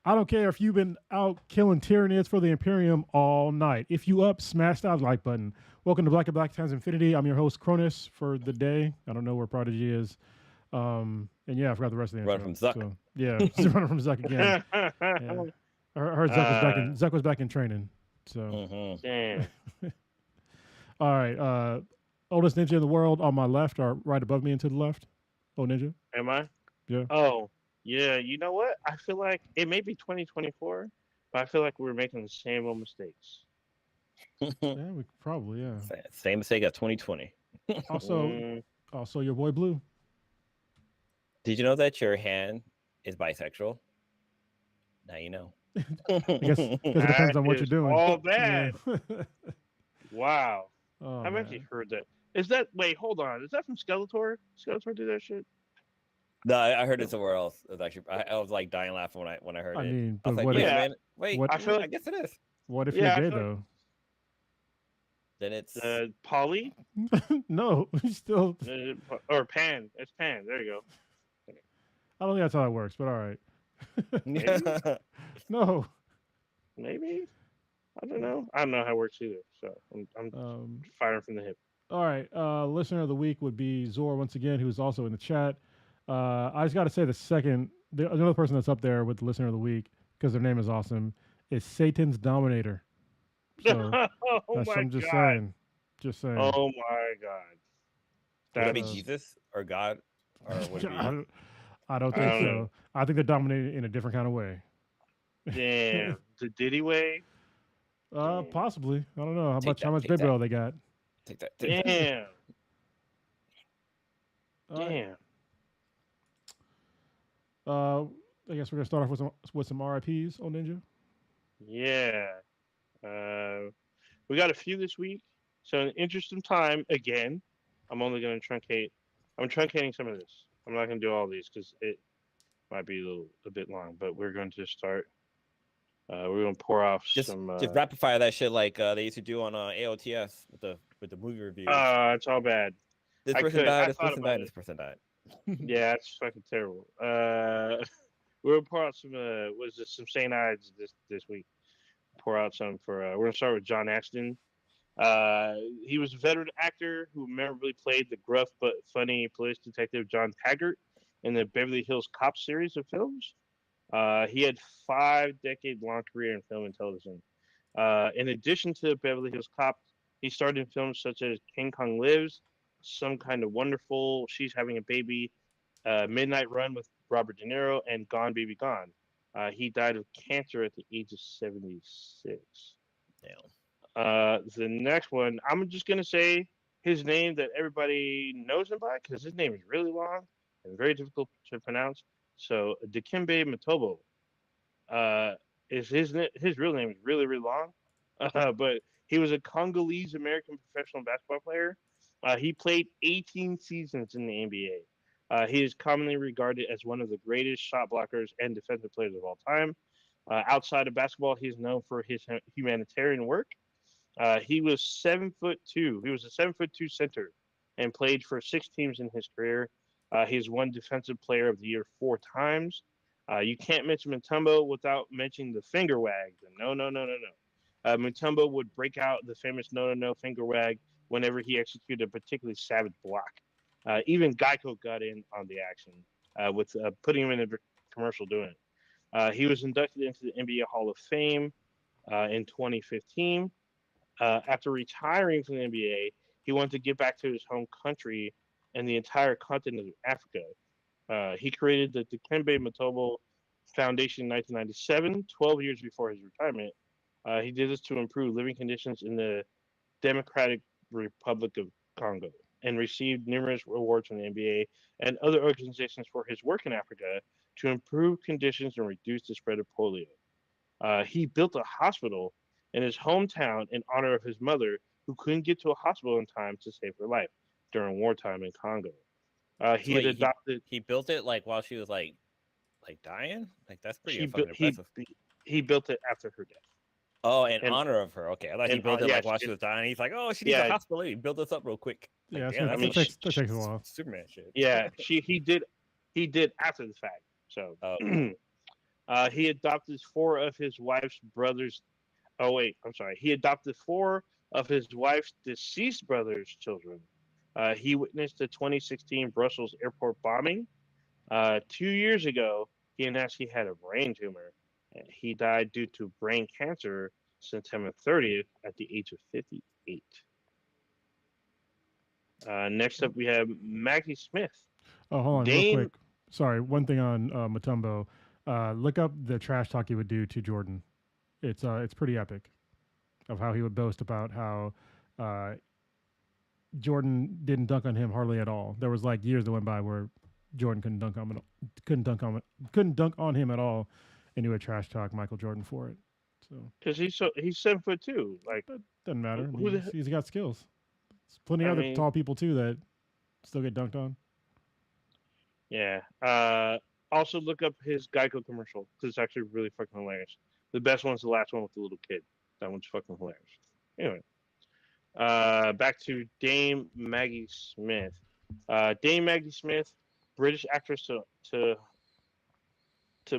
I don't care if you've been out killing Tyranids for the Imperium all night. If you up, smash that like button. Welcome to Black and Black Times Infinity. I'm your host, Cronus, for the day. I don't know where Prodigy is. And yeah, I forgot the rest of the Run intro. from Zuck. So yeah, just running from Zuck again. Yeah. I heard Zuck was back in training. So Damn. all right. Oldest ninja in the world on my left or right above me and to the left. Oh ninja. Am I? Yeah. Oh, yeah. You know what? I feel like it may be 2024, but I feel like we're making the same old mistakes. Yeah, we probably, yeah. Same mistake as 2020. Also your boy Blue. Did you know that your hand is bisexual? Now you know. I guess because it depends on what you're doing. All bad. Yeah. Wow. Oh, I've man. actually heard that. Is that wait? Hold on. Is that from Skeletor? Skeletor do that shit? No, I heard it somewhere else. It was actually I was like dying laughing when I heard I it. mean, I but was like, what wait if a minute, wait. what- I feel I like guess it is. what if Yeah, I you're gay feel though? Then it's Polly No, still. or Pan. It's Pan. There you go. I don't think that's how it works, but all right. Maybe? No. Maybe. I don't know. I don't know how it works either. So I'm firing from the hip. All right. Listener of the week would be Zor once again, who's also in the chat. I just got to say another person that's up there with the listener of the week because their name is awesome is Satan's Dominator. So Oh my I'm just god. saying. Just saying. Oh my god. would that be That's- Jesus or God or would it be? I don't think I don't so. know. I think they're dominated in a different kind of way. Damn. The Diddy way. Possibly. I don't know how Take much that. baby oil they got. Take that. Take that. Damn. All right. Damn. I guess we're gonna start off with some RIPS on Ninja. Yeah. We got a few this week. So in the interest of time, again, I'm only going to truncate. I'm truncating some of this. I'm not going to do all these because it might be a bit long. But we're going to start. We're going to pour off Just some. rapid fire that shit like they used to do on AOTS with the movie reviews. It's all bad. This I person could. I died. This thought person about died. it. This person died. Yeah, it's fucking terrible. We're gonna pour out some. Some St. Ides this week. Pour out some for. We're gonna start with John Ashton. He was a veteran actor who memorably played the gruff but funny police detective John Taggart in the Beverly Hills Cop series of films. He had 5-decade-long career in film and television. In addition to Beverly Hills Cop, he starred in films such as King Kong Lives, Some Kind of Wonderful, She's Having a Baby, Midnight Run with Robert De Niro, and Gone Baby Gone. He died of cancer at the age of 76. Damn. The next one, I'm just going to say his name that everybody knows him by because his name is really long and very difficult to pronounce. So Dikembe Mutombo is his real name is really, really long. But he was a Congolese American professional basketball player. He played 18 seasons in the NBA. He is commonly regarded as one of the greatest shot blockers and defensive players of all time. Outside of basketball, he's known for his humanitarian work. He was 7'2". He was a 7'2" center and played for 6 teams in his career. He's won Defensive Player of the Year 4 times. You can't mention Mutombo without mentioning the finger wag. No. Mutombo would break out the famous no finger wag whenever he executed a particularly savage block. Even Geico got in on the action with putting him in a commercial doing it. He was inducted into the NBA Hall of Fame in 2015. After retiring from the NBA, he wanted to give back to his home country and the entire continent of Africa. He created the Dikembe Mutombo Foundation in 1997, 12 years before his retirement. He did this to improve living conditions in the Democratic Republic of Congo and received numerous awards from the NBA and other organizations for his work in Africa to improve conditions and reduce the spread of polio. He built a hospital in his hometown in honor of his mother, who couldn't get to a hospital in time to save her life during wartime in Congo. He had adopted. He built it like while she was like dying. Like that's pretty He fucking built. impressive. He built it after her death. Oh, in and- honor of her. Okay, I thought he and, built it yeah, like while she it- was dying. He's like, oh, she needs Yeah. a hospital. He built this up real quick. Like, Yeah, damn, that mean, takes a while. Superman shit. Yeah, he did after the fact. So, Oh. He adopted four of his wife's brothers. Oh wait, I'm sorry. He adopted four of his wife's deceased brother's children. He witnessed the 2016 Brussels airport bombing. 2 years ago, he announced he had a brain tumor. He died due to brain cancer September 30th at the age of 58. Next up, we have Maggie Smith. Oh, hold on, real Dame. quick. Sorry, one thing on Matumbo. Look up the trash talk he would do to Jordan. It's pretty epic, of how he would boast about how uh, Jordan didn't dunk on him hardly at all. There was like years that went by where Jordan couldn't dunk on him at all, and he would trash talk Michael Jordan for it. So Because he's 7'2". Like, that doesn't matter. I who mean, the he's got skills. There's plenty of I other mean, tall people too that still get dunked on. yeah. Also look up his Geico commercial because it's actually really fucking hilarious. The best one's the last one with the little kid. That one's fucking hilarious. Anyway, back to Dame Maggie Smith. Dame Maggie Smith, British actress to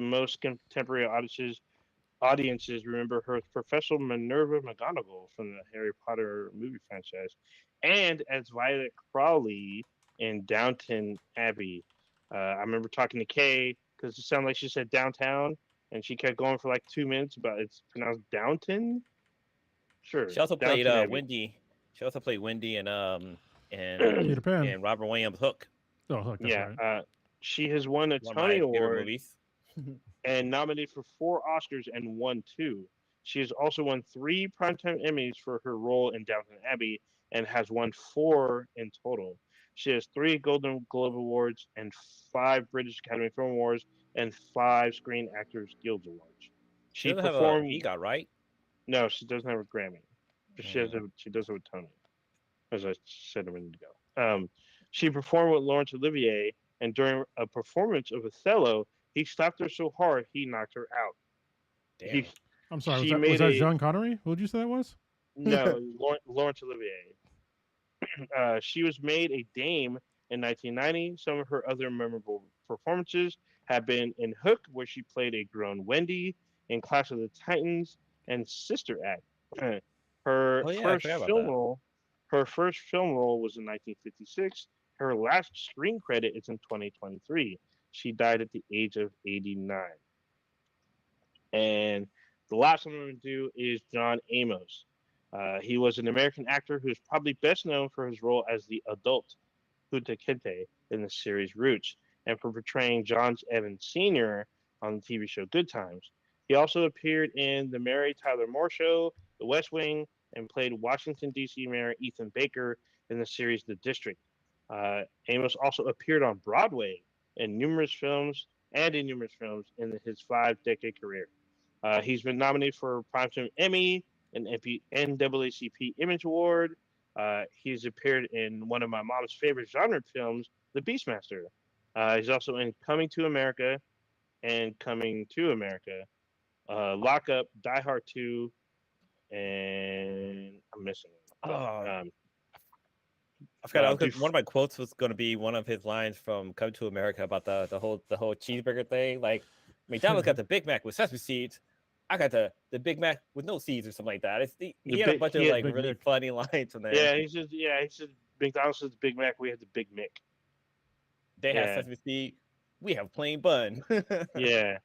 most contemporary audiences remember her as Professor Minerva McGonagall from the Harry Potter movie franchise, and as Violet Crawley in Downton Abbey. I remember talking to Kay because it sounded like she said downtown, and she kept going for like 2 minutes, but it's pronounced Downton. Sure, She also played Downton Abbey. Wendy. She also played Wendy in Peter Pan. in Robert Williams' Hook. Oh, look, that's Yeah, right. she has won a One of my Tony favorite Award movies. and nominated for 4 Oscars and won 2. She has also won 3 Primetime Emmys for her role in Downton Abbey and has won 4 in total. She has 3 Golden Globe Awards and 5 British Academy Film Awards and 5 Screen Actors Guild Awards. She She doesn't have a performed. EGOT, right? No, she doesn't have a Grammy. But Mm. she does have a Tony, as I said a minute ago. She performed with Laurence Olivier, and during a performance of Othello, he stopped her so hard he knocked her out. Damn. He, I'm sorry. she Was made that a Jean Connery? What did you say that was? no Laurence Olivier. She was made a dame in 1990. Some of her other memorable performances have been in Hook, where she played a grown Wendy, in Clash of the Titans, and Sister Act. Her Oh yeah, I first forgot about film that. role, her first film role was in 1956. Her last screen credit is in 2023. She died at the age of 89. And the last one I'm going to do is John Amos. He was an American actor who is probably best known for his role as the adult Kunta Kinte in the series Roots, and for portraying John Evans Sr. on the TV show Good Times. He also appeared in The Mary Tyler Moore Show, The West Wing, and played Washington, D.C. Mayor Ethan Baker in the series The District. Amos also appeared on Broadway in numerous films in his 5-decade career. He's been nominated for a Primetime Emmy, an NAACP Image Award. He's appeared in one of my mom's favorite genre films, The Beastmaster. He's also in Coming to America and Coming to America, Lock Up, Die Hard 2, and I'm missing one. Oh, I forgot. One of my quotes was going to be one of his lines from "Come to America" about the whole cheeseburger thing. Like, McDonald's got the Big Mac with sesame seeds. I got the Big Mac with no seeds or something like that. He had a bunch of like really funny lines in there. Yeah, he said McDonald's says Big Mac. We have the Big Mick. They have sesame seed. We have plain bun. Yeah.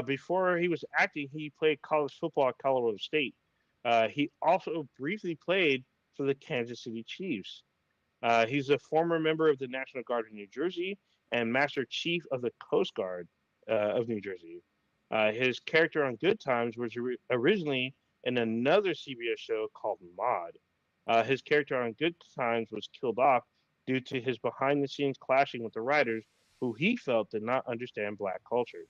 Before he was acting, he played college football at Colorado State. He also briefly played for the Kansas City Chiefs. He's a former member of the National Guard of New Jersey and Master Chief of the Coast Guard of New Jersey. His character on Good Times was originally in another CBS show called Maude. His character on Good Times was killed off due to his behind-the-scenes clashing with the writers, who he felt did not understand Black culture.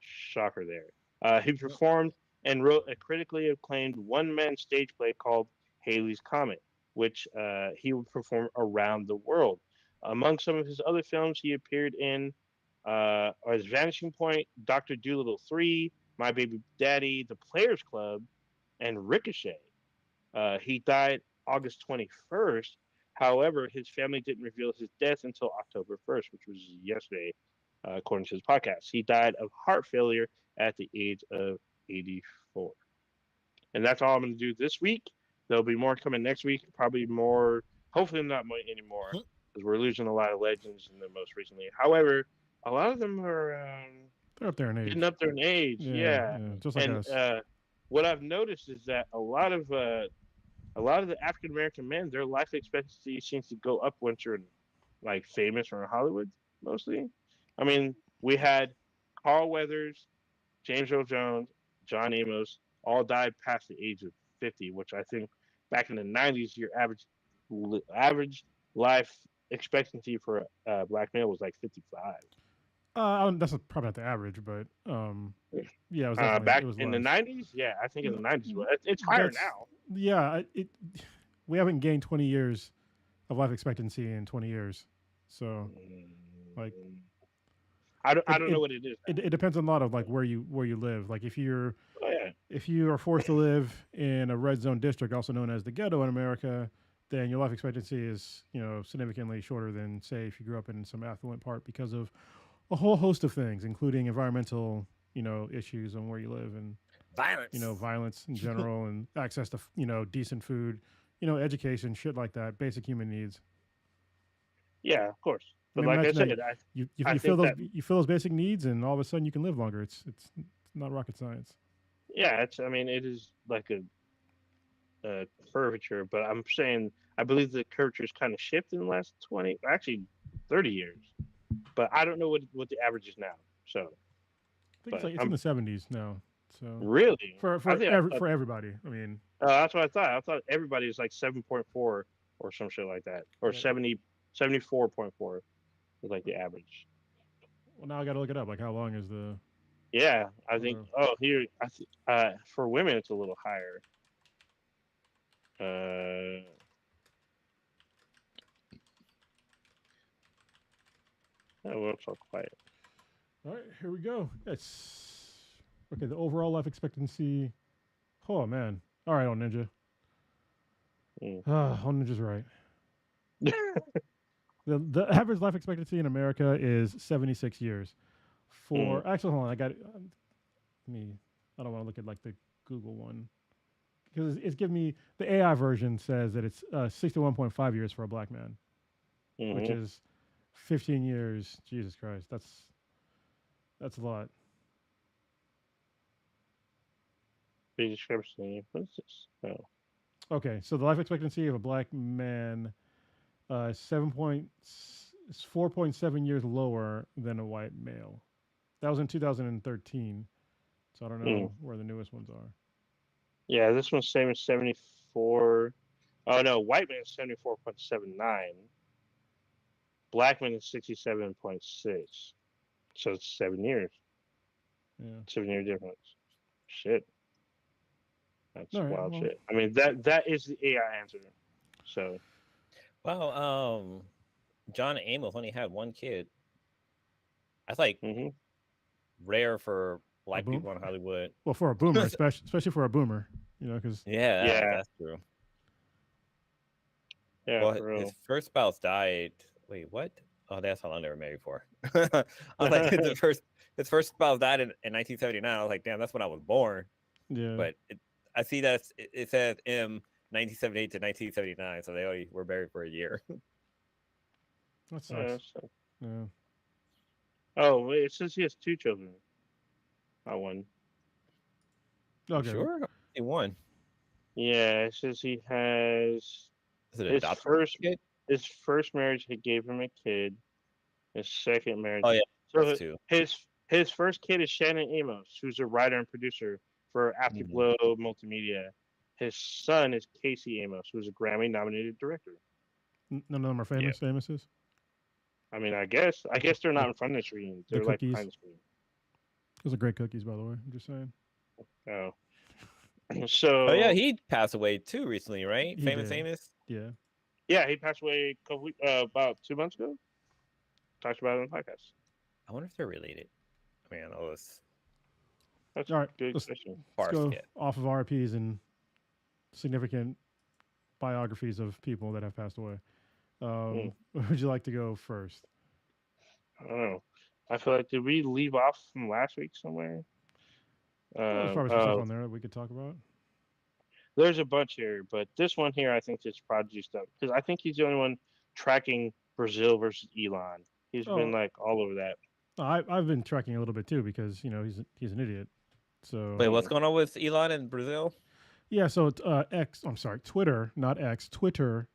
Shocker there. He performed and wrote a critically acclaimed one-man stage play called Haley's Comet, which he would perform around the world. Among some of his other films, he appeared in as Vanishing Point, Dr. Dolittle 3, My Baby Daddy, The Players Club, and Ricochet. He died August 21st. However, his family didn't reveal his death until October 1st, which was yesterday. according to his podcast. He died of heart failure at the age of 84. And that's all I'm going to do this week. There'll be more coming next week. Probably more. Hopefully not anymore because we're losing a lot of legends in the most recently. However, a lot of them are They're up there in age. getting up there in age. Yeah. Just like And us. what I've noticed is that a lot of the African American men, their life expectancy seems to go up once you're like famous or in Hollywood, mostly. I mean, we had Carl Weathers, James Earl Jones, John Amos, all died past the age of 50, which I think back in the 90s, your average life expectancy for a black male was like 55. That's probably not the average, but yeah, it was Back it was in less. the 90s, yeah, I think in the 90s, it's higher That's- now. Yeah, we haven't gained 20 years of life expectancy in 20 years, so like I don't know what it is. it depends on a lot of like where you live. Like if you are forced to live in a red zone district, also known as the ghetto in America, then your life expectancy is significantly shorter than say if you grew up in some affluent part because of a whole host of things, including environmental issues on where you live and violence in general and access to decent food, education, shit like that, basic human needs. Yeah, of course. But I mean, like I imagine said, you feel those basic needs, and all of a sudden you can live longer. It's not rocket science. yeah, it is like a curvature, but I'm saying I believe the curvature's kind of shifted in the last 20, actually 30 years. But I don't know what the average is now. So I think it's in the 70s now. So really for everybody, I mean, that's what I thought. I thought everybody is like 7.4 or some shit like that, or 74.4 is like the average. Well, now I got to look it up. Like, how long is the? Yeah, I think. Oh, here, for women, it's a little higher. Oh, well, it's all quiet. All right, here we go. It's okay. The overall life expectancy. Oh man! All right, on Ninja. On Ninja's right. The average life expectancy in America is 76 years. For actually, hold on, I got me. I don't want to look at like the Google one because it's giving me the AI version says that it's 61.5 years for a black man, which is 15 years. Jesus Christ, that's a lot. Big discrepancy. What is this? Oh. Okay, so the life expectancy of a black man is 4.7 years lower than a white male. That was in 2013. So I don't know where the newest ones are. Yeah, this one's saying 74. Oh no, white man is 74.79. Black man is 67.6. So it's 7 years. Yeah. 7 year difference. Shit. That's All right, wild well, shit. I mean that is the AI answer. So well, John Amos only had one kid. That's like rare for black people in Hollywood. Well, for a boomer, especially for a boomer, because yeah, that's true. Yeah, well, his first spouse died. Wait, what? Oh, that's how long they were married for. I was like, his first spouse died in 1979. I was like, damn, that's when I was born. Yeah. But I see that it says 1978 to 1979, so they only were married for a year. That sucks. Yeah. Oh, wait, it says he has 2 children. Not one. Okay. Sure. He won. Yeah, it says he has his first marriage he gave him a kid. His second marriage. Oh yeah. So his first kid is Shannon Amos, who's a writer and producer for Afterglow Multimedia. His son is Casey Amos, who's a Grammy-nominated director. None of them are famous. Famouses. I mean, I guess they're not in front of the screen. They're like behind the screen. Those are great cookies, by the way. I'm just saying. Oh. So. Oh yeah, he passed away too recently, right? He Famous did. Amos. Yeah. Yeah, he passed away about 2 months ago. Talked about it on the podcast. I wonder if they're related. I mean, that's all right. Good Let's question. go off of RPs and significant biographies of people that have passed away. Would you like to go first? I don't know. I feel like did we leave off from last week somewhere? Oh, there's probably some stuff on there that we could talk about. There's a bunch here, but this one here I think is prodigy stuff because I think he's the only one tracking Brazil versus Elon. He's been like all over that. I've been tracking a little bit too because he's an idiot. So wait, what's going on with Elon in Brazil? Yeah, so I'm sorry, Twitter, not X. Twitter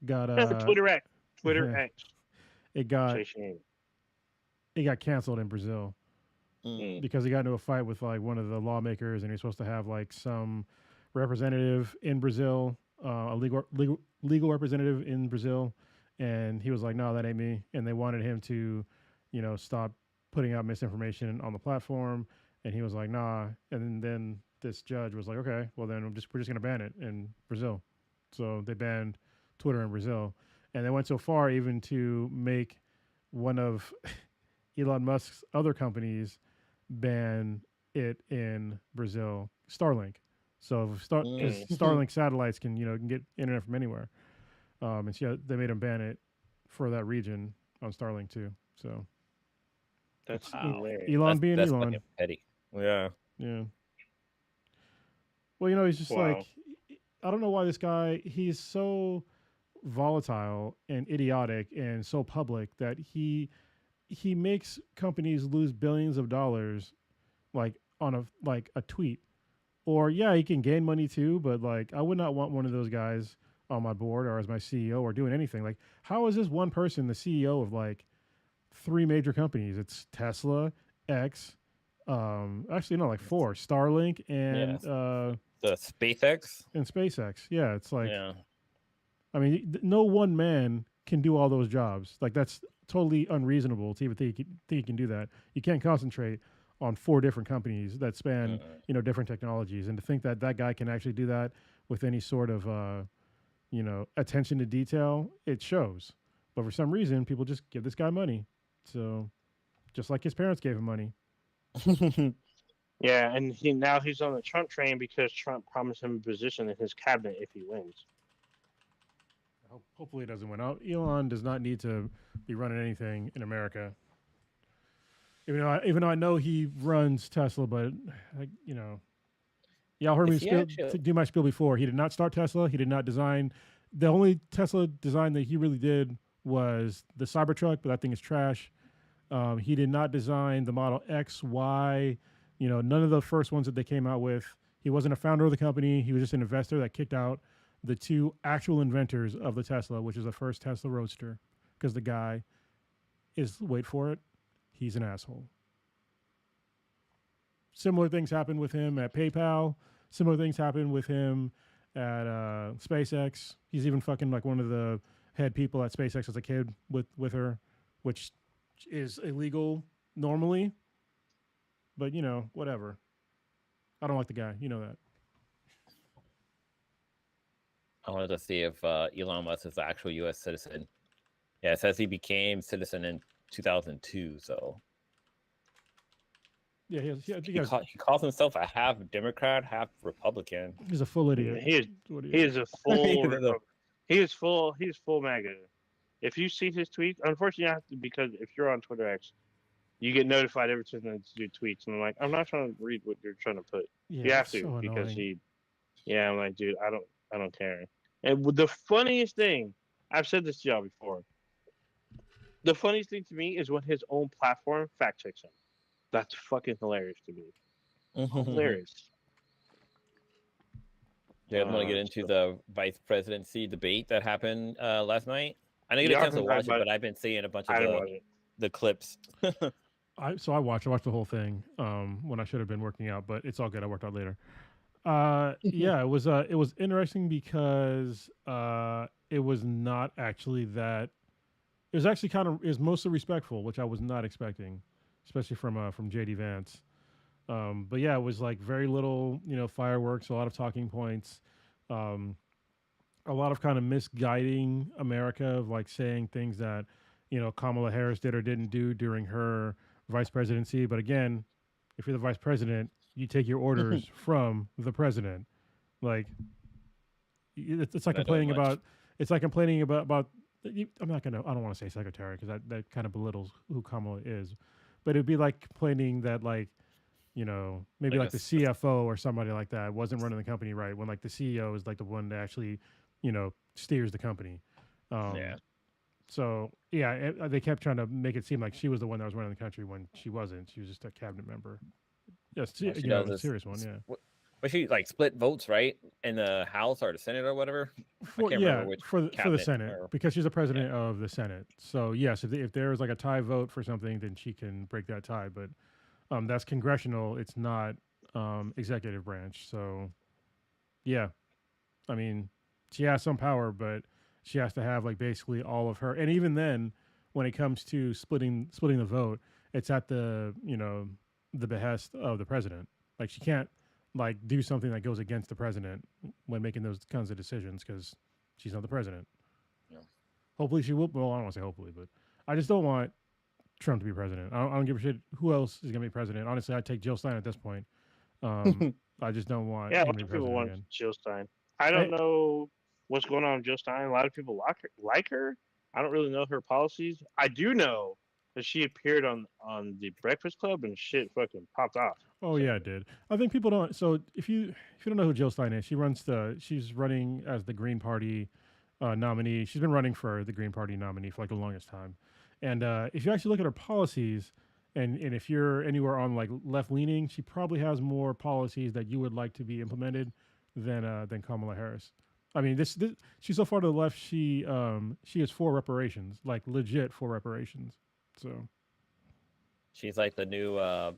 got Twitter X. Twitter X. It got canceled in Brazil because he got into a fight with like one of the lawmakers, and he's supposed to have like some representative in Brazil, a legal representative in Brazil, and he was like, "No, that ain't me." And they wanted him to, stop putting out misinformation on the platform, and he was like, "Nah." And then this judge was like, "Okay, well then we're just gonna ban it in Brazil." So they banned Twitter in Brazil, and they went so far even to make one of Elon Musk's other companies ban it in Brazil, Starlink. So because Starlink satellites can can get internet from anywhere, and so they made him ban it for that region on Starlink too. So that's Elon being Elon. Petty. Yeah. Yeah. Well, he's just like, I don't know why this guy, he's so volatile and idiotic and so public that he makes companies lose billions of dollars like on a tweet. Or yeah, he can gain money too, but like I would not want one of those guys on my board or as my CEO or doing anything. Like, how is this one person the CEO of like 3 major companies? It's Tesla, X, actually no, like 4, Starlink and the SpaceX and SpaceX. Yeah, it's like, I mean, no one man can do all those jobs. Like that's totally unreasonable to even think he can do that. You can't concentrate on 4 different companies that span different technologies, and to think that that guy can actually do that with any sort of attention to detail, it shows. But for some reason, people just give this guy money. So just like his parents gave him money. Yeah, and now he's on the Trump train because Trump promised him a position in his cabinet if he wins. Hopefully, it doesn't win out. Elon does not need to be running anything in America. Even though I know he runs Tesla, but y'all heard me do my spiel before. He did not start Tesla. He did not design. The only Tesla design that he really did was the Cybertruck, but that thing is trash. He did not design the Model X, Y. None of the first ones that they came out with. He wasn't a founder of the company. He was just an investor that kicked out the 2 actual inventors of the Tesla, which is the first Tesla Roadster, because the guy is, wait for it, he's an asshole. Similar things happened with him at PayPal. Similar things happened with him at SpaceX. He's even fucking like one of the head people at SpaceX as a kid with her, which is illegal normally. But, whatever. I don't like the guy. You know that. I wanted to see if Elon Musk is an actual U.S. citizen. Yeah, it says he became citizen in 2002, so... Yeah, he calls himself a half Democrat, half Republican. He's a full idiot. He is a full... he is full MAGA. If you see his tweets, unfortunately, you have to, because if you're on Twitter X, you get notified every time they do tweets, and I'm like, I'm not trying to read what you're trying to put. Yeah, you have to so because I'm like, dude, I don't care. And the funniest thing, I've said this to y'all before. The funniest thing to me is when his own platform fact checks him. That's fucking hilarious to me. Hilarious. You guys want to get into the vice presidency debate that happened last night? I didn't get a chance to watch it, but I've been seeing a bunch of the clips. I watched the whole thing when I should have been working out, but it's all good. I worked out later. Yeah, it was interesting because it was not actually that. It was actually mostly respectful, which I was not expecting, especially from JD Vance. But yeah, it was like very little, fireworks, a lot of talking points, a lot of kind of misguiding America, of like saying things that Kamala Harris did or didn't do during her vice presidency. But again, if you're the vice president, you take your orders from the president. Like it's like complaining about. It's like complaining about. I don't want to say secretary because that kind of belittles who Kamala is. but it'd be like complaining that like maybe Like like the CFO or somebody like that wasn't running the company right when like the CEO is like the one that actually steers the company. yeah. So yeah, they kept trying to make it seem like she was the one that was running the country when she wasn't. She was just a cabinet member. Yes, All she does a is serious one. Yeah. but she like split votes, right, in the House or the Senate or whatever. I can't remember which For the cabinet Senate or because she's the yeah. president of the Senate. So yes, if there is like a tie vote for something, then she can break that tie. But that's congressional. It's not executive branch. So yeah, I mean, she has some power, but she has to have like basically all of her. And even then, when it comes to splitting the vote, it's at the the behest of the president. Like she can't like do something that goes against the president when making those kinds of decisions because she's not the president. Yeah. Hopefully she will. Well, I don't want to say hopefully, but I just don't want Trump to be president. I don't give a shit who else is gonna be president. Honestly, I'd take Jill Stein at this point. I just don't want Yeah, a him lot to be of people president want again. Jill Stein. I I, don't know what's going on with Jill Stein. A lot of people like her. I don't really know her policies. I do know that she appeared on the Breakfast Club and shit fucking popped off. Oh So yeah, it did. I think people don't. So if you don't know who Jill Stein is, she's running as the Green Party nominee. She's been running for the Green Party nominee for like the longest time. And if you actually look at her policies, and if you're anywhere on like left leaning, she probably has more policies that you would like to be implemented than Kamala Harris. I mean, this she's so far to the left. She is for reparations, like legit for reparations. So She's like the new um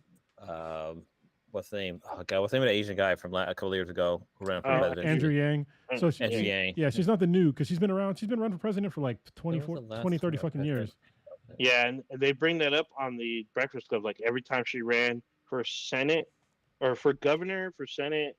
what's the name? Oh god, what's the name of the Asian guy from a couple of years ago who ran for president? Andrew Yang. So Andrew Yang. yeah, she's not the new because she's been around. She's been running for president for like When was 24, the last 20, 30 female fucking years. president? yeah, and they bring that up on the Breakfast Club. Like every time she ran for Senate or for governor, for Senate,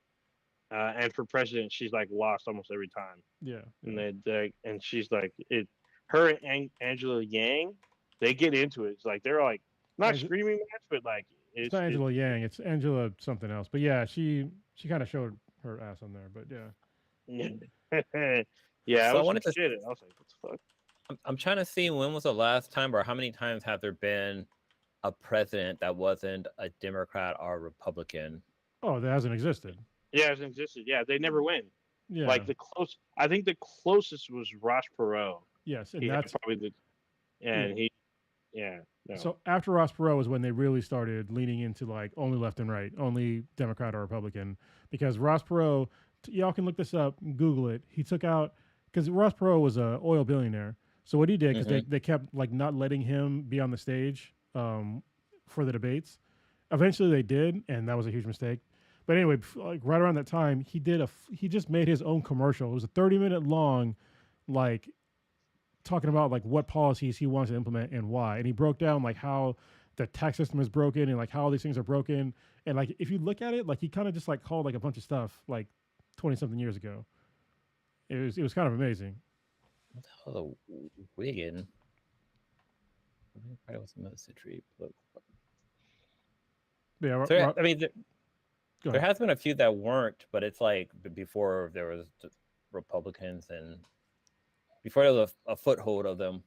and for president, she's like lost almost every time. Yeah. And and she's like it. Her and Angela Yang, they get into it. It's like they're like not Ange- screaming match, but like It's not Angela Yang. It's Angela something else. But yeah, she kind of showed her ass on there. But yeah. yeah, So I I was wanted to. shit. I was like, what the fuck? I'm trying to see when was the last time or how many times have there been a president that wasn't a Democrat or a Republican? Oh, that hasn't existed. Yeah, it existed. Yeah, they never win. Yeah. Like I think the closest was Ross Perot. Yes, and He had that's probably no. so after Ross Perot was when they really started leaning into like only left and right, only Democrat or Republican, because Ross Perot, y'all can look this up, Google it. He took out because Ross Perot was a oil billionaire. So what he did, because they kept like not letting him be on the stage for the debates. Eventually they did, and that was a huge mistake. But anyway, like right around that time, he just made his own commercial. It was a 30-minute long, like talking about like what policies he wants to implement and why. And he broke down like how the tax system is broken and like how all these things are broken. And like if you look at it, like he kind of just like called like a bunch of stuff like 20 something years ago. It was kind of amazing. What the hell is a Wigan? Probably was a message. Yeah, So, I mean, go there ahead. has been a few that weren't, but it's like before there was Republicans and before there was a foothold of them.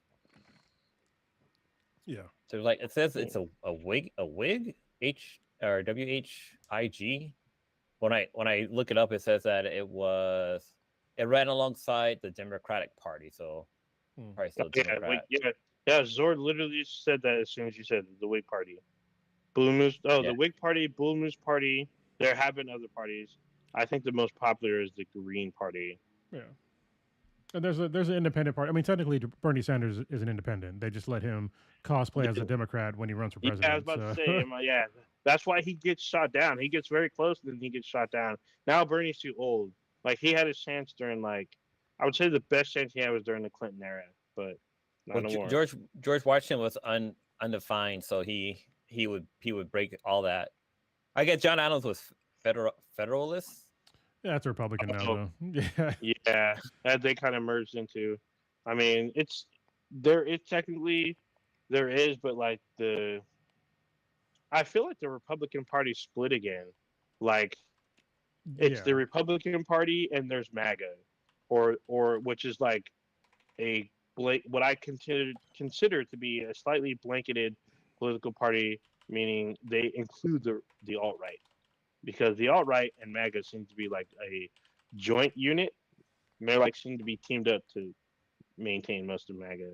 Yeah. So like it says it's a wig H or WHIG. When I look it up, it says that it ran alongside the Democratic Party, so probably still Democrat. Yeah. Zord literally said that as soon as you said the Whig Party, Blue Moose. Oh, the Whig Party, Blue Moose Party. There have been other parties. I think the most popular is the Green Party. Yeah. And there's an independent party. I mean, technically, Bernie Sanders is an independent. They just let him cosplay as a Democrat when he runs for president. Yeah, I was about to say, yeah, that's why he gets shot down. He gets very close, and then he gets shot down. Now Bernie's too old. Like he had his chance during I would say the best chance he had was during the Clinton era, but not no more. George Washington was undefined, so he would break all that. I guess John Adams was Federalist. Yeah, that's a Republican now, though. Yeah. Yeah, that they kind of merged into. I mean, technically there is, but like I feel like the Republican Party split again. Like it's the Republican Party and there's MAGA, or which is like what I consider to be a slightly blanketed political party, meaning they include the alt right, because the alt right and MAGA seem to be like a joint unit. They're like seem to be teamed up to maintain most of MAGA.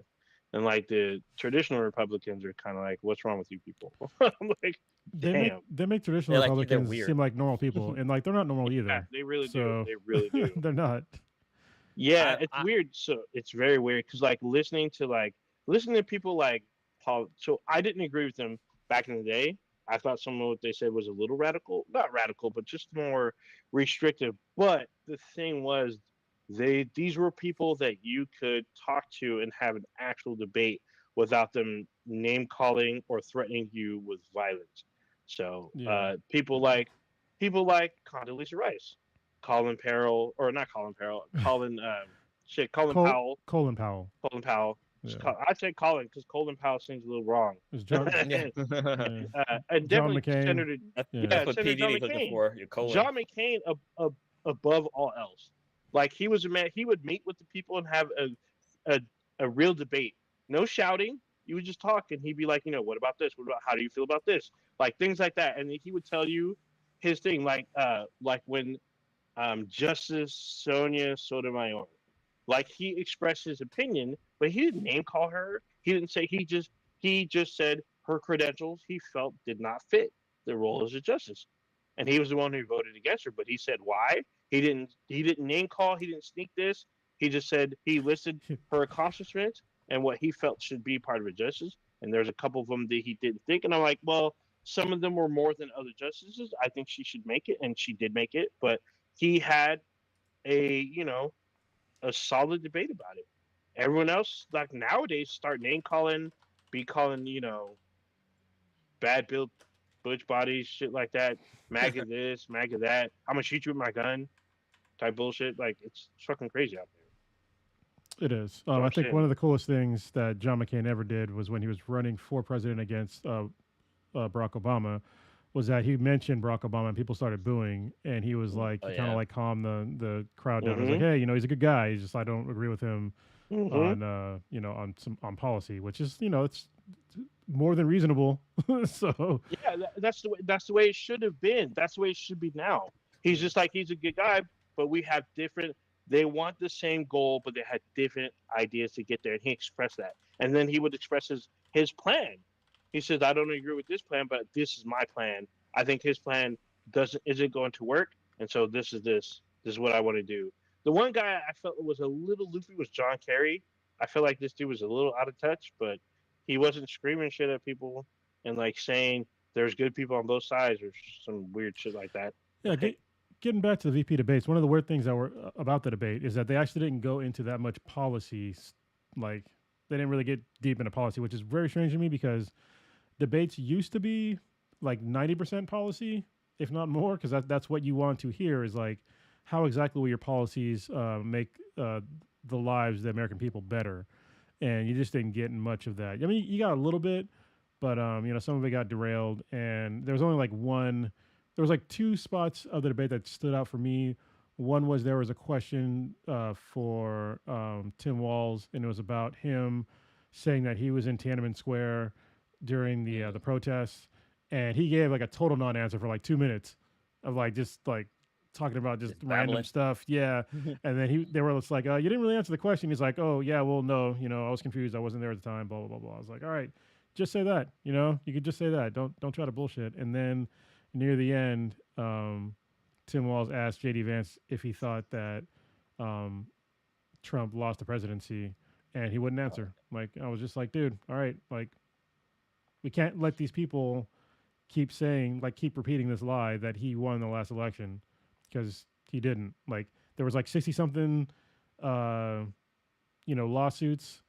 And like the traditional Republicans are kind of like, what's wrong with you people? I'm like, damn. They make traditional They're Republicans weird. seem like normal people, and like they're not normal Yeah, either. they really So do. They really do. they're not. Yeah, it's I weird. So it's very weird because like listening to people like Paul. So I didn't agree with them back in the day. I thought some of what they said was a little radical, not radical, but just more restrictive. But the thing was, these were people that you could talk to and have an actual debate without them name calling or threatening you with violence. So Yeah. people like Condoleezza Rice, Colin Farrell, or not Colin Farrell, Colin Powell, Colin Powell. Colin Powell. Yeah. I'd say Colin because Colin Powell seems a little wrong. It's John. yeah. Yeah. And John definitely McCain. Senator, That's, Yeah. that's what Senator PD John was looking McCain. for. Your colon. John McCain above all else. Like he was a man. He would meet with the people and have a real debate. No shouting. You would just talk, and he'd be like, what about this? What about how do you feel about this? Like things like that, and he would tell you his thing. Like when Justice Sonia Sotomayor, like he expressed his opinion, but he didn't name call her. He didn't say. He just said her credentials he felt did not fit the role as a justice, and he was the one who voted against her. But he said why. He didn't name call. He didn't sneak this. He just said he listed her accomplishments and what he felt should be part of a justice. And there's a couple of them that he didn't think. And I'm like, well, some of them were more than other justices. I think she should make it, and she did make it. But he had a solid debate about it. Everyone else, like nowadays, start name calling, be calling, bad built butch bodies, shit like that. MAGA this, MAGA that. I'm gonna shoot you with my gun, type bullshit. Like it's fucking crazy out there. It is. what I I'm think saying. one of the coolest things that John McCain ever did was when he was running for president against Barack Obama, was that he mentioned Barack Obama and people started booing, and he was like, Oh, he kind of yeah. like calmed the crowd down. He was Mhm. like, hey, he's a good guy. He's just I don't agree with him Mhm. on policy, which is it's more than reasonable. So Yeah, that's the way it should have been. That's the way it should be now. He's just like he's a good guy, but we have different. They want the same goal, but they had different ideas to get there, and he expressed that. And then he would express his plan. He says, "I don't agree with this plan, but this is my plan. I think his plan isn't going to work, and so this is what I want to do." The one guy I felt was a little loopy was John Kerry. I feel like this dude was a little out of touch, but he wasn't screaming shit at people and like saying there's good people on both sides or some weird shit like that. yeah, getting back to the VP debates, one of the weird things that were about the debate is that they actually didn't go into that much policy. Like they didn't really get deep into policy, which is very strange to me because debates used to be like 90% policy, if not more, because that's what you want to hear is like how exactly will your policies make the lives of the American people better, and you just didn't get much of that. I mean, you got a little bit, but some of it got derailed, and there was only like one. There was like two spots of the debate that stood out for me. One was there was a question for Tim Walz, and it was about him saying that he was in Tiananmen Square during the protests, and he gave like a total non-answer for like 2 minutes of like just like talking about just random babbling. stuff. Yeah, and then they were just like, you didn't really answer the question. He's like, oh yeah, well no, I was confused. I wasn't there at the time. Blah blah blah blah. I was like, all right, just say that. You could just say that. Don't try to bullshit. And then near the end, Tim Walz asked JD Vance if he thought that Trump lost the presidency, and he wouldn't answer. Like I was just like, dude, all right, like we can't let these people keep repeating this lie that he won the last election because he didn't. Like there was like 60 something lawsuits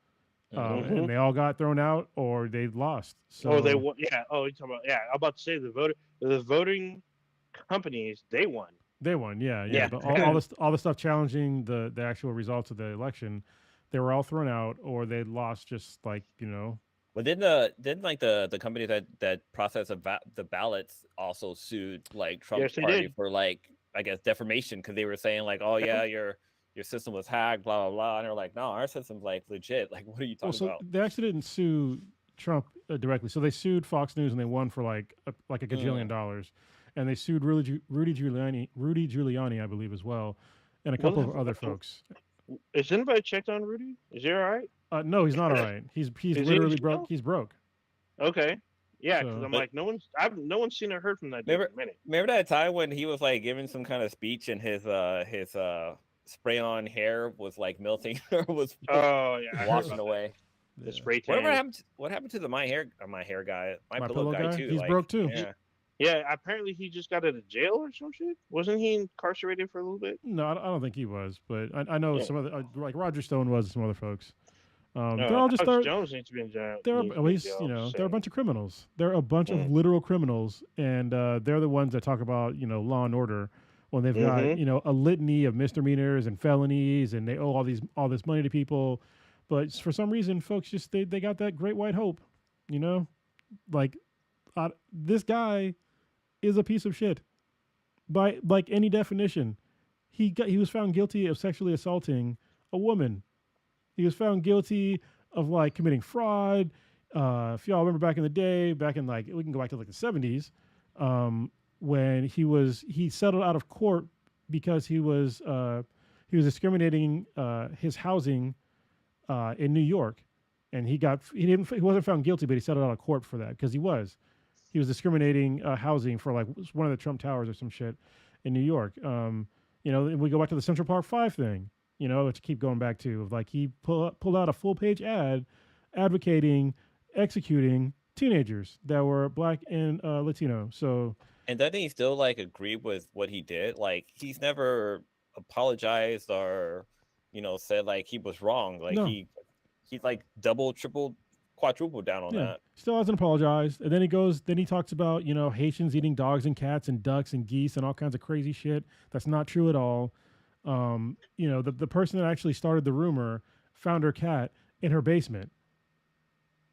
and they all got thrown out or they lost. So Oh, they won. Yeah. Oh, you're talking about. Yeah, I'm about to say the voting companies they won. they won, yeah. Yeah. But all the stuff challenging the actual results of the election, they were all thrown out or they lost. Just like Well, didn't like the company that processed the ballots also sued like Trump's Yes, they party did. for like I guess defamation because they were saying like, oh yeah, your system was hacked, blah blah blah, and they're like, no, our system's like legit. Like, what are you well, talking so about? they actually didn't sue Trump directly. So they sued Fox News and they won for like a gajillion dollars, and they sued Rudy Giuliani, I believe, as well, and a couple of other folks. Is anybody checked on Rudy? Is he all right? No, he's not all right. He's Is literally he broke. He's broke. Okay. Yeah, because So- I'm like, no one's seen or heard from that dude in a minute. Remember that time when he was like giving some kind of speech and his spray on hair was like melting or was Oh yeah, I heard washing about away. that. The Yeah. spray tan. What happened to the my hair guy? My Pillow pillow guy too. He's like, broke too. Yeah. Yeah, apparently he just got out of jail or some shit. Wasn't he incarcerated for a little bit? No, I don't think he was, but I know Yeah. some other like Roger Stone was and some other folks. No, they're all just Alex Jones needs to be in jail. they're needs to at be in least jail, they're a bunch of criminals. They're a bunch of literal criminals, and they're the ones that talk about law and order when they've got a litany of misdemeanors and felonies, and they owe all this money to people, but for some reason, folks just they got that great white hope, like this guy is a piece of shit by like any definition. He was found guilty of sexually assaulting a woman. He was found guilty of like committing fraud. If y'all remember back in the day, back in like we can go back to like the 70s, when he settled out of court because he was discriminating his housing in New York, and he wasn't found guilty, but he settled out of court for that because he was discriminating housing for like one of the Trump Towers or some shit in New York. And we go back to the Central Park 5 thing. To keep going back to of like he pulled out a full page ad advocating executing teenagers that were black and Latino. So And doesn't he still like agree with what he did? Like he's never apologized or said like he was wrong. Like No. he like double, triple, quadruple down on that. Still hasn't apologized. And then he talks about Haitians eating dogs and cats and ducks and geese and all kinds of crazy shit. That's not true at all. The person that actually started the rumor found her cat in her basement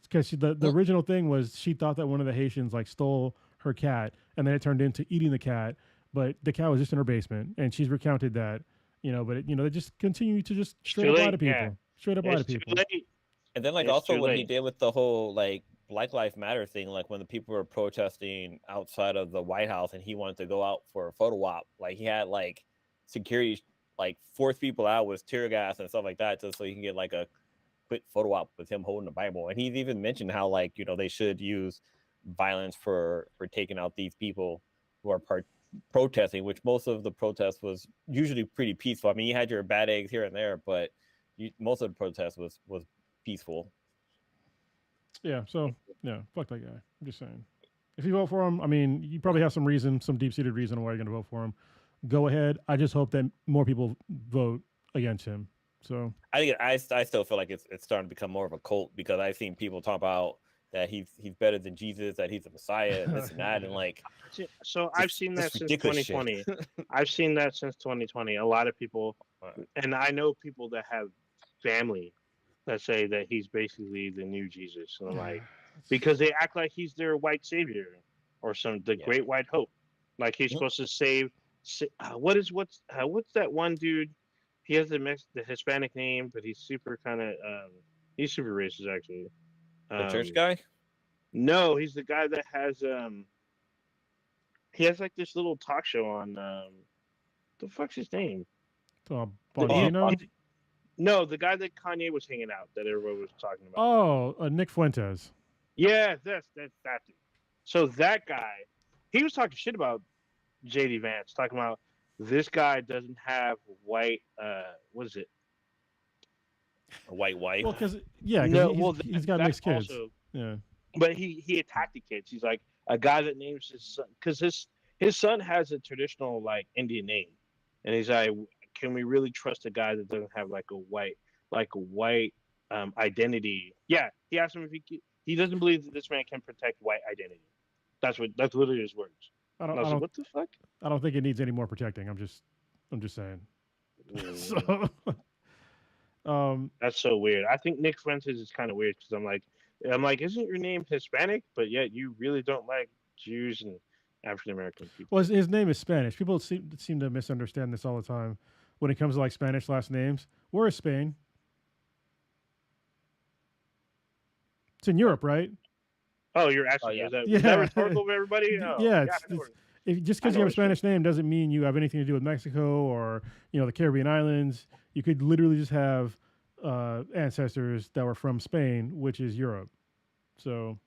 because the original thing was she thought that one of the Haitians like stole her cat, and then it turned into eating the cat, but the cat was just in her basement, and she's recounted that. But they just continue to just straight up lie to people. Yeah. Straight up lie to people. And then like It's also too what he late. did with the whole like Black Lives Matter thing, like when the people were protesting outside of the White House and he wanted to go out for a photo op, like he had like security like force people out with tear gas and stuff like that just so you can get like a quick photo op with him holding the Bible. And he's even mentioned how like they should use violence for taking out these people who are protesting, which most of the protest was usually pretty peaceful. I mean, you had your bad eggs here and there, but most of the protest was peaceful. Yeah. So fuck that guy. I'm just saying. If you vote for him, I mean, you probably have some deep-seated reason why you're going to vote for him. Go ahead. I just hope that more people vote against him. So I still feel like it's starting to become more of a cult because I've seen people talk about that he's better than Jesus, that he's a Messiah, and this and that, and like. So I've seen that Just since ridiculous 2020. I've seen that since 2020. A lot of people, and I know people that have family that say that he's basically the new Jesus. And I'm like, because they act like he's their white savior or great white hope, like he's supposed to save. What's that one dude? He has the Hispanic name, but he's super he's super racist actually. The church guy? No, he's the guy that has he has like this little talk show on the fuck's his name? Bongino? No, the guy that Kanye was hanging out that everyone was talking about. Oh, Nick Fuentes. Yeah, that's that dude. So that guy, he was talking shit about JD Vance, talking about this guy doesn't have white what is it? A white wife. Well, because he's got that mixed kids. also- Yeah. But he attacked the kids. He's like a guy that names his son because his son has a traditional like Indian name, and he's like, can we really trust a guy that doesn't have like a white identity? Yeah, he asked him if he doesn't believe that this man can protect white identity. That's literally his words. I And I was like, what the fuck? don't think it needs any more protecting. I'm just saying. So, That's so weird. I think Nick Fuentes is kind of weird because I'm like, isn't your name Hispanic? But yet you really don't like Jews and African American people. well, his name is Spanish. People seem to misunderstand this all the time when it comes to like Spanish last names. Where is Spain? It's in Europe, right? Oh, you're asking. yeah. Is that Yeah. rhetorical of everybody? Oh, Yeah, I it's, know it's it. just I because know you have a it's true. Spanish name doesn't mean you have anything to do with Mexico or the Caribbean islands. You could literally just have ancestors that were from Spain, which is Europe. So,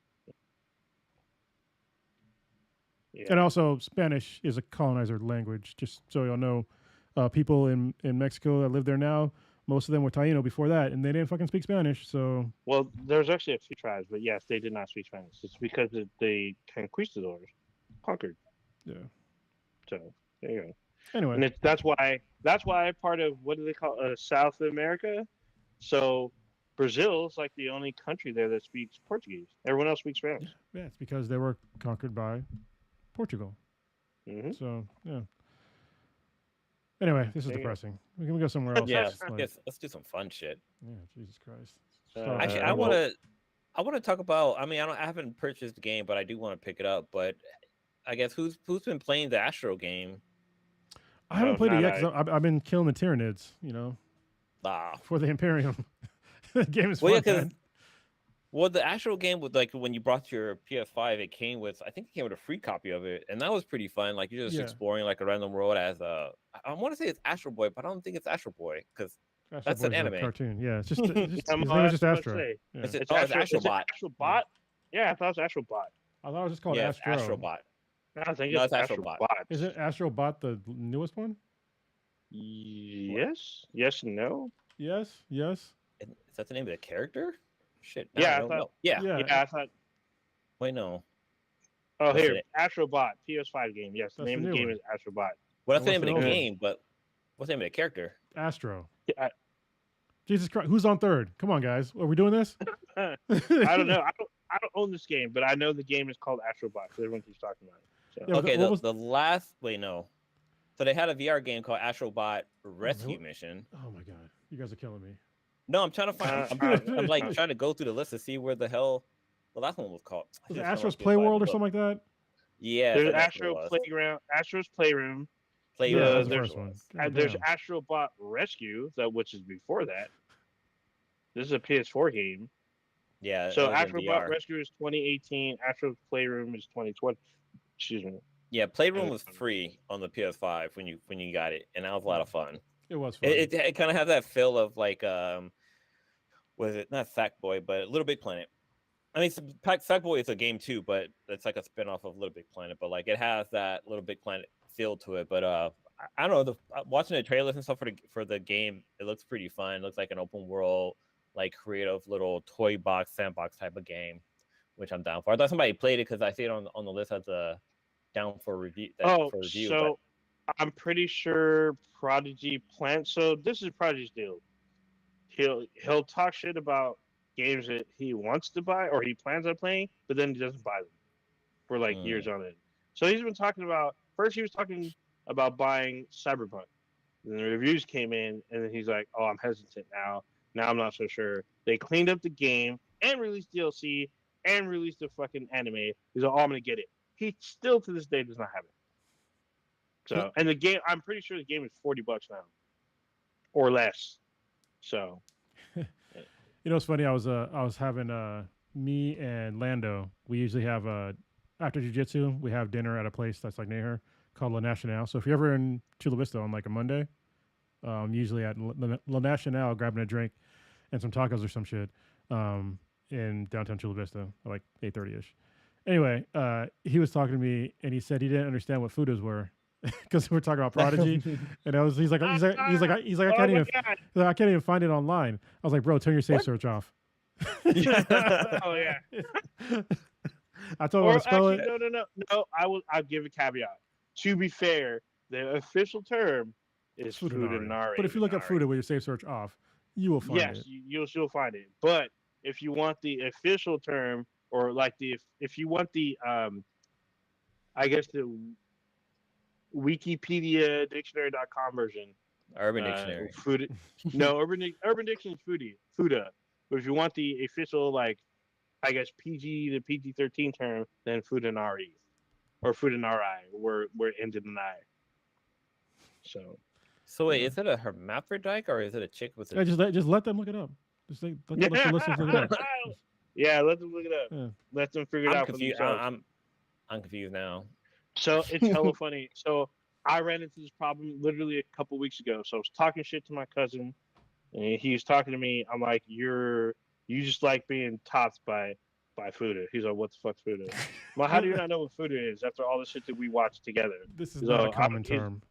Yeah. and also Spanish is a colonizer language. Just so you'll know, people in Mexico that live there now, most of them were Taino before that, and they didn't fucking speak Spanish. So, Well, there's actually a few tribes, but yes, they did not speak Spanish. It's because the conquistadors conquered. yeah. So there you go. Anyway, And that's why part of what do they call South America? So Brazil's like the only country there that speaks Portuguese. Everyone else speaks Spanish. yeah, it's because they were conquered by Portugal. Hmm. So, yeah. Anyway, this is There you go. depressing. We can go somewhere else. Yeah, It's like- let's do some fun shit. yeah, Jesus Christ. Actually, I I will- want to talk about. I mean, I haven't purchased the game, but I do want to pick it up. But I guess who's been playing the Astro game? I haven't No, played it not yet because I've been killing the Tyranids, Ah, for the Imperium. The game is well, yeah, fun, because man. the Astro game with like when you brought your PS5, it came with I think it came with a free copy of it, and that was pretty fun. Like you're just Yeah. exploring like a random world as I want to say it's Astro Boy, but I don't think it's Astro Boy because Astro that's an Boy's a anime. cartoon. Yeah, it's just, his name is just I was about to Astro. say. Yeah. It's It's Astro, Astro, is it Astrobot. Astrobot? Yeah, I thought it was Astrobot. I thought it was just called Yeah, it's Astro. Astrobot. I think No, it's it's Astrobot. Astrobot. Is it Astrobot the newest one? Yes, yes, and no. Yes, yes. Is that the name of the character? Shit. Yeah, I I don't thought- know. Yeah. Yeah. Yeah, I thought. Wait, no. Oh, What's here, it? Astrobot PS5 game. Yes, the That's name the of the new game one. is Astrobot. Well, that's the What's name of the the old one? game, but what's the name of the character? Astro. Yeah, Jesus Christ. Who's on third? Come on, guys. Are we doing this? I don't know. I don't own this game, but I know the game is called Astrobot because everyone keeps talking about it. So. Yeah, Okay, what was- the last. Wait, no. So they had a VR game called Astrobot Rescue really? Mission. Oh my God. You guys are killing me. No, I'm trying to find. I'm like uh, trying to go through the list to see where the hell the last one was called. I Was it just found Astro's my PS5 Playworld or book. something like that? Yeah, There's that's what it Astro was. Playground, Astro's Playroom. Playroom, Yeah, Yeah, that's the there's- first one. was. God There's damn. Astrobot Rescue, which is before that. This is a PS4 game. Yeah. So it was in Astrobot VR. Rescue is 2018. Astro's Playroom is 2020. Excuse me. Yeah, Playroom was free on the PS5 when you got it, and that was a lot of fun. It was fun. It kind of had that feel of like was it not Sackboy, but Little Big Planet. I mean, Sackboy is a game too, but it's like a spinoff of Little Big Planet. But like it has that Little Big Planet feel to it. But I don't know. Watching the trailers and stuff for the game, it looks pretty fun. It looks like an open world, like creative little toy box sandbox type of game, which I'm down for. I thought somebody played it because I see it on the list as a down for review. Oh, for review, so I'm pretty sure Prodigy plans. So this is Prodigy's deal. He'll talk shit about games that he wants to buy or he plans on playing, but then he doesn't buy them for like years on end. So he's been talking about. First, he was talking about buying Cyberpunk. Then the reviews came in, and then he's like, "Oh, I'm hesitant now. Now I'm not so sure." They cleaned up the game and released DLC and released the fucking anime. He's like, "Oh, I'm gonna get it." He still to this day does not have it. So, and the game, I'm pretty sure the game is $40 now, or less. So, You know, it's funny. I was having me and Lando. We usually have after jiu-jitsu, we have dinner at a place that's like near here called La Nacional. So if you're ever in Chula Vista on like a Monday, usually at La Nacional, grabbing a drink and some tacos or some shit in downtown Chula Vista at like 8:30 ish. Anyway, he was talking to me and he said he didn't understand what fudas were because we were talking about Prodigy, and he's like I oh can't my even God. I can't even find it online. I was like, bro, turn your safe search off. Oh yeah. I told him how Or to spell actually, it. no. I'll give a caveat. To be fair, the official term is Fudanari. Fudanari. But if you look up Fudanari. Fuda with your safe search off, you will find yes, it. you'll find it. But if you want the official term, or like if you want the I guess the Wikipedia dictionary.com version. Urban Dictionary. Fuda, no, Urban Dictionary is Fuda. But if you want the official, like, I guess PG to PG-13 term, then Fudanari or Fudanari, where it ended in I. So So wait, is it a hermaphrodite or is it a chick with a? Yeah, just let them look it up. Just let the listeners look it up. Yeah, let them look it up. Yeah. Let them figure it I'm out confused. for themselves. I'm confused now. So it's hella funny. So I ran into this problem literally a couple weeks ago. So I was talking shit to my cousin, and he was talking to me. I'm like, you just like being topped by Fuda. He's like, what the fuck's Fuda? Well, how do you not know what Fuda is after all the shit that we watched together? This is He's not a all, common term.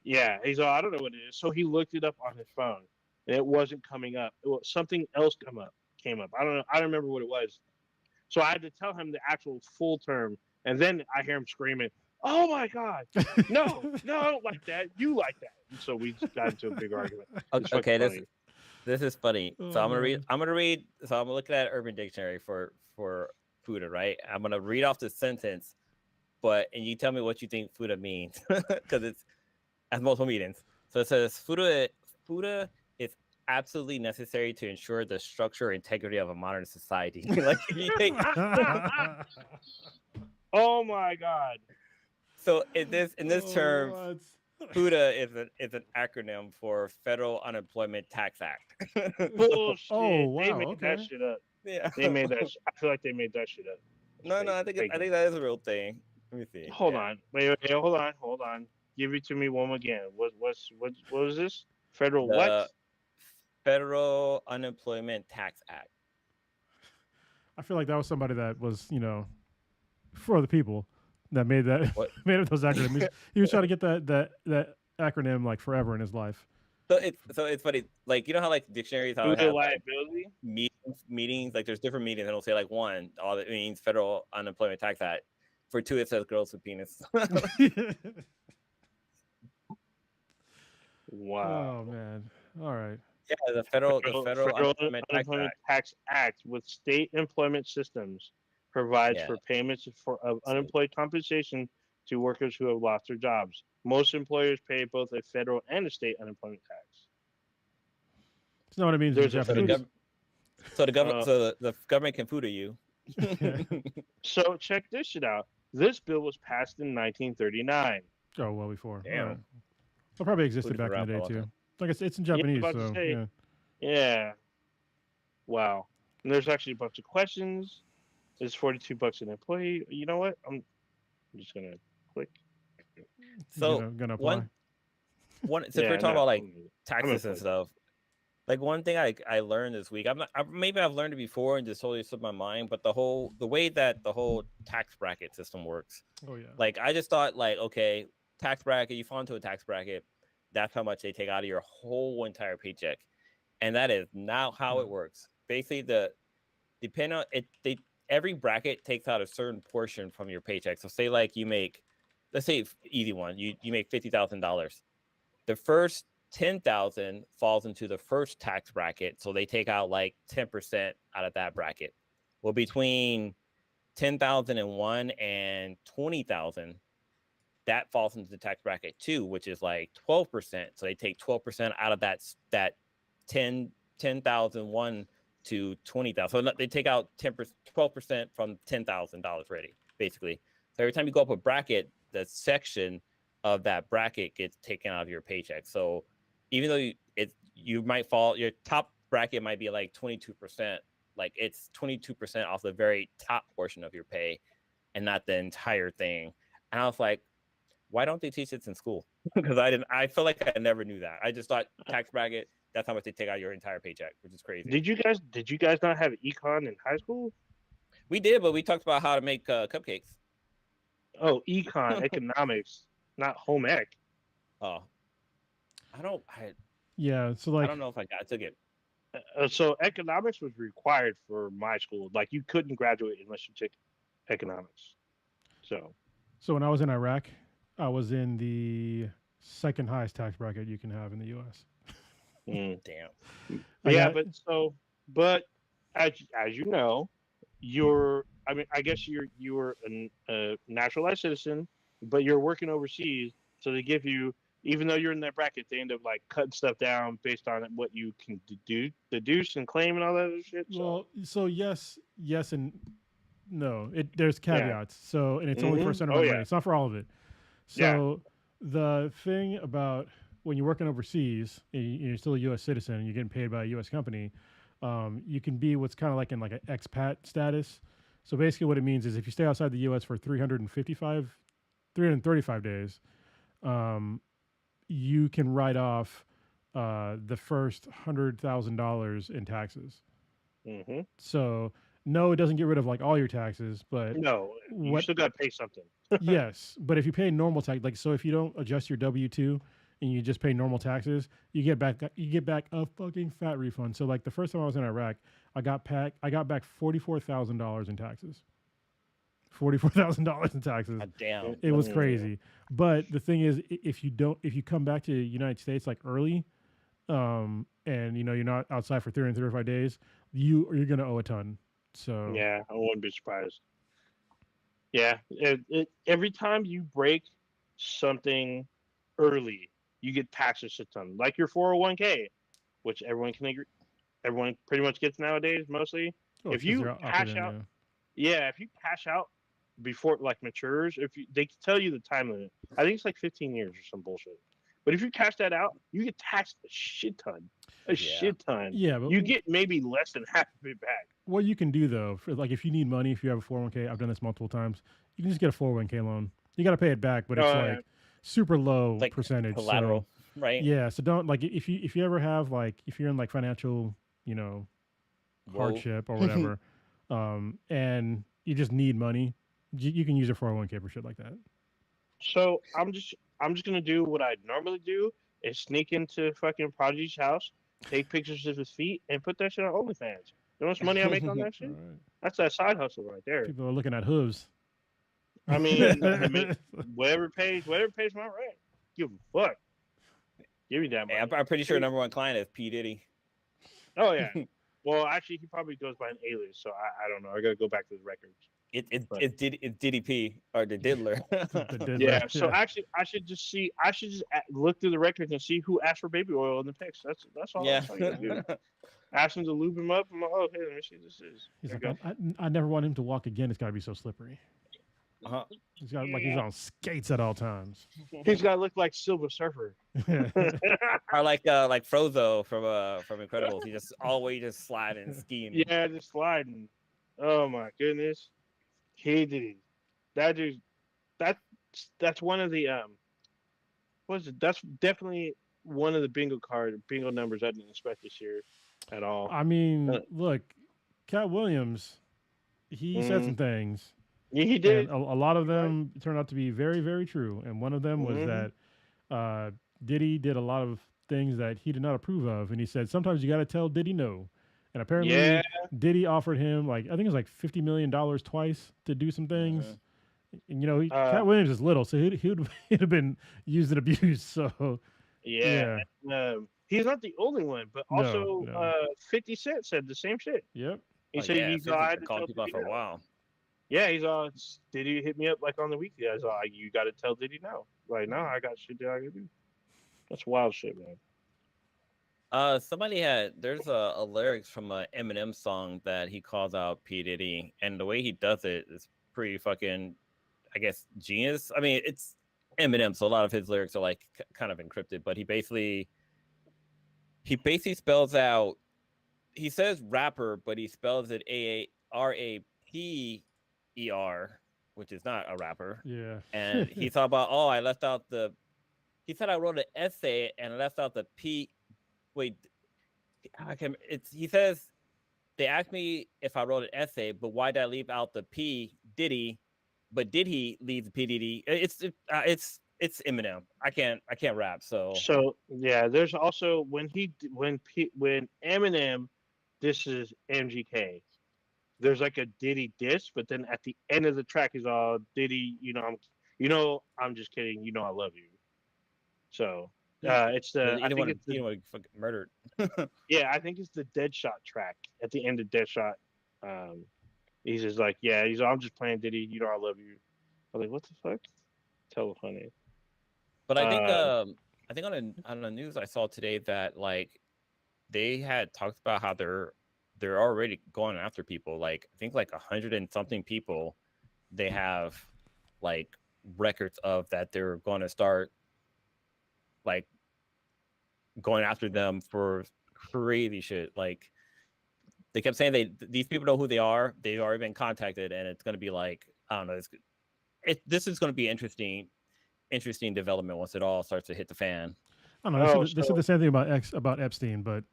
Yeah, he's all, I don't know what it is. So he looked it up on his phone, and it wasn't coming up. Something else came up. I don't know. I don't remember what it was. So I had to tell him the actual full term, and then I hear him screaming, "Oh my god, no, no, I don't like that. You like that." And so we just got into a big argument. It's fucking Okay, funny. this is funny. So Oh, I'm gonna read. man. I'm gonna read. So I'm looking at Urban Dictionary for Fuda, right? I'm gonna read off the sentence, and you tell me what you think Fuda means, because it has multiple meanings. So it says Fuda is absolutely necessary to ensure the structure or integrity of a modern society. Like you think, Oh my god. so in this term, What? FUTA is an acronym for Federal Unemployment Tax Act. Bullshit. Oh, They wow, made that okay. shit up. Yeah. They made that. I feel like they made that shit up. No, Fake- I think fake I think that is a real thing. Let me see. Hold Yeah. on. Wait, hold on. Give it to me one more again. What was this? Federal The what? Federal Unemployment Tax Act. I feel like that was somebody that was, for the people that made that What? made up those acronyms. He was trying to get that acronym like forever in his life. So it's funny. Like you know how like dictionaries how it Federal have like, liability. meetings, like there's different meetings. It'll say like one, all that means Federal Unemployment Tax Act. For two, it says girls with penis. Wow. Oh man. All right. Yeah, the federal Unemployment Tax Act. Tax Act with state employment systems provides Yeah. for payments of So- unemployed compensation to workers who have lost their jobs. Most employers pay both a federal and a state unemployment tax. It's not what it means There's in a So the Japanese. government, so the government can FUTA you. So check this shit out. This bill was passed in 1939. Oh, well before. Damn. All right. Well, probably existed Food back in around the for a day long too. time. Like it's in Japanese, about to so say. yeah. Yeah. Wow. And there's actually a bunch of questions. There's $42 an employee. You know what? I'm just gonna click. So Gonna apply. one since Yeah, we're talking no, about like I'm taxes and employed. stuff, like one thing I learned this week, maybe I've learned it before and just totally slipped my mind, but the way that the whole tax bracket system works, Oh yeah. like I just thought like, okay, tax bracket, you fall into a tax bracket, that's how much they take out of your whole entire paycheck, and that is not how it works. Basically, every bracket takes out a certain portion from your paycheck. So say like you make, let's say easy one, you make $50,000. The first 10,000 falls into the first tax bracket, so they take out like 10% out of that bracket. Well, between 10,001 and 20,000, that falls into the tax bracket 2, which is like 12%. So they take 12% out of that 10,001 to 20,000. So they take out 12% from $10,000 already, basically. So every time you go up a bracket, the section of that bracket gets taken out of your paycheck. So even though you might fall, your top bracket might be like 22%, like it's 22% off the very top portion of your pay and not the entire thing. And I was like, why don't they teach this in school? Because I feel like I never knew that. I just thought tax bracket, that's how much they take out your entire paycheck, which is crazy. Did you guys not have econ in high school? We did, but we talked about how to make cupcakes. Oh, econ, economics, not home ec. Oh, Yeah. So I like don't know if I took it. So economics was required for my school. Like you couldn't graduate unless you took economics. So when I was in Iraq, I was in the second highest tax bracket you can have in the U.S. Damn. yeah, got- but as you know, I guess you were a naturalized citizen, but you're working overseas, so they give you, even though you're in that bracket, they end up like cutting stuff down based on what you can deduce and claim and all that other shit. Well, so yes, and no. There's caveats. So and it's only for a certain amount of money. It's not for all of it. So the thing about when you're working overseas and you're still a U.S. citizen and you're getting paid by a U.S. company, You can be what's kind of like in like an expat status. So basically, what it means is if you stay outside the U.S. for 335 days, um, you can write off the first $100,000 in taxes. Mm-hmm. So no, it doesn't get rid of like all your taxes, but No, you what? still got to pay something. Yes, but if you pay normal tax, like so, if you don't adjust your W-2 and you just pay normal taxes, you get back a fucking fat refund. So like the first time I was in Iraq, I got back $44,000 in taxes. $44,000 in taxes. God damn. It was Mm. crazy. But the thing is, if you come back to the United States like early, and you know you're not outside for 335 days, you're gonna owe a ton. So Yeah, I wouldn't be surprised. Yeah, every time you break something early, you get taxed a shit ton. Like your 401k, which everyone pretty much gets nowadays, mostly. oh, If it's 'cause you they're opted cash in, out, yeah. yeah, if you cash out before it like matures, they can tell you the time limit. I think it's like 15 years or some bullshit. But if you cash that out, you get taxed a shit ton, a shit ton. Yeah, but You get maybe less than half of it back. what you can do though, for like if you need money, if you have a 401k, I've done this multiple times. You can just get a 401k loan. You got to pay it back, but it's Oh, like super low Like percentage. collateral, So, right? yeah, so don't like if you ever have like if you're in like financial, you know, Whoa. hardship or whatever, and you just need money, you can use your 401k for shit like that. So I'm just gonna do what I normally do is sneak into fucking Prodigy's house, take pictures of his feet, and put that shit on OnlyFans. You know how much money I make on that All shit? right. That's that side hustle right there. People are looking at hooves. I mean, whatever pays my rent. Give a fuck. Give me that money. Hey, I'm pretty sure number one client is P Diddy. Oh yeah. Well, actually, he probably goes by an alias, so I don't know. I gotta go back to the records. It's But- Diddy P or the Diddler. The Diddler, Yeah. So actually, I should just look through the records and see who asked for baby oil in the pics. That's all. Yeah. That's all you gotta do. Ask him to lube him up. I'm like, oh, hey, let me see what this is. he's There like, you go. I never want him to walk again. It's got to be so slippery. Uh-huh. He's got like he's on skates at all times. He's got to look like Silver Surfer. Or like Frozo from Incredibles. He just always just sliding and skiing. Yeah, just sliding. Oh my goodness, he did. That dude, that's one of the what is it? That's definitely one of the bingo numbers I didn't expect this year at all. I mean, look, Cat Williams, he said some things. Yeah, he did. And a lot of them turned out to be very, very true. And one of them was Mhm. that Diddy did a lot of things that he did not approve of. And he said, sometimes you got to tell Diddy no. And apparently, Yeah. Diddy offered him, like, I think it was like $50 million twice to do some things. And, you know, Cat Williams is little, so he'd have been used and abused. So, Yeah. He's not the only one, but No, also no. 50 Cent said the same shit. yep. He Oh, said yeah, he's 50's all, I had been to calling tell people out Diddy for a no. while. Yeah, he's all, Diddy hit me up like on the weekly. I was all, you got to tell Diddy no. Like, no, I got shit that I got to do. That's wild shit, man. There's a lyrics from a Eminem song that he calls out P Diddy, and the way he does it is pretty fucking, I guess, genius. I mean, it's Eminem, so a lot of his lyrics are like kind of encrypted, but he basically spells out. He says rapper, but he spells it RAPER, which is not a rapper. Yeah. And he thought about, oh, I left out the. He said I wrote an essay and I left out the P. Wait, he says they asked me if I wrote an essay, but why did I leave out the P Diddy? But did he leave the P Diddy? It's Eminem. I can't rap. So yeah, there's also when Eminem disses MGK, there's like a Diddy diss, but then at the end of the track is all Diddy. I'm just kidding. I love you. So it's the you know what fucking murdered. Yeah, I think it's the Deadshot track at the end of Deadshot. He's just like, yeah, I'm just playing Diddy. I love you. I'm like, what the fuck? Hella funny. But I think on the news I saw today that like they had talked about how they're already going after people. Like I think like 100 and something people they have like records of that they're going to start like going after them for crazy shit. Like they kept saying these people know who they are. They've already been contacted, and it's going to be like, I don't know. This is going to be interesting development once it all starts to hit the fan. I don't know. They said the same thing about Epstein, but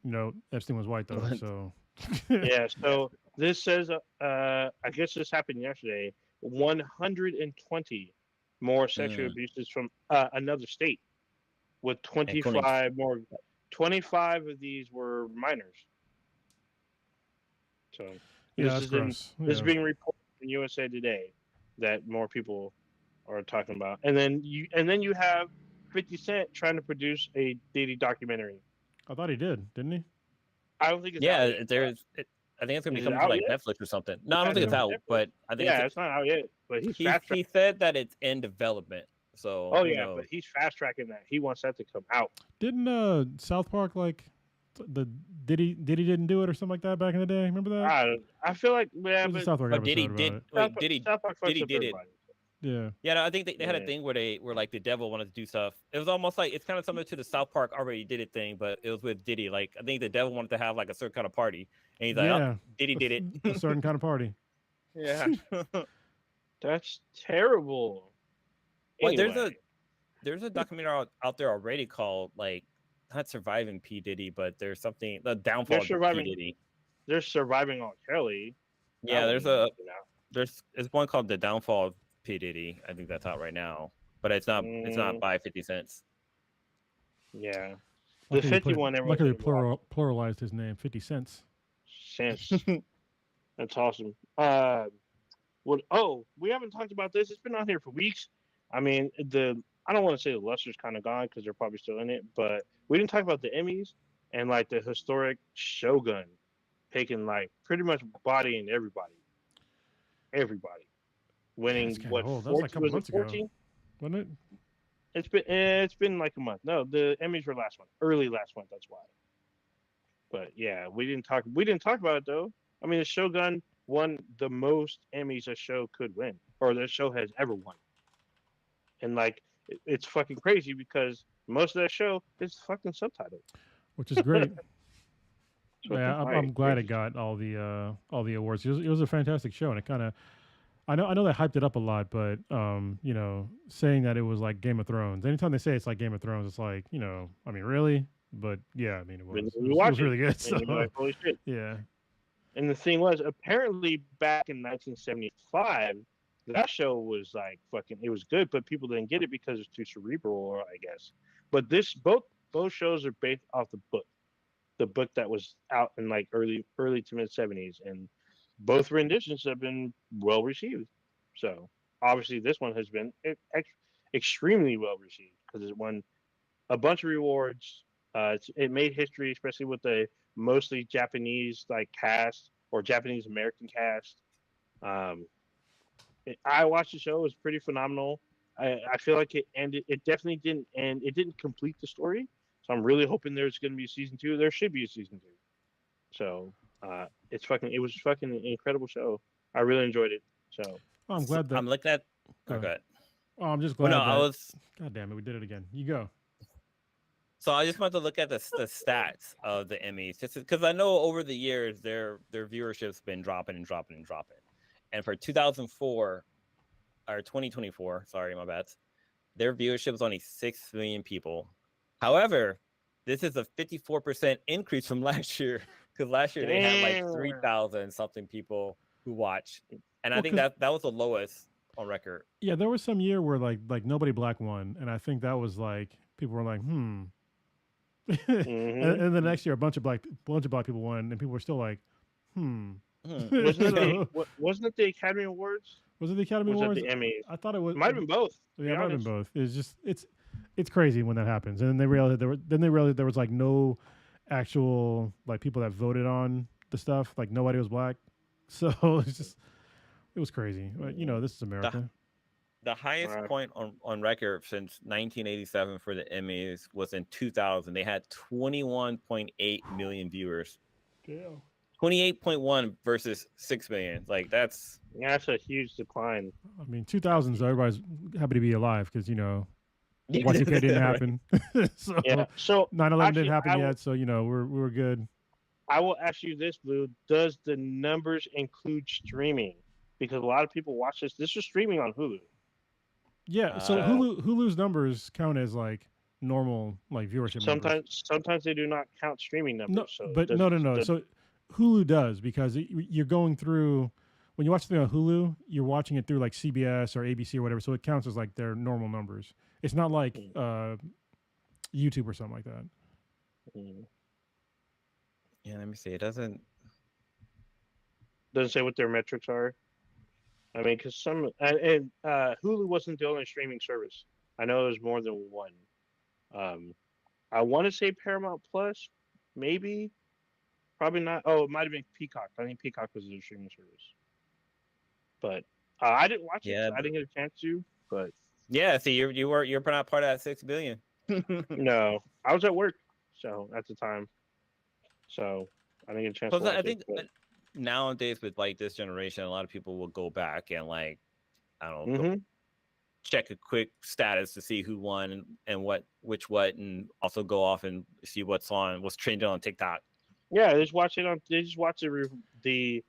Epstein was white though. So yeah. So this says, I guess this happened yesterday. 120 more sexual abuses from another state, with 25 more. 25 of these were minors. So this is being reported in USA Today that more people are talking about, and then you have 50 Cent trying to produce a Diddy documentary. I thought he did, didn't he? I don't think it's out yet. I think it's gonna be coming to like Netflix or something. No, I don't think it's out, but I think it's not out yet. But he said that it's in development. So but he's fast tracking that. He wants that to come out. Didn't South Park the Diddy didn't do it or something like that back in the day? Remember that? I feel like but South Park Diddy did. Diddy did it. Yeah. Yeah, no, I think they had a thing where like the devil wanted to do stuff. It was almost like it's kind of similar to the South Park already did it thing, but it was with Diddy. Like I think the devil wanted to have like a certain kind of party, and he's like, oh, Diddy did it. A certain kind of party. Yeah. That's terrible. Anyway. Well, there's a documentary out there already called like not Surviving P Diddy, but there's something the downfall of P Diddy. They're surviving R. Kelly. Yeah, there's one called The Downfall of P Diddy. I think that's out right now, but it's not by 50 Cent. Yeah, the 51. Luckily, pluralized his name. 50 Cents. Cents. That's awesome. We haven't talked about this. It's been on here for weeks. I mean, I don't want to say the luster's kind of gone because they're probably still in it, but we didn't talk about the Emmys and like the historic Shogun taking like pretty much bodying everybody, winning what? Old. That was like a couple months ago, wasn't it? It's been like a month. No, the Emmys were early last month. That's why. But yeah, we didn't talk about it though. I mean, the Shogun won the most Emmys a show could win, or the show has ever won. And like, it's fucking crazy because most of that show is fucking subtitled, which is great. Yeah, I'm glad it got all the awards. It was a fantastic show, and it kind of, I know they hyped it up a lot, but saying that it was like Game of Thrones. Anytime they say it's like Game of Thrones, it's like I mean, really? But yeah, I mean, it was really good. So, like, holy shit. Yeah. And the thing was, apparently back in 1975, that show was like fucking. It was good, but people didn't get it because it's too cerebral, I guess. But both shows are based off the book that was out in like early to mid 70s, and both renditions have been well received. So obviously, this one has been extremely well received because it won a bunch of rewards. It made history, especially with the mostly Japanese like cast or Japanese American cast. I watched the show; it was pretty phenomenal. I feel like it ended. It definitely didn't end. It didn't complete the story, so I'm really hoping there's going to be a season 2. There should be a season 2. So it was fucking an incredible show. I really enjoyed it. So I'm glad that I'm looking at. Okay. Oh, I'm just glad. I was. God damn it, we did it again. You go. So I just wanted to look at the stats of the Emmys, just because I know over the years their viewership's been dropping. And for 2004 or 2024, sorry, my bad, their viewership was only 6 million people. However, this is a 54% increase from last year, because last year they had like 3,000 something people who watched, and I think that was the lowest on record. Yeah, there was some year where like nobody black won, and I think that was like people were like, Mm-hmm. and the next year a bunch of black people won, and people were still like, Wasn't it the Academy Awards? Was it the Academy Awards? It the Emmys? I thought it was. Might have been both. Yeah, it might have been both. It's just it's crazy when that happens, and then they realized there was like no actual like people that voted on the stuff. Like nobody was black, so it was crazy. But this is America. The highest point on record since 1987 for the Emmys was in 2000. They had 21.8 million viewers. Damn. 28.1 versus 6 million. Like that's a huge decline. I mean, 2000s, everybody's happy to be alive because Y2K didn't happen. So 9/11 didn't happen yet. So we were good. I will ask you this, Blue. Does the numbers include streaming? Because a lot of people watch this. This is streaming on Hulu. Yeah, so Uh, Hulu's numbers count as like normal like viewership numbers. Sometimes they do not count streaming No, numbers. So but no. So Hulu does because you're going through when you watch something on Hulu, you're watching it through like CBS or ABC or whatever, so it counts as like their normal numbers. It's not like YouTube or something like that. yeah, let me see. It doesn't. Doesn't say what their metrics are. I mean, because Hulu wasn't the only streaming service. I know there's more than one. I want to say Paramount Plus, maybe, probably not. Oh, it might have been Peacock. I think Peacock was their streaming service. But I didn't watch it. So I didn't get a chance to. But yeah, see, you're not part of that 6 billion. no, I was at work, so at the time, so I didn't get a chance. Plus, to watch I think it, but... nowadays with like this generation, a lot of people will go back and like, I don't know, Mm-hmm. check a quick status to see who won and which, and also go off and see what's trending on TikTok. Yeah, they just watch the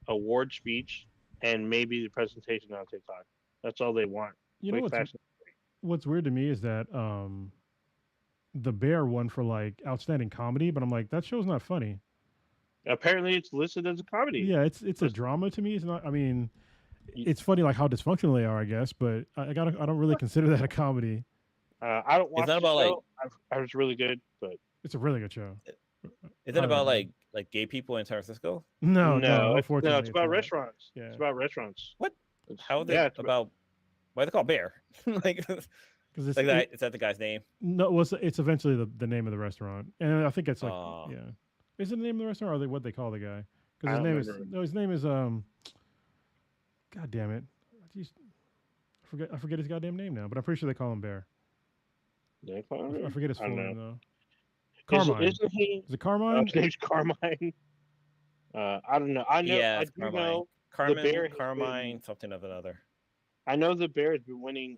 award speech and maybe the presentation on TikTok. That's all they want. You know what's weird to me is that The Bear won for like outstanding comedy, but I'm like, that show's not funny. Apparently, it's listed as a comedy. Yeah, it's a drama to me. It's not. I mean, it's funny like how dysfunctional they are, I guess, but I don't really consider that a comedy. I don't watch. It's not about like. I was really good, but it's a really good show. Is it about like gay people in San Francisco? No, unfortunately, no. It's about restaurants. Yeah. It's about restaurants. What? How is it about? Why are they called Bear? Like, because it's like that. Is that the guy's name? No, well, it's eventually the name of the restaurant, and I think it's like yeah. Is it the name of the restaurant or what they call the guy? Because his name is God damn it, I forget his goddamn name now, but I'm pretty sure they call him Bear. Yeah, I forget his full name though. Carmine. Isn't he? Is it Carmine? His name's Carmine. I don't know. I know. Yeah, I do Carmine. know. Carmine, something of another. I know the Bear has been winning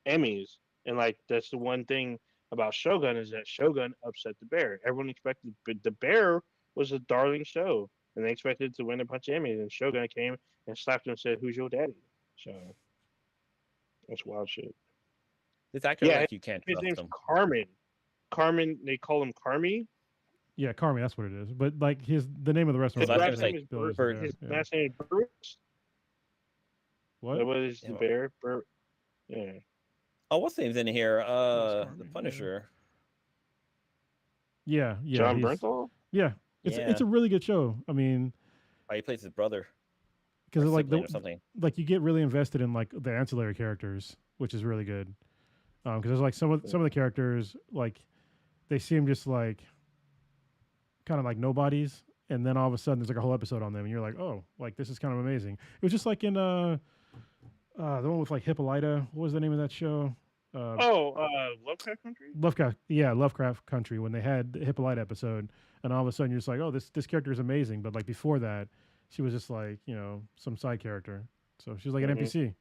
Emmys, and like that's the one thing about Shogun is that Shogun upset the Bear. Everyone expected the Bear was a darling show, and they expected it to win a bunch of Emmys, and Shogun came and slapped him and said, "Who's your daddy?" So that's wild shit. It's actually like you can't. His name's Carmen. Carmen, they call him Carmi. Yeah, Carmi, that's what it is. But like the name of the restaurant. His last name is Bert. His last name is Bert. What? What is the Bear? Bert. Yeah. Oh, what's the name's in here? The Punisher. Yeah. John Bernthal. Yeah, it's a really good show. I mean, he plays his brother. Because like you get really invested in like the ancillary characters, which is really good. Because there's like some of the characters like they seem just like kind of like nobodies, and then all of a sudden there's like a whole episode on them, and you're like, oh, like this is kind of amazing. It was just like in the one with like Hippolyta. What was the name of that show? Lovecraft Country. Lovecraft Country. When they had the Hippolyta episode, and all of a sudden you're just like, oh, this character is amazing. But like before that, she was just like some side character. So she was like an NPC.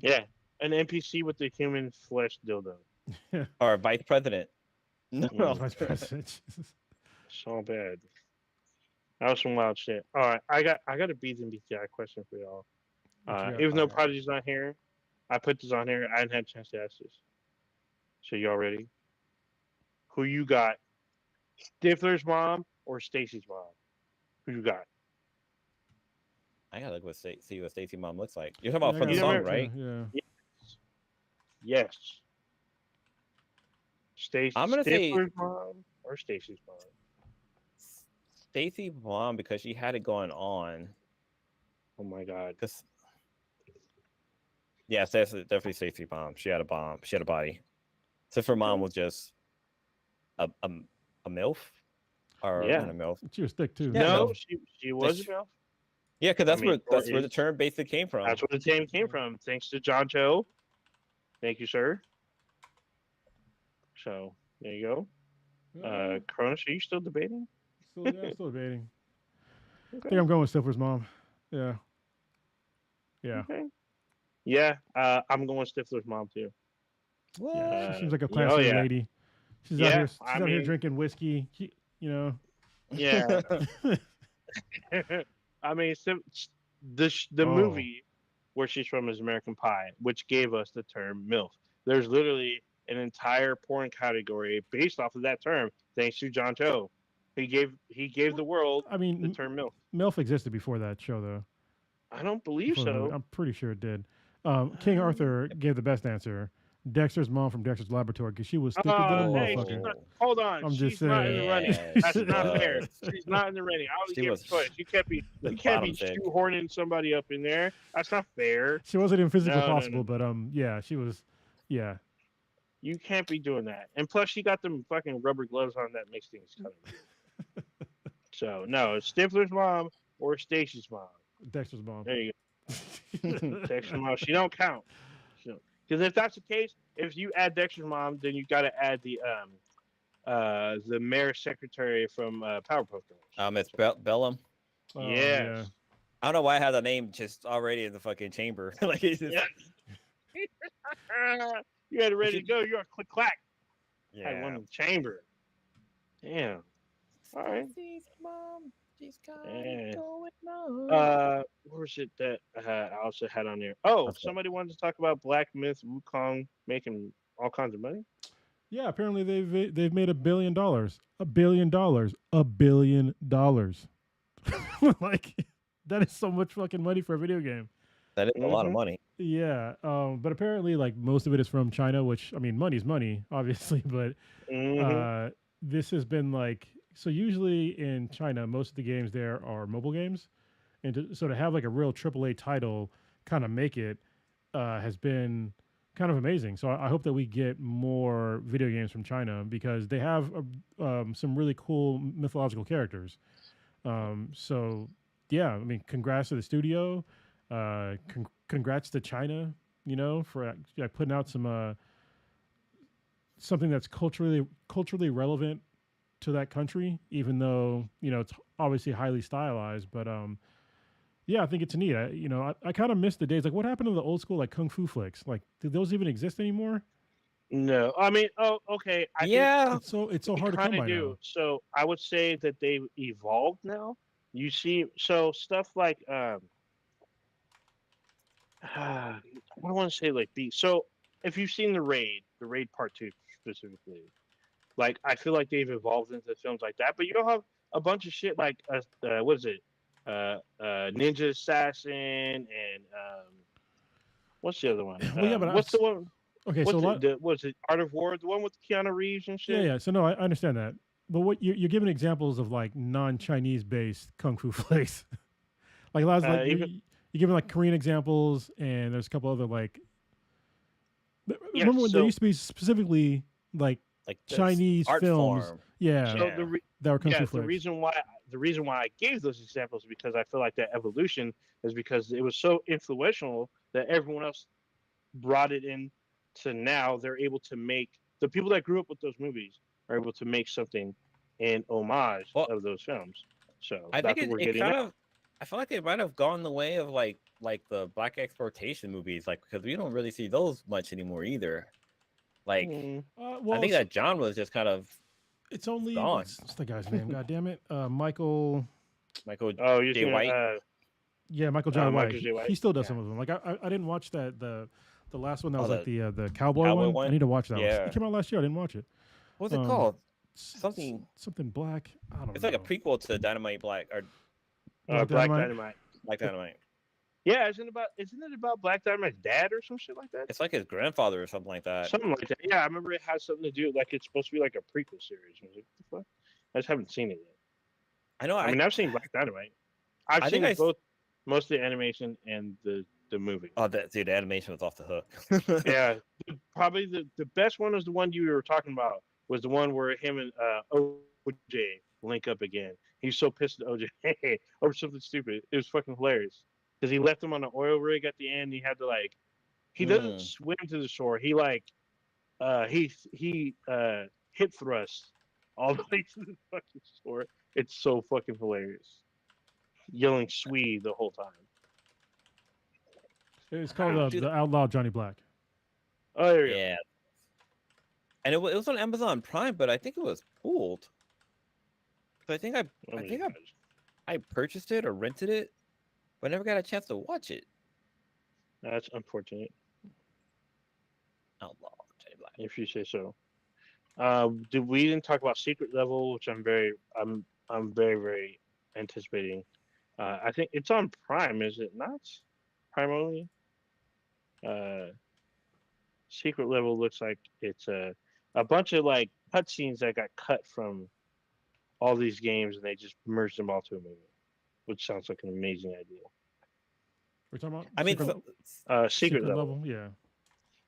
Yeah, an NPC with the human flesh dildo. Or vice president. No, vice president. So bad. That was some wild shit. All right, I got a Beats and BTI question for y'all. Even though Prodigy's not here, I put this on here. I didn't have a chance to ask this. So y'all ready? Who you got? Stifler's mom or Stacy's mom? Who you got? I gotta look see what Stacy's mom looks like. You're talking about from the song, right? Yeah. Yes. I'm gonna say Stifler's mom or Stacy's mom. Stacy's mom because she had it going on. Oh my god. Yes, that's definitely Stacy's mom. She had a bomb. She had a body. Stifler's mom was just a MILF, or a MILF. She was thick too. Yeah, no, she was a MILF. Yeah, because that's where the term basically came from. That's where the term came from. Thanks to John Cho. Thank you, sir. So there you go. Cronus, are you still debating? Still debating. Okay. I think I'm going with Stifler's mom. Yeah. Yeah. Okay. Yeah, I'm going with Stifler's mom too. Yeah, she seems like a classy lady. She's out here drinking whiskey. You know. Yeah. I mean, the Oh. movie where she's from is American Pie, which gave us the term MILF. There's literally an entire porn category based off of that term, thanks to John Cho. He gave the world I mean, the term MILF. MILF existed before that show, though. I don't believe Before the movie. so. I'm pretty sure it did. King Arthur gave the best answer. Dexter's mom from Dexter's Laboratory, because she was thicker than a Oh, hey, motherfucker. hold on. I'm She's just not in saying. the running. Yeah, That's she not fair. was. She's not in the running. I only She gave was- a choice. You can't be bottom pick. shoehorning somebody up in there. That's not fair. She wasn't even physically No, no, possible, no. but yeah, she was. Yeah, You can't be doing that. And plus, she got them fucking rubber gloves on that makes things kind of weird. So no, it's Stifler's mom or Stacy's mom. Dexter's mom. There you go. Dexter's mom. She don't count. Because if that's the case, if you add Dexter's mom, then you got to add the mayor's secretary from Powerpuff Girls. Miss Bellum. Oh, Yes. I don't know why I had the name just already in the fucking chamber. Like it's just, Yeah. You had it ready to go. You're a click clack. Had one in the chamber. Damn. All right. Mom, she's Yeah. going on. What was it that I also had on there? Oh, Okay. somebody wanted to talk about Black Myth Wukong making all kinds of money. Yeah, apparently they've made $1 billion. $1 billion. $1 billion. Like that is so much fucking money for a video game. That is a lot of Mhm. money. Yeah, but apparently like most of it is from China, which I mean money's money, obviously, but Mhm. this has been like so usually in China most of the games there are mobile games, and so to have like a real AAA title kind of make it has been kind of amazing. So I hope that we get more video games from China because they have some really cool mythological characters. So yeah, I mean, congrats to the studio. Congrats to China, you know, for putting out some something that's culturally relevant to that country, even though you know it's obviously highly stylized. But yeah, I think it's neat. I kind of miss the days. Like, what happened to the old school like kung fu flicks? Like, do those even exist anymore? No, I mean, oh, okay. I think Yeah. It's so they hard to come kinda by do. now. So I would say that they've evolved now. You see, so stuff like I don't want to say like so if you've seen the Raid Part 2 specifically, like I feel like they've evolved into films like that. But you don't have a bunch of shit like what is it, Ninja Assassin and what's the other one? Well, yeah, but what's the one? Okay, What's so a lot. what's it? Art of War, the one with Keanu Reeves and shit. Yeah. So no, I understand that. But what you're giving examples of like non-Chinese based kung fu flicks, like a lot of like you're giving like Korean examples, and there's a couple other like. Remember when there used to be specifically like Like this Chinese art films? form. Yeah, So Yeah. that were kung fu the flicks. reason why I gave those examples is because I feel like that evolution is because it was so influential that everyone else brought it in to now they're able to make the people that grew up with those movies are able to make something in homage Well, of those films. So I that's think what we're it getting kind at. of. I feel like they might have gone the way of like the black exploitation movies, like because we don't really see those much anymore either. Like Well, I think that genre is just kind of it's only gone. what's the guy's name? God damn it, Michael. Michael Oh, you're J. thinking, White. Yeah, Michael John White. Michael J. White. He still does Yeah. some of them. Like I didn't watch that the last one that Oh, was like the cowboy Cowboy one. one? I need to watch that one. Yeah. It came out last year. I didn't watch it. What's it Um, called? Something black. I don't know. It's like a prequel to Dynamite Black or Black Black Dynamite? Dynamite. Black Dynamite. Yeah, isn't it about Black Dynamite's dad or some shit like that? It's like his grandfather or something like that. Something like that. Yeah, I remember it has something to do like it's supposed to be like a prequel series. I was like, what the fuck? I just haven't seen it yet. I know. I mean, I've seen Black Dynamite. I've I seen think both, most of the animation and the movie. Oh, dude, the animation was off the hook. Yeah, probably the best one was the one you were talking about. Was the one where him and OJ link up again. He's so pissed at OJ over something stupid. It was fucking hilarious because he left him on an oil rig at the end. He had to like, he doesn't swim to the shore. He like, he hip thrust all the way to the fucking shore. It's so fucking hilarious. Yelling "Swede" the whole time. It's called the Outlaw Johnny Black. Oh, there you go. Yeah. And it was on Amazon Prime, but I think it was pulled. But I think I purchased it or rented it, but never got a chance to watch it. That's unfortunate, Outlaw. if you say so. We didn't talk about Secret Level, which I'm very anticipating. I think it's on Prime, is it not? Prime only. Secret Level looks like it's a bunch of like cutscenes that got cut from all these games, and they just merged them all to a movie, which sounds like an amazing idea. We're talking about I mean, Secret Level. Yeah.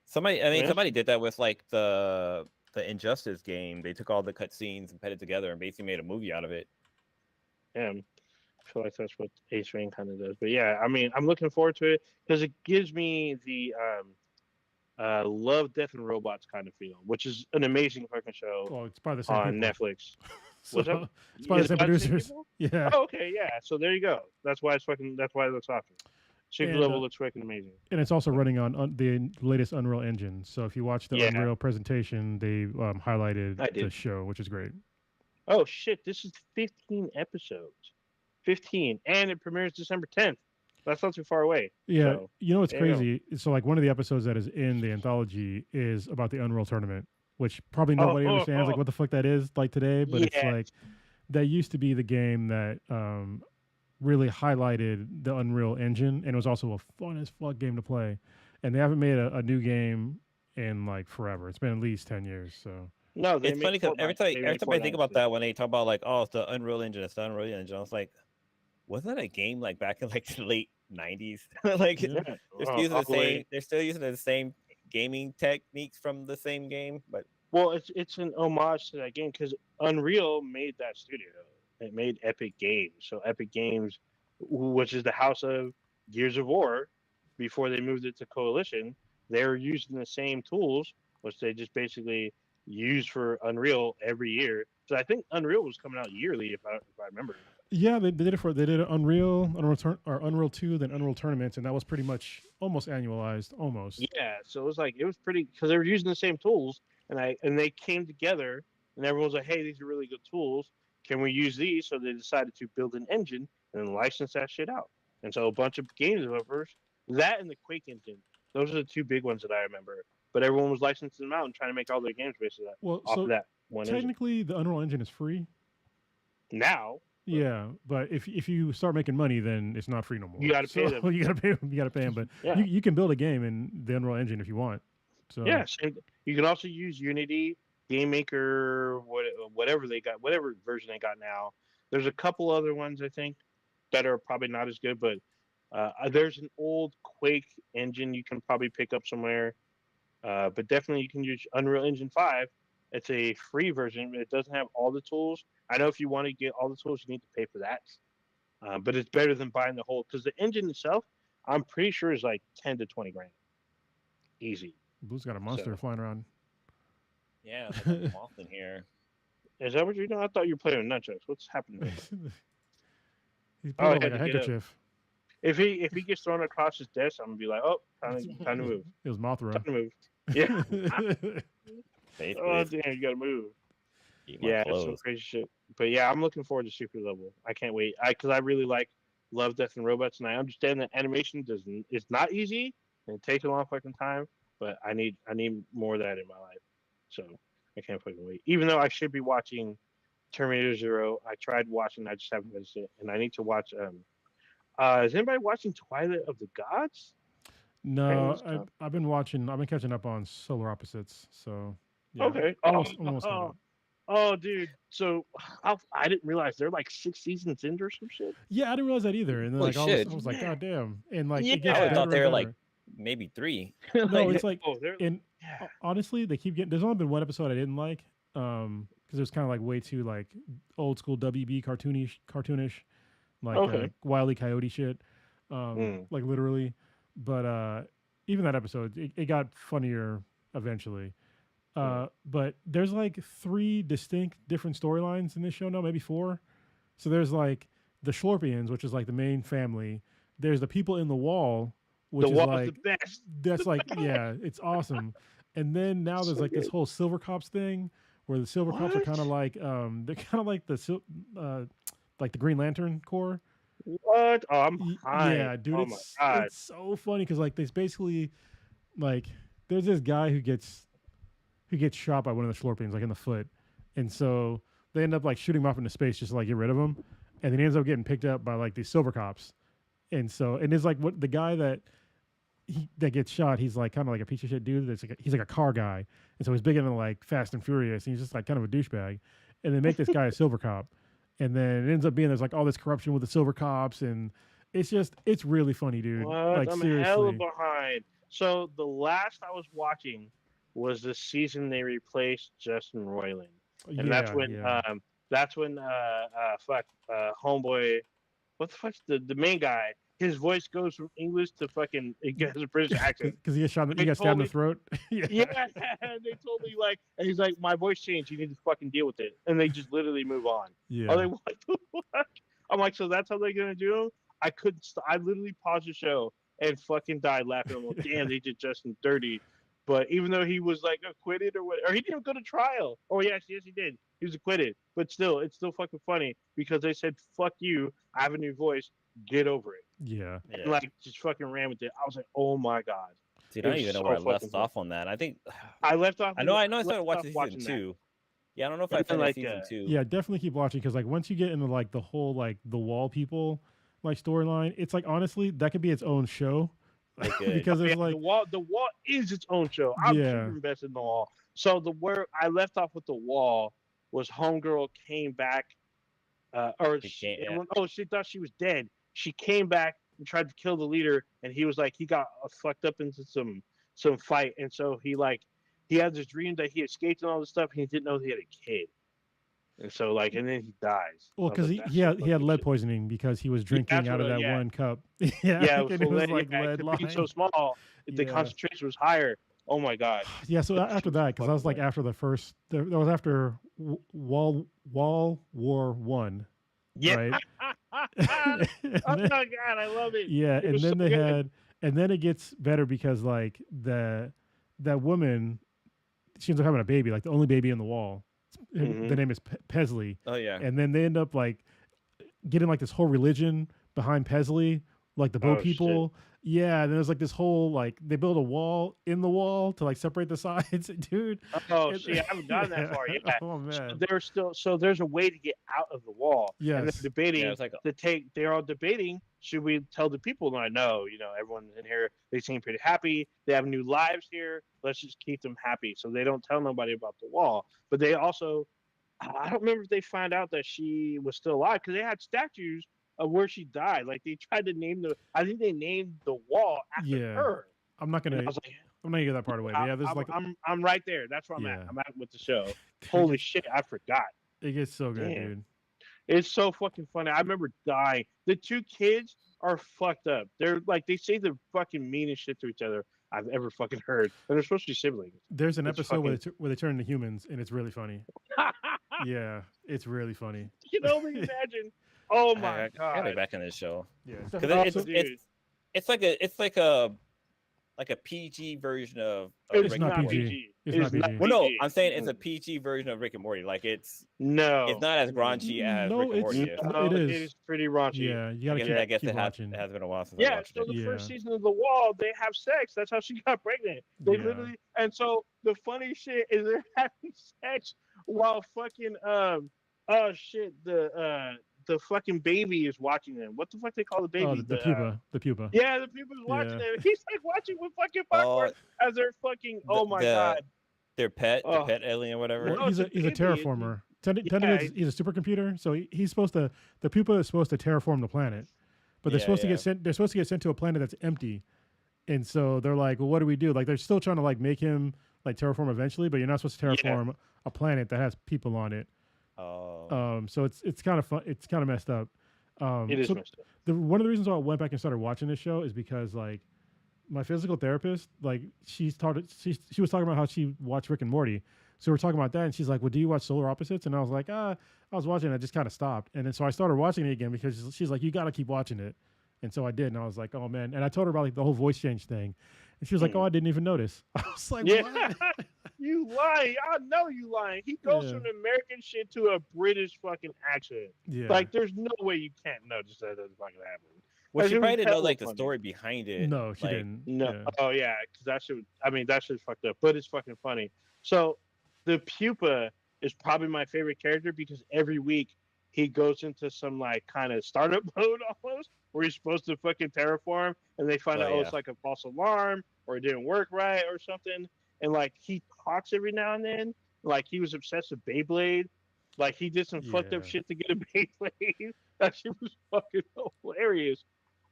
Somebody did that with like the Injustice game. They took all the cutscenes and put it together and basically made a movie out of it. Yeah, I feel like that's what Ace Rain kind of does. But yeah, I mean, I'm looking forward to it because it gives me the Love, Death, and Robots kind of feel, which is an amazing fucking show Well, it's by the same on people. Netflix. So, What's up? it's by the Is it same by the same producers. people? Yeah. Oh, okay, yeah. So there you go. That's why it looks awesome. Secret And, Level looks freaking amazing. And it's also running on the latest Unreal Engine. So if you watch the Yeah. Unreal presentation, they highlighted I did. the show, which is great. Oh shit! This is 15 episodes. 15, and it premieres December 10th. That's not too far away. Yeah, So, you know what's there you go. crazy? So like one of the episodes that is in the anthology is about the Unreal Tournament, which probably nobody understands like what the fuck that is like today. But it's Yeah. like that used to be the game that really highlighted the Unreal Engine, and it was also a fun as fuck game to play. And they haven't made a new game in like forever. It's been at least 10 years. So No, It's funny because every time I think about that, when they talk about like, oh, it's the Unreal Engine, I was like, wasn't that a game like back in like the late '90s? Like Yeah. they're still using the same gaming techniques from the same game, but Well, it's an homage to that game because Unreal made that studio. It made Epic Games. So Epic Games, which is the house of Gears of War, before they moved it to Coalition, they were using the same tools, which they just basically used for Unreal every year. So I think Unreal was coming out yearly, if I remember. yeah, they did it Unreal 2, then Unreal Tournaments, and that was pretty much almost annualized, almost. Yeah, so it was pretty because they were using the same tools, and they came together, and everyone was like, "Hey, these are really good tools. Can we use these?" So they decided to build an engine and then license that shit out. And so a bunch of game developers, that and the Quake engine, those are the two big ones that I remember. But everyone was licensing them out and trying to make all their games based on that Well, off so of that one engine. technically, the Unreal Engine is free. Now Yeah, but if you start making money, then it's not free no more. You gotta pay them. You gotta pay them. But Yeah. you can build a game in the Unreal Engine if you want. So yeah, you can also use Unity, Game Maker, whatever they got, whatever version they got now. There's a couple other ones I think that are probably not as good, but there's an old Quake engine you can probably pick up somewhere. But definitely you can use Unreal Engine 5. It's a free version. It doesn't have all the tools. I know if you want to get all the tools, you need to pay for that. But it's better than buying the whole, because the engine itself, I'm pretty sure is like 10 to 20 grand. Easy. Blue's got a monster So- flying around. yeah, it's like a moth in here. Is that what you're doing? I thought you were playing with nunchucks. What's happening? Here? He's Oh, I put like had a to get up. handkerchief. If he gets thrown across his desk, I'm gonna be like, oh, time to move. It was Mothra. Time to move. Yeah. Basically, Oh damn, you gotta move. eat my Yeah, it's some clothes. crazy shit. But yeah, I'm looking forward to Secret Level. I can't wait. Because I really like Love, Death, and Robots, and I understand that animation it's not easy and it takes a long fucking time. But I need more of that in my life. So I can't fucking wait. Even though I should be watching Terminator Zero, I tried watching, I just haven't finished it, and I need to watch. Is anybody watching Twilight of the Gods? No, Apparently I've been catching up on Solar Opposites. So yeah, Okay. almost Oh, caught up. Oh, dude. So I didn't realize they're like 6 seasons in or some shit. Yeah, I didn't realize that either. And then Holy like I shit. was like, God damn! And like Yeah. it gets I I would've better thought they and were like better. maybe 3. No, it's like Oh, they're in yeah. honestly, they keep getting. There's only been one episode I didn't like, because it was kind of like way too like old school WB cartoonish, like Okay. Wile E. Coyote shit, like literally. But even that episode, it got funnier eventually. But there's like 3 distinct different storylines in this show now, maybe 4. So there's like the Schlorpians, which is like the main family. There's the people in the wall, which The is wall's like the best. that's like yeah, it's awesome. And then now there's So like this good. whole Silver Cops thing where the Silver Cops are What? kind of like like the Green Lantern Corps. What? Oh, I'm behind. Yeah, dude, Oh my god. it's so funny because like there's basically like there's this guy who gets shot by one of the Schlorpings like in the foot, and so they end up like shooting him off into space just to like get rid of him, and then he ends up getting picked up by like these Silver Cops, and it's like what the guy that gets shot, he's like kind of like a piece of shit dude. He's like a car guy, and so he's big into like Fast and Furious, and he's just like kind of a douchebag, and they make this guy a Silver Cop, and then it ends up being there's like all this corruption with the Silver Cops, and it's really funny, dude. What? Like I'm seriously. hella behind. So the last I was watching was the season they replaced Justin Roiland, and that's when homeboy, what the fuck's the main guy? His voice goes from English to fucking it has a British accent. Because he got stabbed in the throat. Yeah, and they told me like, and he's like, my voice changed. You need to fucking deal with it, and they just literally move on. Yeah. I'm like, what the fuck? I'm like, so that's how they're gonna do him? I couldn't. I literally paused the show and fucking died laughing. I'm like, damn, they did Justin dirty. But even though he was like acquitted or whatever, or he didn't even go to trial. Oh yes, he did. He was acquitted. But still, it's still fucking funny because they said, "Fuck you, I have a new voice. Get over it." Yeah. And like just fucking ran with it. I was like, oh my god. Dude, I don't It's even know so where I fucking left funny. off on that. I think I left off. I know I started left watching season 2. Yeah, I don't know if I And then, finished like, season 2. Yeah, definitely keep watching because like once you get into like the whole like the wall people like storyline, it's like honestly that could be its own show Okay. because there's Yeah, like the wall is its own show. I'm Yeah. super invested in the wall. So where I left off with the wall was Homegirl came back, she thought she was dead. She came back and tried to kill the leader, and he was like he got fucked up into some fight, and so he had this dream that he escaped and all this stuff. And he didn't know he had a kid, and so like and then he dies. well I was because like, he that's had fucking lead shit. poisoning because he was drinking that's out of what- that yeah. one cup. Yeah, and it so was lead, like yeah, lead being so line. small, the Yeah. concentration was higher. Oh my god. Yeah, so It's after super that, because I was fucking like after the first, that was after Wall War One, Yeah. right? Oh And my then- god, I love it. yeah, It and was then so they good. had, and then it gets better because like that woman, she ends up having a baby, like the only baby in the wall. The Mhm. name is Pesley, Oh yeah. and then they end up like getting like this whole religion behind Pesley, like the Bow Oh, shit. people. Yeah, and there's like this whole like they build a wall in the wall to like separate the sides, dude. Oh, It- see, I haven't gotten that far yet. Oh man. There's a way to get out of the wall. And Yes. they're debating Yeah, it's like they're all debating, should we tell the people? And I know, everyone in here, they seem pretty happy. They have new lives here. Let's just keep them happy. So they don't tell nobody about the wall. But they also, I don't remember if they find out that she was still alive because they had statues of where she died. Like they tried to I think they named the wall after Yeah. her. I'm not And gonna I was like, give that part away. But yeah, there's like I'm right there. That's where I'm Yeah. at. I'm at with the show. Holy shit, I forgot. it gets so good, Damn. dude. It's so fucking funny. I remember dying. The two kids are fucked up. They're like they say the fucking meanest shit to each other I've ever fucking heard. And they're supposed to be siblings. There's an It's episode where they turn into humans, and it's really funny. Yeah, it's really funny. You can only imagine. Oh my I gotta god. get back in this show Yeah, because Also, it's like a PG version of It's Rick not and PG. Morty. It's not PG. Well, no, PG. I'm saying it's a PG version of Rick and Morty. Like it's No. not as raunchy as No, Rick and Morty it's- is. No, It it is. is pretty raunchy. yeah, you gotta I guess keep it has watching. been a while since I Yeah, watched so it. the first Yeah. season of The Wall, they have sex. That's how she got pregnant. They Yeah. literally, and so the funny shit is they're having sex while fucking oh shit, the fucking baby is watching them. What the fuck they call the baby? Oh, the pupa, the pupa. Yeah, the pupa's watching Yeah. them. He's like watching with fucking popcorn as they're fucking. Oh my god. Their pet, Oh. the pet alien, whatever. Well, No, he's it's a a baby. terraformer. Technically, he's a supercomputer, so he's supposed to. The pupa is supposed to terraform the planet, but they're Yeah, supposed to yeah. get sent. They're supposed to get sent to a planet that's empty, and so they're like, "Well, what do we do?" Like they're still trying to like make him like terraform eventually, but you're not supposed to terraform a planet that has people on it. Oh, So it's kind of fun. It's kind of messed up. It is so messed up. one of the reasons why I went back and started watching this show is because like my physical therapist, like she was talking about how she watched Rick and Morty. So we're talking about that, and she's like, "Well, do you watch Solar Opposites?" And I was like, I was watching it, I just kind of stopped. And then so I started watching it again because she's like, "You got to keep watching it." And so I did, and I was like, "Oh man!" And I told her about like the whole voice change thing, and she was like, "Oh, I didn't even notice." I was like, Yeah. "What?" You lying. I know you lying. He goes Yeah. from American shit to a British fucking accent. Yeah. Like, there's no way you can't notice that doesn't fucking happen. Well, Like, she it was probably didn't know hella like the funny. story behind it. no, she like, didn't. No. Yeah. Oh yeah, because that shit. I mean, that shit's fucked up, but it's fucking funny. So, the pupa is probably my favorite character because every week he goes into some like kind of startup mode almost, where he's supposed to fucking terraform, and they find Oh, out yeah. it's like a false alarm or it didn't work right or something. And like he talks every now and then, like he was obsessed with Beyblade. Like he did some fucked up Yeah. shit to get a Beyblade. That shit was fucking hilarious.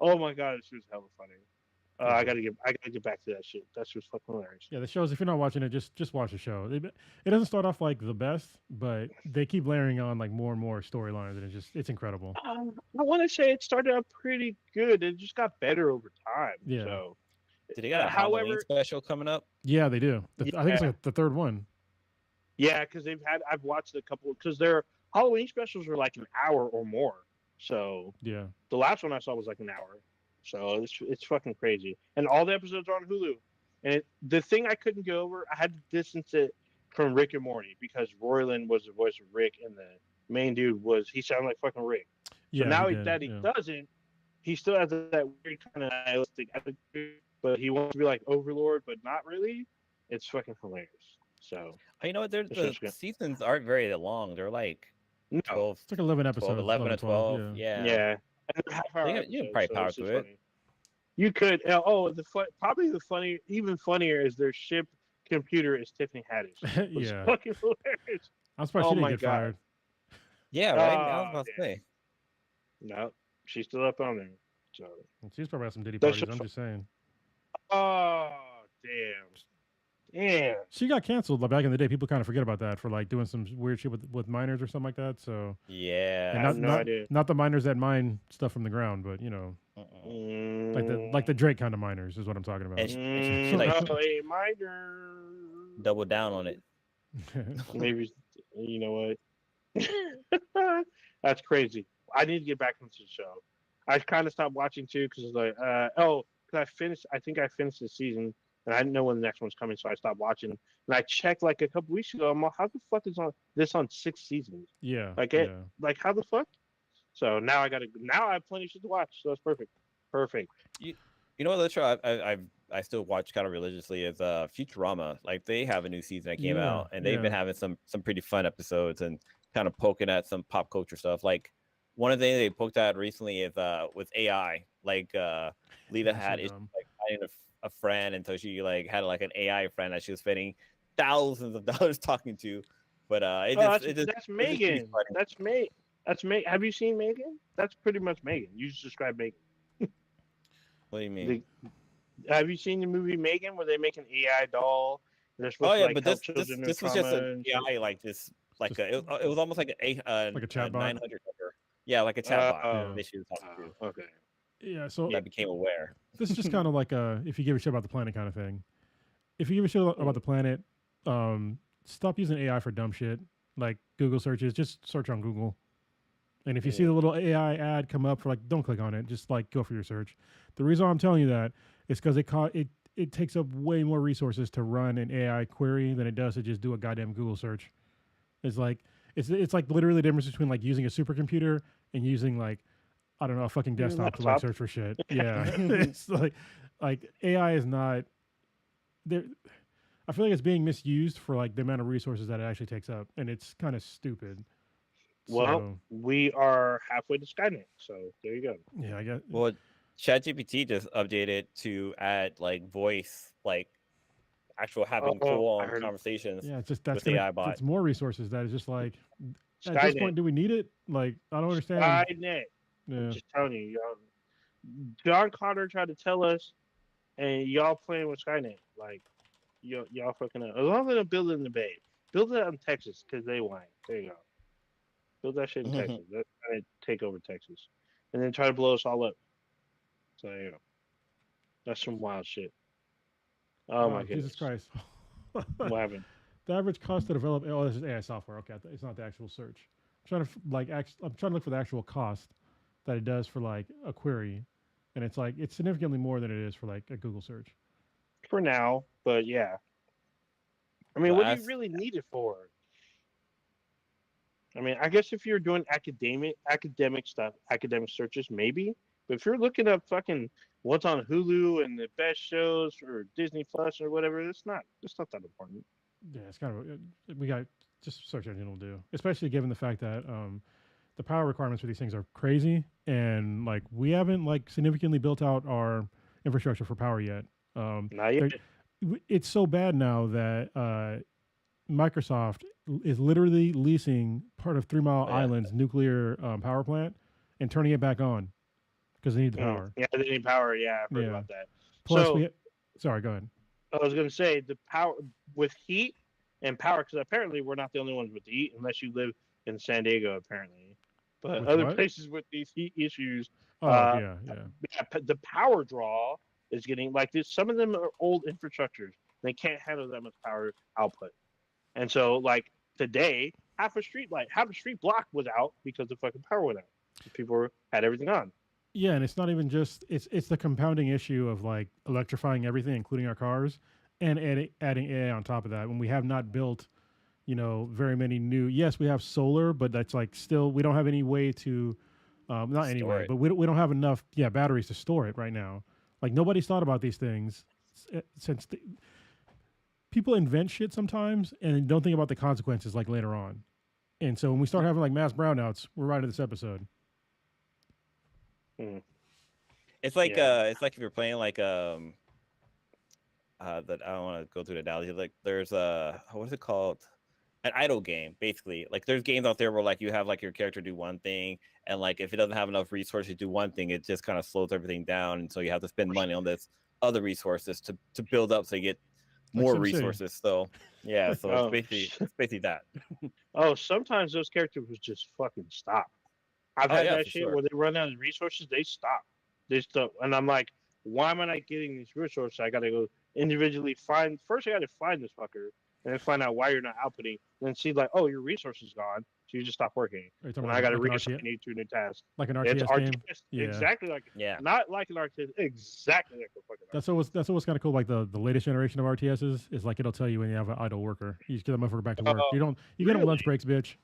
Oh my god, this was hella funny. Yeah. I gotta get back to that shit. That shit was fucking hilarious. Yeah, the shows. If you're not watching it, just watch the show. It doesn't start off like the best, but they keep layering on like more and more storylines, and it's incredible. I want to say it started out pretty good. It just got better over time. Yeah. So, did they got a Halloween however, special coming up? Yeah, they do. I think it's Yeah. like the third one. yeah, because I've watched a couple because their Halloween specials are like an hour or more. So Yeah. the last one I saw was like an hour. So it's fucking crazy, and all the episodes are on Hulu. And the thing I couldn't go over, I had to distance it from Rick and Morty because Roiland was the voice of Rick, and the main dude he sounded like fucking Rick. So Yeah. now he did, he yeah. doesn't, he still has that weird kind of nihilistic attitude, but he wants to be like Overlord, but not really. It's fucking hilarious. So Oh, you know what? It's The just good. seasons aren't very long. They're like no, 12, It's like 11 episodes. 11 or 12. Yeah. Yeah. and they're half-hour You can episodes, probably so power it's just through it. funny. You could. Probably even funnier is their ship computer is Tiffany Haddish. It's Yeah. fucking hilarious. I'm surprised Oh she didn't my get God. fired. Yeah, right. I was Oh, about to damn. say. No, she's still up on there. So, She's probably had some Diddy That's parties. I'm just- just saying. oh damn. She got canceled like, back in the day. People kind of forget about that for like doing some weird shit with miners or something like that. So Yeah. and I not, have no not, idea. not the miners that mine stuff from the ground, but you know, like the Drake kind of miners is what I'm talking about. And she like oh, a minor. double down on it. Maybe you know what? That's crazy. I need to get back into the show. I kind of stopped watching too because like because I think I finished the season and I didn't know when the next one's coming, so I stopped watching. And I checked like a couple weeks ago. I'm like, how the fuck is this on 6 seasons? Yeah. Like yeah. it, like how the fuck? So now I have plenty of shit to watch. So that's perfect. Perfect. You know what other show I still watch kind of religiously is Futurama. Like they have a new season that came Yeah, out, and they've been yeah. having some pretty fun episodes and kind of poking at some pop culture stuff. Like one of the things they poked at recently is with AI. Like Lita That's so had issues dumb. like finding a friend, and so she like had like an AI friend that she was spending thousands of dollars talking to. But That's pretty Megan. funny. That's Megan. That's Megan. Have you seen Megan? That's pretty much Megan. You just described Megan. What do you mean? Have you seen the movie Megan where they make an AI doll? They're supposed Oh to yeah, like but help this children with was just trauma an and shit? AI like this, like Just- it was almost like a chatbot? 900 number. Yeah, like a chatbot. Oh. That she was talking to. Okay. Yeah. So That became aware. this is just kind of like if you give a shit about the planet kind of thing. If you give a shit about the planet, stop using AI for dumb shit like Google searches. Just search on Google. And if you see the little AI ad come up for like, don't click on it. Just like go for your search. The reason why I'm telling you that is because it takes up way more resources to run an AI query than it does to just do a goddamn Google search. It's like like literally the difference between like using a supercomputer and using like I don't know a fucking Your desktop to like laptop? search for shit. Yeah, it's like AI is not there. I feel like it's being misused for like the amount of resources that it actually takes up, and it's kind of stupid. Well, So, we are halfway to Skynet, so there you go. yeah, I guess. Well, ChatGPT just updated to add like voice, like actual having Oh, full I on heard- conversations. Yeah, it's just that's with AI it's bot. more resources that is just like at this point, Skynet. do we need it? Like, I don't understand. Skynet. Yeah, I'm just telling you, y'all. John Connor tried to tell us, and y'all playing with Skynet. Like, y'all fucking up. As long as they don't build it in the Bay, build it in Texas because they whine. There you go. Build that shit in Texas. They're trying to take over Texas, and then try to blow us all up. So you know, that's some wild shit. Oh my goodness. Jesus Christ! What happened? The average cost to develop this is AI software. Okay, it's not the actual search. I'm trying to look for the actual cost that it does for like a query, and it's like it's significantly more than it is for like a Google search. For now, but yeah. I mean, Well, what do you really need it for? I mean, I guess if you're doing academic stuff, academic searches, maybe. But if you're looking up fucking what's on Hulu and the best shows or Disney Plus or whatever, it's not that important. Yeah, it's kind of we got just search engine will do, especially given the fact that the power requirements for these things are crazy, and like we haven't like significantly built out our infrastructure for power yet. Not yet. It's so bad now that Microsoft is literally leasing part of Three Mile Oh, yeah. Island's nuclear power plant and turning it back on because they need the power. Yeah, they need power. Yeah, I've heard Yeah. about that. Plus, So sorry, go ahead. I was going to say the power with heat and power, because apparently we're not the only ones with the heat, unless you live in San Diego, apparently. But With other what? places with these heat issues, Oh yeah. the power draw is getting like this. Some of them are old infrastructures; they can't handle that much power output. And so, like today, half a street block was out because the fucking power went out. People had everything on. Yeah, and it's not even just it's the compounding issue of like electrifying everything, including our cars, and adding AI on top of that. When we have not built, very many new. Yes, we have solar, but that's like still we don't have any way to, not any Store way, it. but we don't have enough batteries to store it right now. Like nobody's thought about these things since people invent shit sometimes and don't think about the consequences like later on. And so when we start having like mass brownouts, we're right at this episode. It's like Yeah. it's like if you're playing like that I don't want to go through the analogy. Like there's what is it called? An idle game, basically. Like there's games out there where like you have like your character do one thing, and like if it doesn't have enough resources to do one thing, it just kind of slows everything down, and so you have to spend money on this other resources to build up so you get Like more SimCity. resources. So yeah, so Oh. it's basically that. Oh, sometimes those characters would just fucking stop. I've Oh, had yeah, that for shit sure. where they run out of resources, they stop. They stop. And I'm like, why am I not getting these resources? I gotta go individually find first I gotta find this fucker and then find out why you're not outputting. And then see like, oh, your resource is gone. So you just stop working. Are you talking And about I gotta like an reassign you to a new task. Like an It's RTS game. RTS. Yeah. Exactly like Yeah. not like an RTS, exactly like a fucking That's what's kind of cool. Like the latest generation of RTSs is like it'll tell you when you have an idle worker. You just get that motherfucker back to work. Oh, You get them lunch really? breaks, bitch.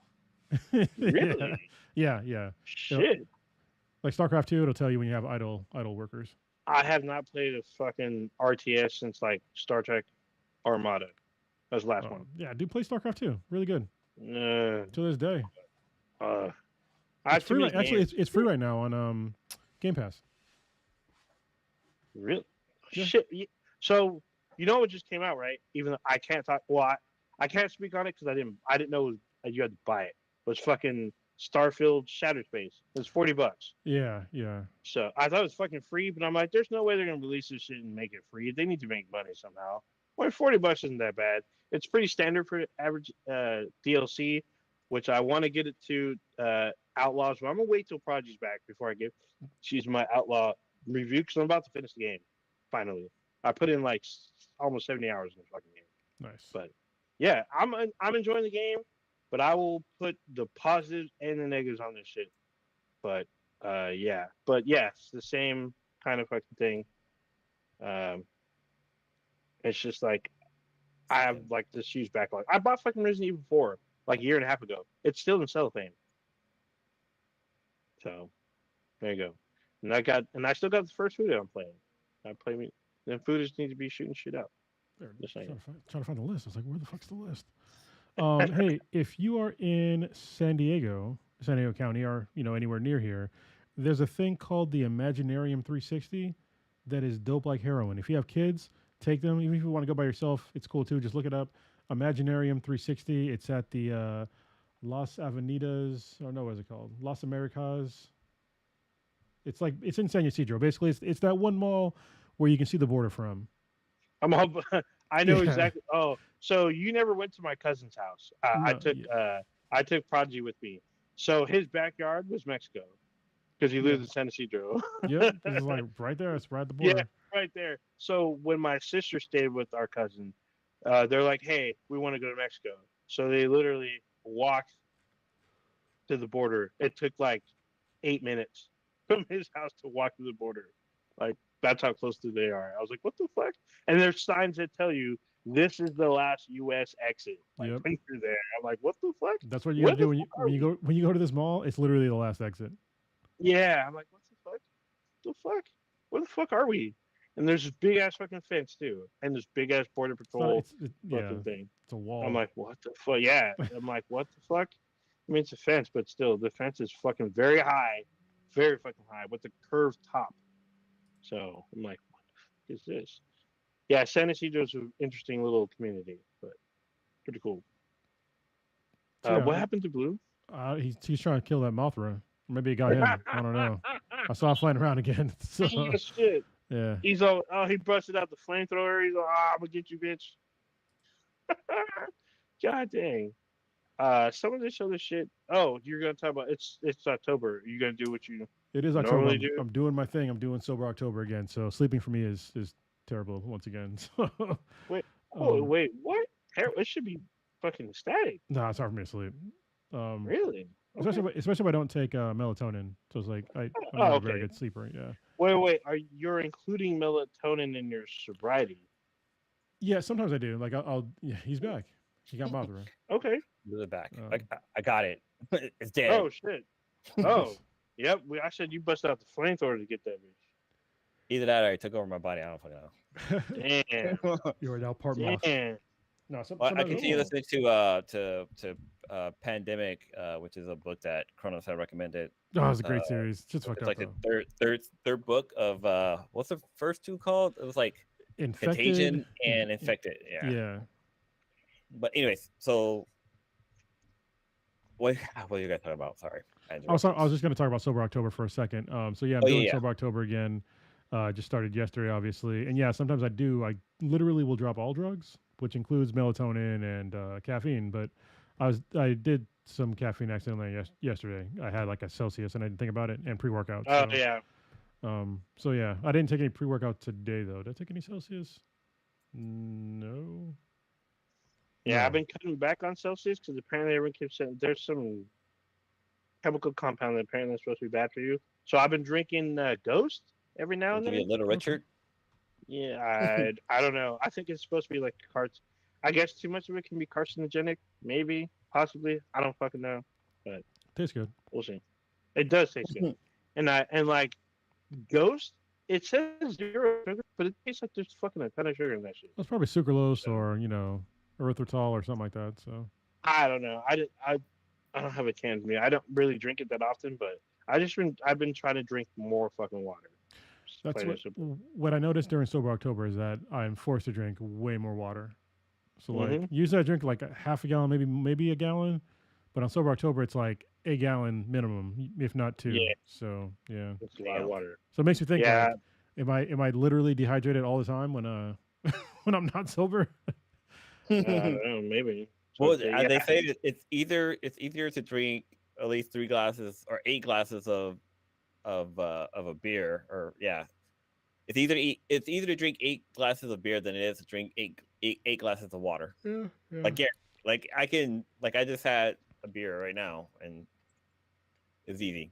Really? Yeah. Shit. Like StarCraft 2, it'll tell you when you have idle workers. I have not played a fucking RTS since like Star Trek Armada. That was the last one. Yeah, do play StarCraft 2. Really good Uh, to this day. I have It's too free. many Actually, games. it's free right now on Game Pass. Really? Yeah. Shit. So you know what just came out, right? Even though I can't talk. Well, I can't speak on it because I didn't know you had to buy it. It was fucking Starfield Shattered Space. It was $40. Yeah. So I thought it was fucking free, but I'm like, there's no way they're gonna release this shit and make it free. They need to make money somehow. Well, $40 isn't that bad. It's pretty standard for average DLC, which I want to get it to Outlaws, but I'm gonna wait till Prodigy's back before I choose my Outlaw review because I'm about to finish the game. Finally, I put in like almost 70 hours in the fucking game. Nice. But yeah, I'm enjoying the game, but I will put the positives and the negatives on this shit. But yeah, it's the same kind of fucking thing. It's just like I have like this huge backlog. I bought fucking Resident Evil 4 like a year and a half ago. It's still in cellophane. So there you go. And I still got the first food I'm playing. Then fooders need to be shooting shit out. There, Just saying. trying to find the list. I was like, where the fuck's the list? Hey, if you are in San Diego County, or anywhere near here, there's a thing called the Imaginarium 360 that is dope like heroin. If you have kids, take them. Even if you want to go by yourself, it's cool too. Just look it up. Imaginarium 360. It's at the Las Avenidas, or no, what is it called? Las Americas. It's in San Ysidro. Basically, it's that one mall where you can see the border from. I'm all, I know Yeah. exactly. Oh, so you never went to my cousin's house? No, I took Prodigy with me. So his backyard was Mexico because he lives in San Ysidro. Yep, it's like right there. It's right at the border. Yeah, right there. So when my sister stayed with our cousin, they're like, "Hey, we want to go to Mexico." So they literally walked to the border. It took like 8 minutes from his house to walk to the border. Like that's how close to they are. I was like, "What the fuck?" And there's signs that tell you this is the last U.S. exit. Like Yep. when you're there, I'm like, what the fuck? That's what you Where got to do the when fuck are we? you go to this mall. It's literally the last exit. Yeah, I'm like, what the fuck? The fuck? Where the fuck are we? And there's this big ass fucking fence too, and this big ass border It's not. patrol Yeah. fucking thing. It's a wall. I'm like, what the fuck? Yeah, I'm like, what the fuck? I mean, it's a fence, but still, the fence is fucking very high, very fucking high with a curved top. So I'm like, what the fuck is this? Yeah, San Isidro's an interesting little community, but pretty cool. So, yeah, What happened to Blue? he's trying to kill that Mothra. Maybe it got him. I don't know. I saw him flying around again. So Oh, shit. yeah. He's all, oh, he busted out the flamethrower. He's all, I'm gonna get you, bitch. God dang. Someone just show this shit. Oh, you're gonna talk about it's October. You're gonna do what you It is October. normally do. I'm doing my thing. I'm doing sober October again. So sleeping for me is terrible once again. So, Wait, oh um, wait, what? It should be fucking ecstatic. no, it's hard for me to sleep. Really? Okay. Especially if I don't take melatonin. So it's like I'm Oh, not a okay. very good sleeper. Yeah. Wait. You're including melatonin in your sobriety? Yeah. Sometimes I do. Like I'll yeah. He's back. He got Mothra. Okay. Move it back. Um, I got it. It's dead. Oh shit. Oh, yep. I said you busted out the flamethrower to get that Either that or I took over my body. I don't fucking know. bitch. Damn. You are now part moth. Damn. No, Well, I sometimes continue listening to Pandemic, which is a book that Kronos had recommended. Oh, it's a great series. Just fucked It's up like though. the third book of what's the first two called? It was like Infected. Contagion and Infected. Yeah. Yeah. But anyways, so what are you guys talking about? Sorry. I was just going to talk about Sober October for a second. So yeah, I'm doing yeah. Sober October again. Just started yesterday, obviously, and yeah, sometimes I literally will drop all drugs, which includes melatonin and caffeine. But I did some caffeine accidentally yesterday. I had like a Celsius, and I didn't think about it, and pre-workout. Oh So, yeah. So yeah, I didn't take any pre-workout today though. Did I take any Celsius? No. Yeah, No. I've been cutting back on Celsius because apparently everyone keeps saying there's some chemical compound that apparently is supposed to be bad for you. So I've been drinking Ghost every now and Give you a then. little Richard. Yeah, I don't know. I think it's supposed to be like I guess too much of it can be carcinogenic. Maybe, possibly. I don't fucking know. Tastes good. We'll see. It does taste good. And like Ghost, it says 0 sugar, but it tastes like there's fucking a ton of sugar in that shit. That's probably sucralose or erythritol or something like that. So I don't know. I don't have a can with me. I don't really drink it that often, but I've been trying to drink more fucking water. Just that's plain and simple. what I noticed during Sober October is that I'm forced to drink way more water. So like Mhm. usually I drink like a half a gallon, maybe a gallon, but on Sober October it's like a gallon minimum, if not two. Yeah. So yeah. It's a lot of water. So it makes me think, Yeah. like, am I literally dehydrated all the time when when I'm not sober? I don't know. Maybe. Well, Yeah. they say that it's easier to drink at least 3 glasses or 8 glasses of a beer, or yeah, it's either to drink 8 glasses of beer than it is to drink eight glasses of water. Yeah. Like I just had a beer right now and it's easy.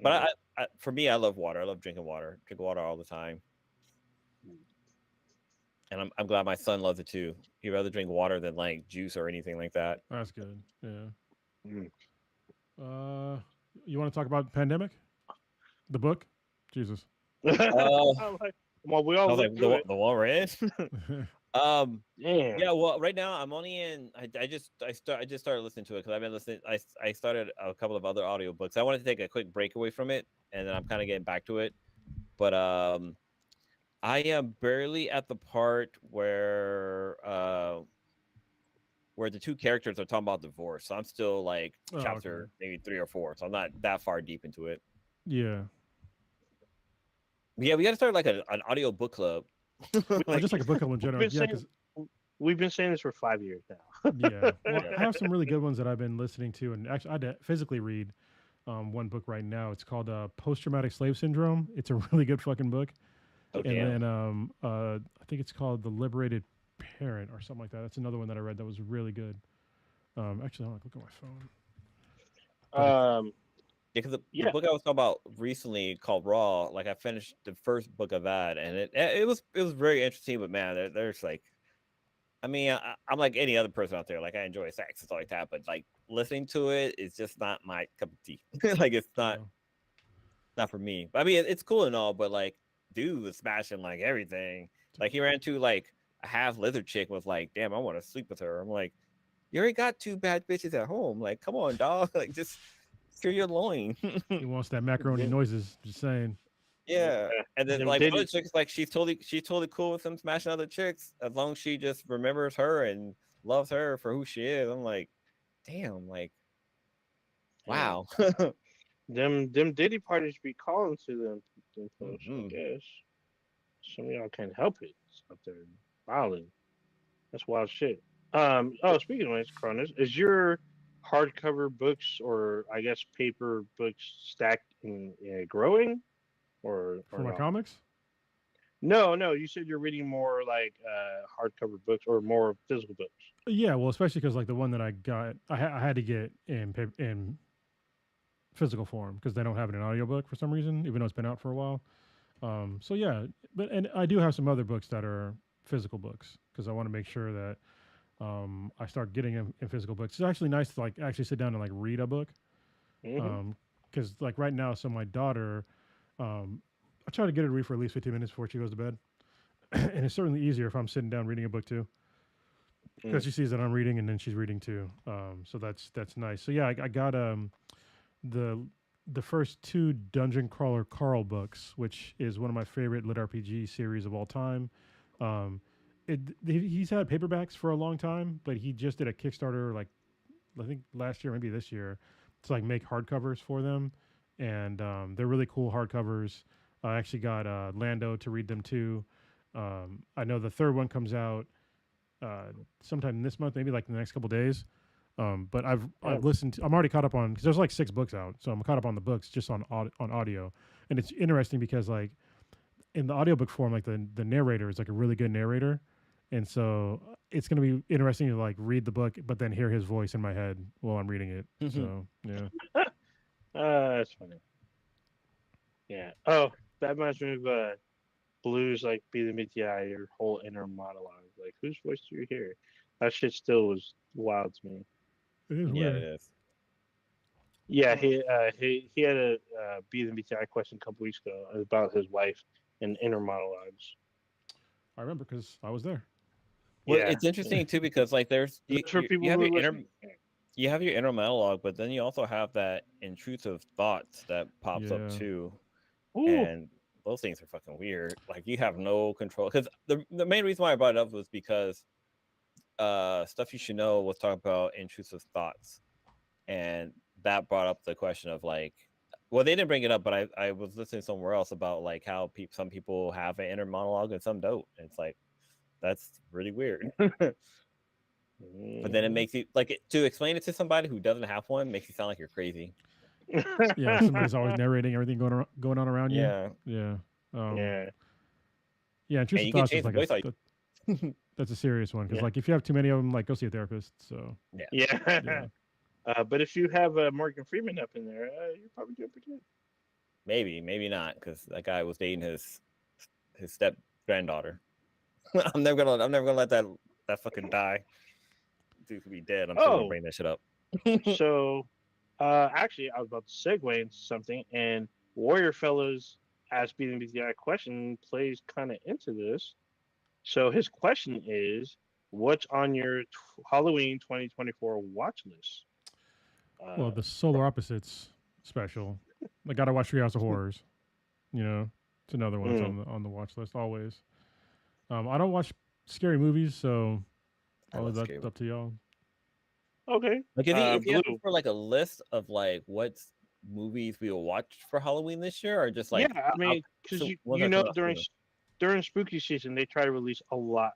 But for me, I love water. I love drinking water. Drink water all the time. And I'm glad my son loves it too. He'd rather drink water than like juice or anything like that. That's good. Yeah. Mm. You want to talk about Pandemic? The book? Jesus. Oh, Well, we I all was like, looked through it. the one we're in. Damn. Yeah. Well, right now I'm only in. I just started listening to it because I've been listening. I started a couple of other audiobooks. I wanted to take a quick break away from it, and then I'm kind of getting back to it. But I am barely at the part where the two characters are talking about divorce. So I'm still like chapter maybe 3 or 4. So I'm not that far deep into it. Yeah. Yeah, we got to start like an audio book club. Or just like a book club in general. Yeah, because we've been saying this for 5 years now. yeah. Well, I have some really good ones that I've been listening to, and actually, I had to physically read one book right now. It's called Post Traumatic Slave Syndrome. It's a really good fucking book. Oh, and then I think it's called The Liberated Parent or something like that. That's another one that I read that was really good. Actually, I'll look at my phone. Because the book I was talking about recently called Raw, like I finished the first book of that, and it was very interesting. But man, there's like I mean, I'm like any other person out there. Like I enjoy sex and stuff like that, but like listening to it is just not my cup of tea. Like it's not Yeah. not for me. But I mean, it's cool and all, but like, dude was smashing like everything. Like he ran to like a half lizard chick was like, damn, I want to sleep with her. I'm like, you already got two bad bitches at home. Like, come on, dog. Like just clear your loin. He wants that macaroni Them- noises. Just saying. Yeah. And then Them like other Diddy. chicks, like she's totally cool with him smashing other chicks as long as she just remembers her and loves her for who she is. I'm like, damn, like wow. Them Diddy parties be calling to them folks, I Mhm. guess. Some of y'all can't help it. It's up there wilding. That's wild shit. Oh, speaking of which, Cronus, is your hardcover books or I guess paper books stacked in growing For or my not? comics. No, no. You said you're reading more like hardcover books or more physical books. Yeah, well, especially because like the one that I got, I had to get in in physical form because they don't have it in audiobook for some reason, even though it's been out for a while. So yeah, but and I do have some other books that are physical books because I want to make sure that I start getting them in physical books. It's actually nice to like actually sit down and like read a book. Hmm. Because like right now, so my daughter, I try to get her to read for at least 15 minutes before she goes to bed, and it's certainly easier if I'm sitting down reading a book too because Mm. she sees that I'm reading and then she's reading too. So that's nice. So yeah, I got the the first two Dungeon Crawler Carl books, which is one of my favorite lit RPG series of all time. Um, he's had paperbacks for a long time, but he just did a Kickstarter like I think last year, maybe this year, to like make hardcovers for them, and they're really cool hardcovers. I actually got Lando to read them too. I know the third one comes out sometime this month, maybe like in the next couple days. But I've Oh, listened. I'm already caught up on because there's like 6 books out, so I'm caught up on the books just on on audio, and it's interesting because like in the audiobook form, like the narrator is like a really good narrator, and so it's gonna be interesting to like read the book, but then hear his voice in my head while I'm reading it. So yeah, that's funny. Yeah. Oh, that reminds me of blues like Be the BTI, your whole inner monologue. Like, whose voice do you hear? That shit still was wild to me. it is Yeah, it weird. is. Yeah, he had a Be the BTI question a couple weeks ago about his wife and inner monologues. I remember because I was there. Well, Yeah, it's interesting too because like there's that's for you people have who your are listening. you have your inner monologue, but then you also have that intrusive thoughts that pops up Yeah, too, Ooh, and those things are fucking weird. Like you have no control. Because the main reason why I brought it up was because stuff you should know was talking about intrusive thoughts, and that brought up the question of like, well, they didn't bring it up, but I was listening somewhere else about like how some people have an inner monologue and some don't. And it's like that's really weird. But then it mhm. makes you like to explain it to somebody who doesn't have one makes you sound like you're crazy. yeah. Like somebody's always narrating everything going on around you. Yeah, Yeah, um, yeah. yeah. and Intrusive you can thoughts is change the like voice. that's a serious one because Yeah, like if you have too many of them, like go see a therapist. So Yeah, yeah. yeah, But if you have Morgan Freeman up in there, you're probably doing pretty good. maybe not because that guy was dating his step granddaughter. I'm never gonna let that fucking die. Dude could be dead. I'm still gonna Oh, bring that shit up. so actually, I was about to segue into something, and Warrior Fellows Ask Beating BTI question plays kind of into this. So his question is, what's on your Halloween 2024 watch list? well, Uh, the Solar Opposites special. I gotta watch Treehouse of Horrors. You know, it's another one that's mm, on the watch list always. I don't watch scary movies, so I I'll leave love that scary. up to y'all. okay. Like if you Blue. have for like a list of like what movies we will watch for Halloween this year, or just Yeah, like I mean, because so ones you that know come out soon. during spooky season they try to release a lot,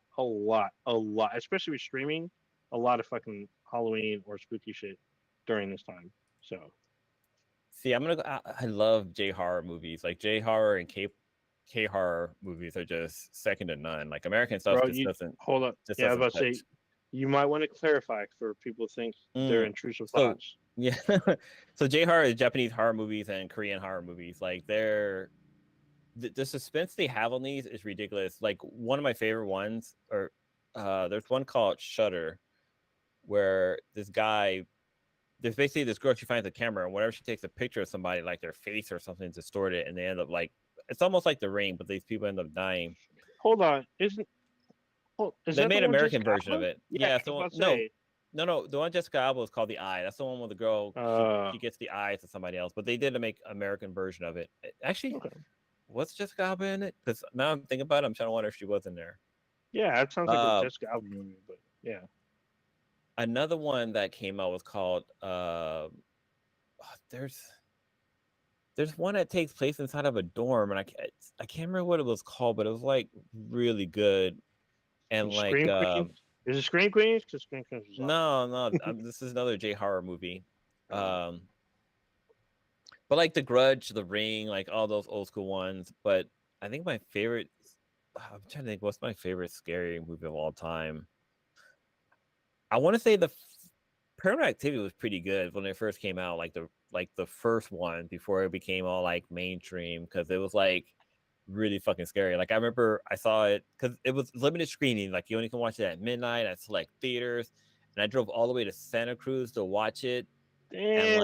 especially with streaming, a lot of fucking Halloween or spooky shit during this time. So See, I'm gonna. I love J horror movies. Like J horror and K horror movies are just second to none. Like American stuff bro, you hold up. just Yeah, I was doesn't about to say touch. you might want to clarify for people who think they're Mm, intrusive so thoughts. yeah, so J horror is Japanese horror movies and Korean horror movies. Like they're the suspense they have on these is ridiculous. Like one of my favorite ones, or there's one called Shutter, where there's basically this girl, she finds a camera, and whenever she takes a picture of somebody, like their face or something distorted, and they end up like, it's almost like The Ring, but these people end up dying. Hold on, is They that made the an one American Jessica version of Alba? it. Yeah, Yeah, I was so about to no, say. no, the one Jessica Alba is called The Eye. That's the one where the girl she gets the eye to somebody else, but they did make American version of it. Actually, Okay. what's Jessica Alba in it? Because now I'm thinking about it, I'm trying to wonder if she was in there. Yeah, that sounds like a Uh, Jessica Alba movie, but yeah. Another one that came out was called there's one that takes place inside of a dorm, and I can't remember what it was called, but it was like really good. And like Scream Queens? Is it Scream Queens? Because Scream Queens was no, this is another J horror movie. But like The Grudge, The Ring, like all those old school ones. But I think my favorite, I'm trying to think, what's my favorite scary movie of all time? I want to say the Paranormal Activity was pretty good when it first came out, like the first one before it became all like mainstream, because it was like really fucking scary. Like I remember I saw it because it was limited screening, like you only can watch it at midnight at select theaters, and I drove all the way to Santa Cruz to watch it. And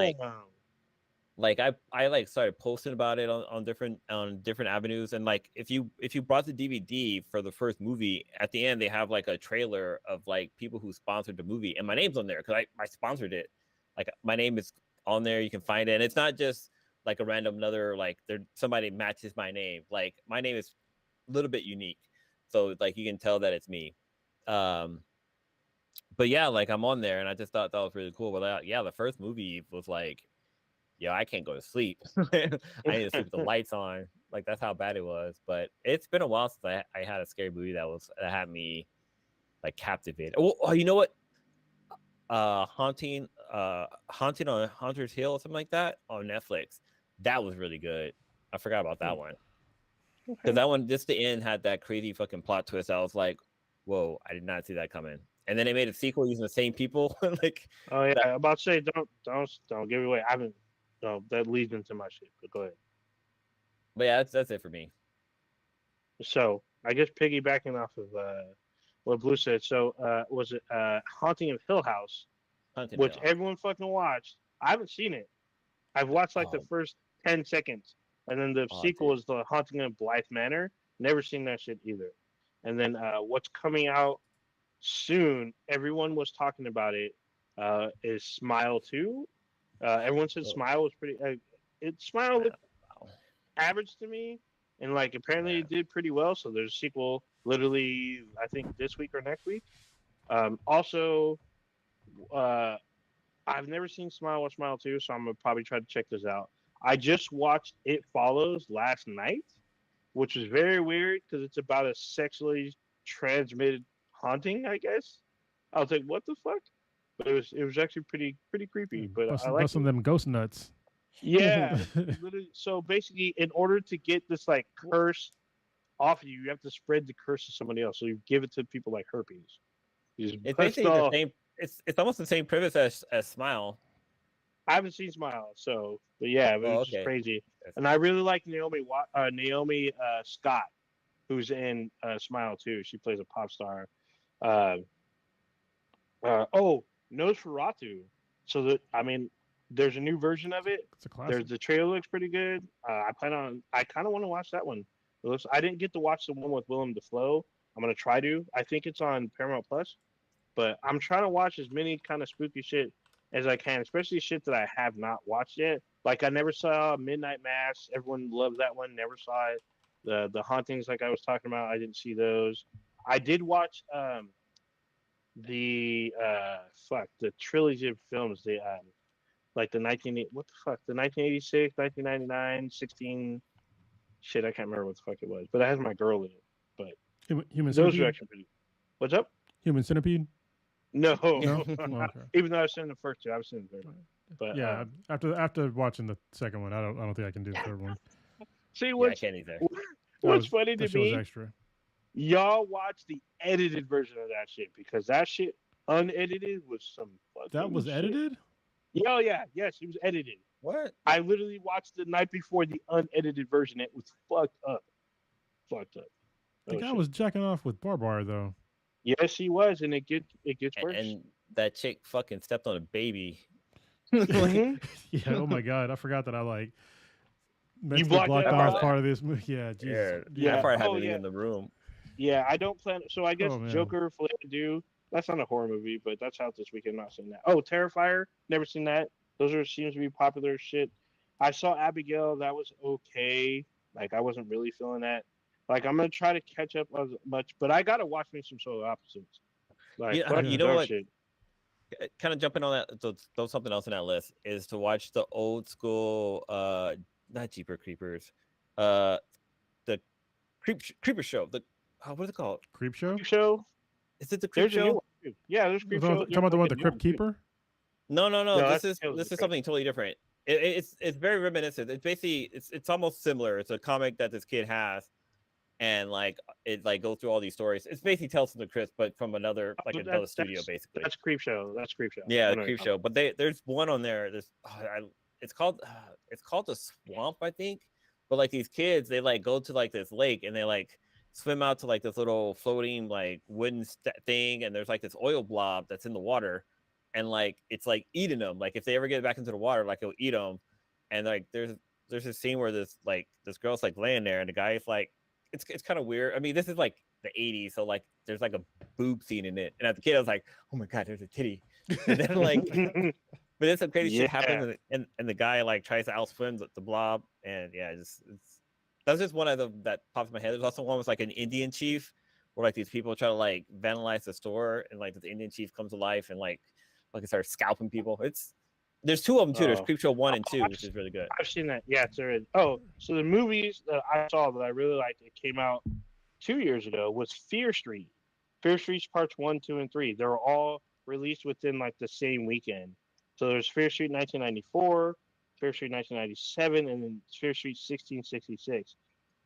like I like started posting about it on different avenues, and like if you bought the DVD for the first movie, at the end they have like a trailer of like people who sponsored the movie, and my name's on there because I sponsored it. Like my name is on there, you can find it, and it's not just like a random another like there somebody matches my name. Like my name is a little bit unique, so like you can tell that it's me. But yeah, like I'm on there, and I just thought that was really cool. But yeah, the first movie was like, yo, I can't go to sleep. I need to sleep with the lights on. Like that's how bad it was. But it's been a while since I had a scary movie that had me like captivated. Oh, you know what? Haunting on Haunter's Hill or something like that on Netflix. That was really good. I forgot about that one. Because that one, just the end had that crazy fucking plot twist. I was like, whoa, I did not see that coming. And then they made a sequel using the same people. Like, oh yeah, I'm about to say don't give it away. I haven't. No, that leads into my shit. But go ahead. But yeah, that's it for me. So I guess piggybacking off of what Blue said. So was it Haunting of Hill House, which everyone fucking watched? I haven't seen it. I've watched like the first 10 seconds, and then the sequel is the Haunting of Blythe Manor. Never seen that shit either. And then what's coming out soon? Everyone was talking about it. Is Smile 2? Everyone said Smile was pretty. Smile looked average to me, and like apparently it did pretty well. So there's a sequel, literally, I think this week or next week. Also, I've never seen Smile or Smile 2, so I'm gonna probably try to check this out. I just watched It Follows last night, which is very weird because it's about a sexually transmitted haunting, I guess. I was like, what the fuck? But it was actually pretty creepy. But I like busting them ghost nuts. Yeah. So basically, in order to get this like curse off of you, you have to spread the curse to somebody else. So you give it to people like herpes. It's basically the same. It's almost the same premise as Smile. I haven't seen Smile, so but yeah, it's just crazy. And I really like Naomi Scott, who's in Smile too. She plays a pop star. Nosferatu. So there's a new version of it. It's a classic. The trailer looks pretty good. I kind of want to watch that one. I didn't get to watch the one with Willem Dafoe. I'm gonna try to. I think it's on Paramount Plus. But I'm trying to watch as many kind of spooky shit as I can, especially shit that I have not watched yet. Like I never saw Midnight Mass. Everyone loves that one. Never saw it. The hauntings, like I was talking about, I didn't see those. I did watch the trilogy of films. The like the 1986, 1999, 16. Shit, I can't remember what the fuck it was, but it has my girl in it. But Human those Centipede? are actually pretty. What's up? Human Centipede? No. Oh, okay. Even though I've seen the first two, I've seen the third one. But yeah, after watching the second one, I don't think I can do the third one. See, I can't either. What's funny to me? Was extra. Y'all watch the edited version of that shit because that shit unedited was some. That was shit. edited? Oh yeah, yes, it was edited. What? I literally watched the night before the unedited version. It was fucked up. The guy was jacking off with barbed wire though. Yes, he was, and it gets worse. And that chick fucking stepped on a baby. Mhm. Yeah. Oh my god, I forgot that I like You mentally blocked blocked that off part part out? of this movie. Yeah. Jesus. Yeah, that Yeah. part had Oh me yeah. leaving the room. Yeah. I don't plan. So I guess Oh man. Joker Filet do. That's not a horror movie, but that's out this weekend. Not seen that. Oh, Terrifier. Never seen that. Those are seems to be popular as shit. I saw Abigail. That was okay. Like I wasn't really feeling that. Like I'm gonna try to catch up as much, but I gotta watch me some Solar Opposites. Like You, fuck you the know dog what? shit. Kind of jumping on that, throw something else in that list is to watch the old school, not Jeeper Creepers, uh, the Creeper Show. The what is it called? Creep Show. Creep Show. Is it the Creep There's a new Show? one too. Yeah, there's Creep Show. Talking There's about the like one a with the new Crypt one too. Keeper. No, No, This that's is Tales of the Crypt. something totally different. It's very reminiscent. It's basically it's almost similar. It's a comic that this kid has, and like it like goes through all these stories. It's basically Tales from the Crypt, but from another Oh, like but another studio, basically. that's Creep Show. That's Creep Show. Yeah, I the know what you're Creep talking Show. But there's one on there. It's called the Swamp, I think. But like these kids, they like go to like this lake and they like swim out to like this little floating like wooden thing, and there's like this oil blob that's in the water, and like it's like eating them. Like if they ever get back into the water, like it'll eat them. And like there's a scene where this girl's like laying there, and the guy's like, it's kind of weird. I mean, this is like the '80s, so like there's like a boob scene in it, and as a kid, I was like, oh my god, there's a titty. And then like, about. but then some crazy shit Yeah. happens, and the guy like tries to outswim the blob, and yeah, that's just one of them that pops in my head. There's also one with like an Indian chief, where like these people try to like vandalize the store, and like the Indian chief comes to life and like starts scalping people. There's two of them too. There's Oh. Creepshow 1 and 2, I've which is really good. I've seen that. Yeah, there is. Oh, so the movies that I saw that I really liked, it came out 2 years ago, was Fear Street. Fear Street's parts 1, 2, and 3. They were all released within like the same weekend. So there's Fear Street 1994, Fear Street 1997, and then Fear Street 1666.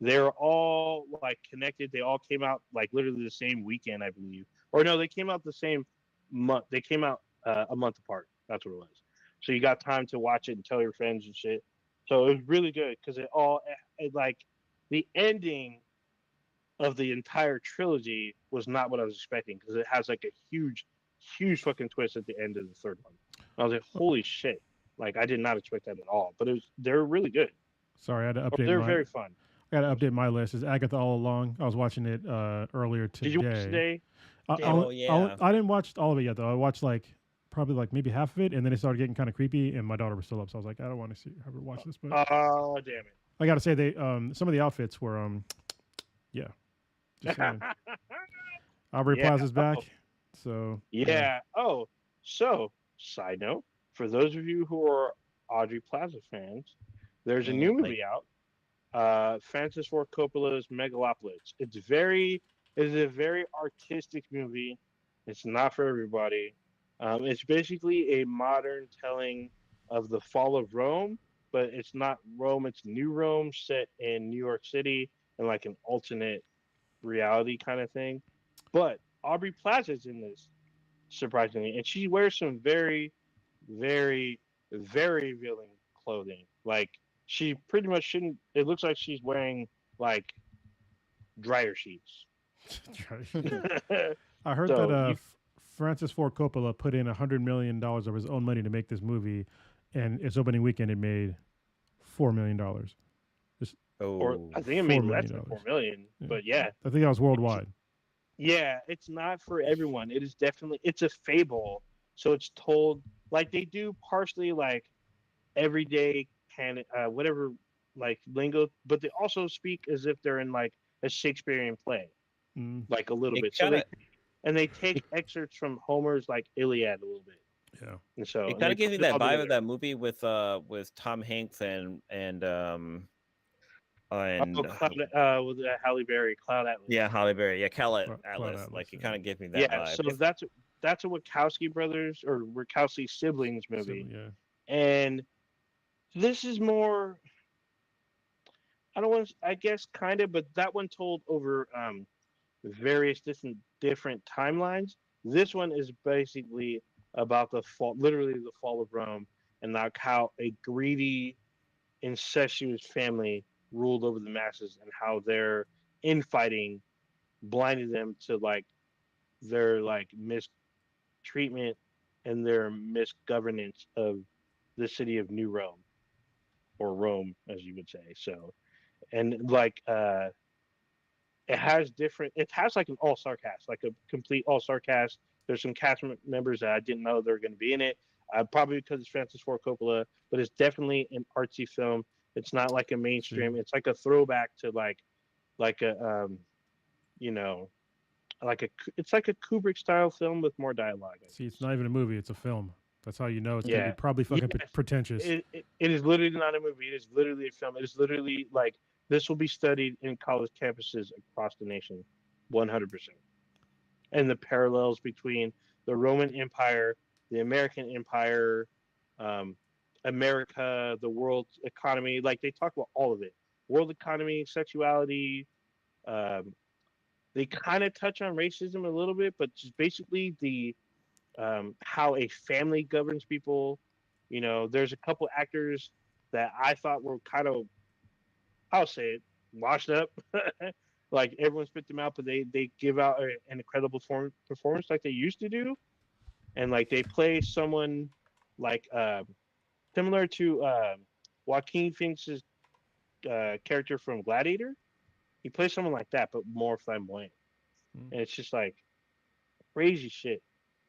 They're all like connected. They all came out like literally the same weekend, I believe. Or no, they came out the same month. They came out a month apart. That's what it was. So you got time to watch it and tell your friends and shit. So it was really good because like the ending of the entire trilogy was not what I was expecting because it has like a huge fucking twist at the end of the third one. I was like, holy shit! Like I did not expect that at all. But they're really good. Sorry, I had to update. They're very fun. I got to update my list. Is Agatha All Along? I was watching it earlier today. Did you watch today? I didn't watch all of it yet though. I watched like probably like maybe half of it, and then it started getting kind of creepy, and my daughter was still up, so I was like, I don't want to have her watch this. But Oh damn it! I got to say they some of the outfits were yeah. Just saying. Aubrey Yeah. Plaza's back, so Yeah. Oh, so side note for those of you who are Audrey Plaza fans, there's a new movie out. Francis Ford Coppola's Megalopolis. It's a very artistic movie. It's not for everybody. It's basically a modern telling of the fall of Rome, but it's not Rome. It's New Rome set in New York City and like an alternate reality kind of thing. But Aubrey Plaza's in this, surprisingly, and she wears some very, very, very revealing clothing. Like she pretty much shouldn't. It looks like she's wearing like dryer sheets. I heard So that Francis Ford Coppola put in $100 million of his own money to make this movie, and its opening weekend it made $4 million. Or Oh, I think it made $4 less million. than 4 million. Yeah. But yeah, I think that was worldwide. yeah, it's not for everyone. It is definitely it's a fable. So it's told like they do partially like everyday whatever like lingo, but they also speak as if they're in like a Shakespearean play, Mm, like a little It bit. So kinda- they take excerpts from Homer's like Iliad a little bit. yeah. And so it and kind they of gives me put it that all vibe together. of that movie with Tom Hanks and With Halle Berry, Cloud Atlas. yeah, Halle Berry, yeah, Cloud Atlas. Atlas, Like it yeah. kind of gives me that Yeah, vibe. so that's a Wachowski brothers or Wachowski siblings So, movie. yeah. And this is more I don't want to, I guess kind of, but that one told over various different timelines. This one is basically about literally the fall of Rome, and like how a greedy, incestuous family ruled over the masses, and how their infighting blinded them to like their like mistreatment and their misgovernance of the city of New Rome, or Rome, as you would say. So, and like it has different. It has like an all-star cast, like a complete all-star cast. There's some cast members that I didn't know they were going to be in it. Probably because it's Francis Ford Coppola, but it's definitely an artsy film. It's not like a mainstream. See. It's like a throwback to like a you know, it's like a Kubrick style film with more dialogue. I See, it's guess. not even a movie; it's a film. That's how you know it's gonna be Yeah, probably fucking yes. pretentious. It is literally not a movie. It is literally a film. It is literally like this will be studied in college campuses across the nation, 100%. And the parallels between the Roman Empire, the American Empire, um, America, the world economy. Like they talk about all of it: world economy, sexuality. Um, they kind of touch on racism a little bit, but just basically the how a family governs people. You know, there's a couple actors that I thought were kind of, I'll say it, washed up. Like everyone spit them out, but they give out an incredible performance like they used to do, and like they play someone like similar to Joaquin Phoenix's character from Gladiator. He plays someone like that, but more flamboyant, Mm. and it's just like crazy shit.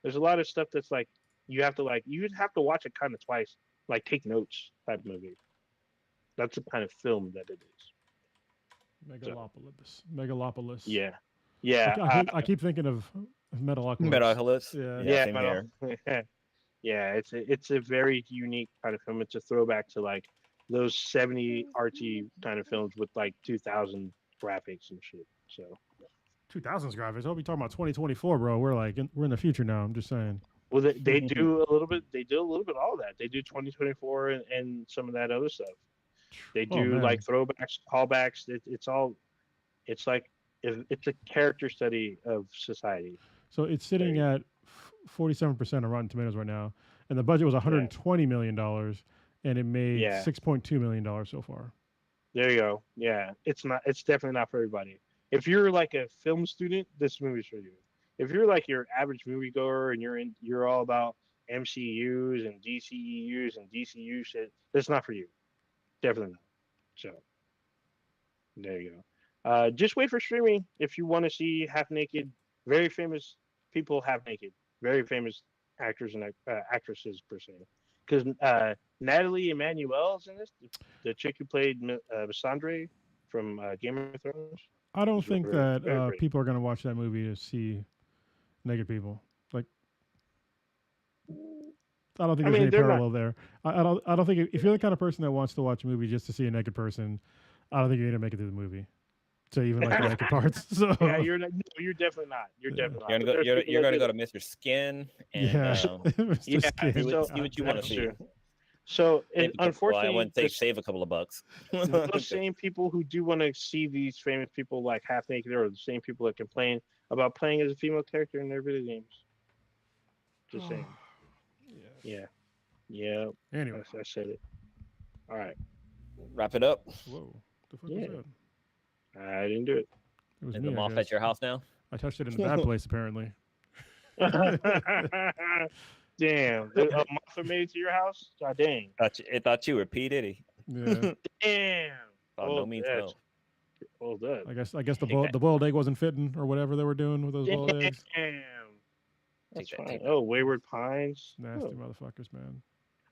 There's a lot of stuff that's like you'd have to watch it kind of twice, like take notes type movie. That's the kind of film that it is. So Megalopolis. yeah, I, yeah, I keep I keep thinking of Metalocalypse. Metalocalypse. Yeah. Yeah, yeah, same man, here. yeah. It's a very unique kind of film. It's a throwback to like those 70 artsy kind of films with like 2000 graphics and shit. So 2000s graphics. I'll be talking about 2024, bro. We're in the future now. I'm just saying. well, they do a little bit. They do a little bit of all that. They do 2024 and some of that other stuff. They Oh do like man. throwbacks, callbacks. It's all. It's like it's a character study of society. So it's There sitting you at 47% on Rotten Tomatoes right now, and the budget was go. Yeah, 120 million dollars, and it made yeah. 6.2 million dollars so far. There you go. Yeah, it's not. It's definitely not for everybody. If you're like a film student, this movie's for you. If you're like your average moviegoer and you're all about MCUs and DCEUs and DCU shit, it's not for you. Definitely not. So there you go. Just wait for streaming if you want to see half naked, very famous people half naked, very famous actors and actresses per se. Because Natalie Emmanuel's in this, the chick who played Missandre from Game of Thrones. I don't She's think very, that very pretty. people are gonna watch that movie to see naked people. Like, I don't think I there's mean, any they're not. parallel there. I don't think if you're the kind of person that wants to watch a movie just to see a naked person, I don't think you're gonna make it through the movie to even like the naked parts. So Yeah, you're not. No, you're definitely not. You're yeah, definitely not. You're gonna But go. there's You're, people you're that gonna do go that. to Mr. Skin and yeah, Yeah, Mr. see Skin. what so see what you want to that's see. true. So, and Well, I unfortunately, wouldn't say save a couple of bucks. those same people who do want to see these famous people like half naked are the same people that complain about playing as a female character in their video games. Just saying. Yes. Yeah. Yeah. Anyway, I said it. All right. Wrap it up. whoa, the fuck was Yeah. that? I didn't do It was Is me, the I moth guess. at your house now? I touched it in the bad place, apparently. it. Damn. A monster made it to your house? God dang. It thought you were P Diddy. Yeah, Damn. Oh, Well, no means yeah, no. well done. I guess Take that. the boiled egg wasn't fitting or whatever they were doing with those boiled eggs. Damn. That's Take that, fine. take that. Oh, Wayward Pines. Nasty Oh. motherfuckers, man.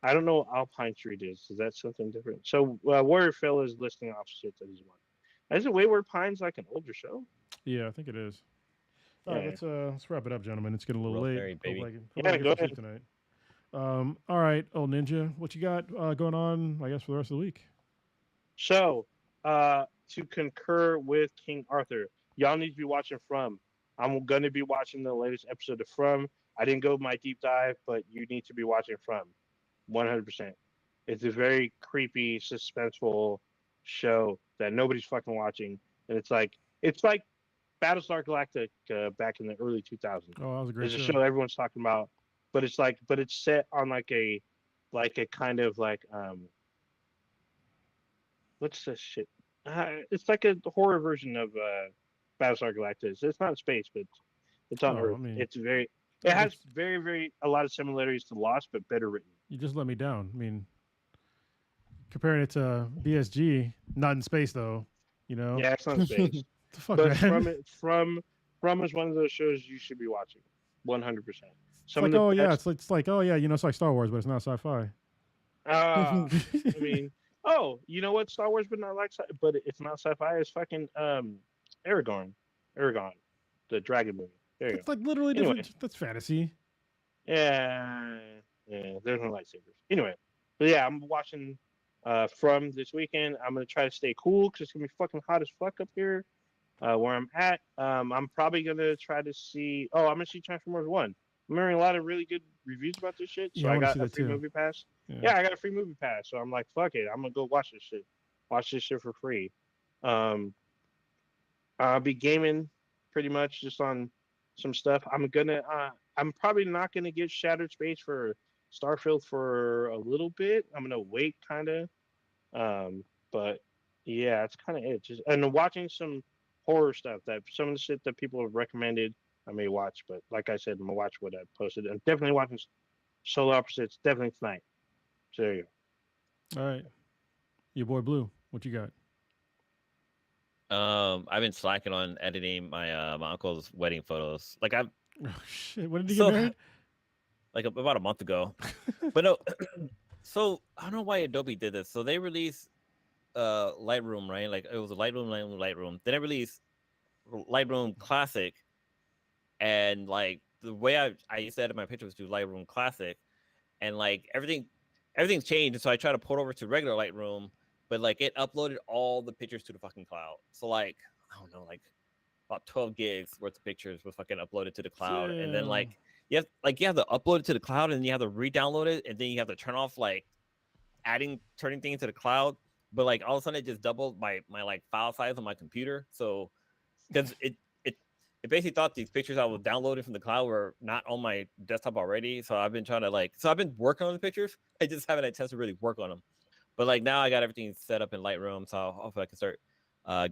I don't know what Alpine Street is. Is that something different? So Warrior Phil is listing off shit that he's won. Isn't Wayward Pines like an older show? Yeah, I think it is. All right, Yeah. let's wrap it up, gentlemen. It's getting a little Rosemary, late. baby. Hopefully Yeah, I can go get some sleep tonight. All right, old ninja, what you got going on? I guess for the rest of the week. So, to concur with King Arthur, y'all need to be watching From. I'm going to be watching the latest episode of From. I didn't go my deep dive, but you need to be watching From. 100%. It's a very creepy, suspenseful show that nobody's fucking watching, and it's like Battlestar Galactica back in the early 2000s. Oh, that was a great There's a show. show everyone's talking about, but it's set on like a kind of like what's this shit? It's like a horror version of Battlestar Galactica. It's not in space, but It's on Oh, Earth. I mean, It's very. It has it's- very a lot of similarities to Lost, but better written. you just let me down. I mean, comparing it to BSG, not in space though. You know, Yeah, it's not in space, the fuck, but man. from is one of those shows you should be watching, 100%. It's Some like, of oh the yeah, best. it's like, oh yeah, you know, it's like Star Wars, but it's not sci-fi. I mean, oh, you know what? Star Wars, but not like, but it's not sci-fi. It's fucking Aragorn, Aragon, the dragon movie. There you That's go. like literally Anyway, different. That's fantasy. yeah, there's no lightsabers. Anyway, but yeah, I'm watching from this weekend. I'm gonna try to stay cool because it's gonna be fucking hot as fuck up here where I'm at. I'm probably gonna try to see. Oh, I'm gonna see Transformers One. I'm hearing a lot of really good reviews about this shit, so Yeah, I I want to got see a that free too. movie pass. Yeah. Yeah, I got a free movie pass, so I'm like, fuck it, I'm gonna go watch this shit. Watch this shit for free. Um, I'll be gaming pretty much just on some stuff. I'm probably not gonna get Shattered Space for Starfield for a little bit. I'm gonna wait kind of. But yeah, it's kind of it. Just and watching some horror stuff that some of the shit that people have recommended, I may watch. But like I said, I'm gonna watch what I posted. And definitely watching Solar Opposites. Definitely tonight. So there you All right, your boy Blue. What you got? I've been slacking on editing my uncle's wedding photos. Like I've Oh shit! When did he so get married? like about a month ago. But no, so I don't know why Adobe did this. So they released Lightroom, right? Like it was a Lightroom. Then they released Lightroom Classic, and like the way I used to edit my pictures was through Lightroom Classic, and like everything's changed. So I tried to port over to regular Lightroom, but like it uploaded all the pictures to the fucking cloud. So like I don't know, like about 12 gigs worth of pictures was fucking uploaded to the cloud, and then Damn. like you have to upload it to the cloud, and you have to re-download it, and then you have to turn off like turning things to the cloud. But like all of a sudden it just doubled my like file size on my computer. So because it basically thought these pictures I was downloading from the cloud were not on my desktop already. So I've been trying to I've been working on the pictures. I just haven't had a chance to really work on them. But like now I got everything set up in Lightroom, so hopefully I can start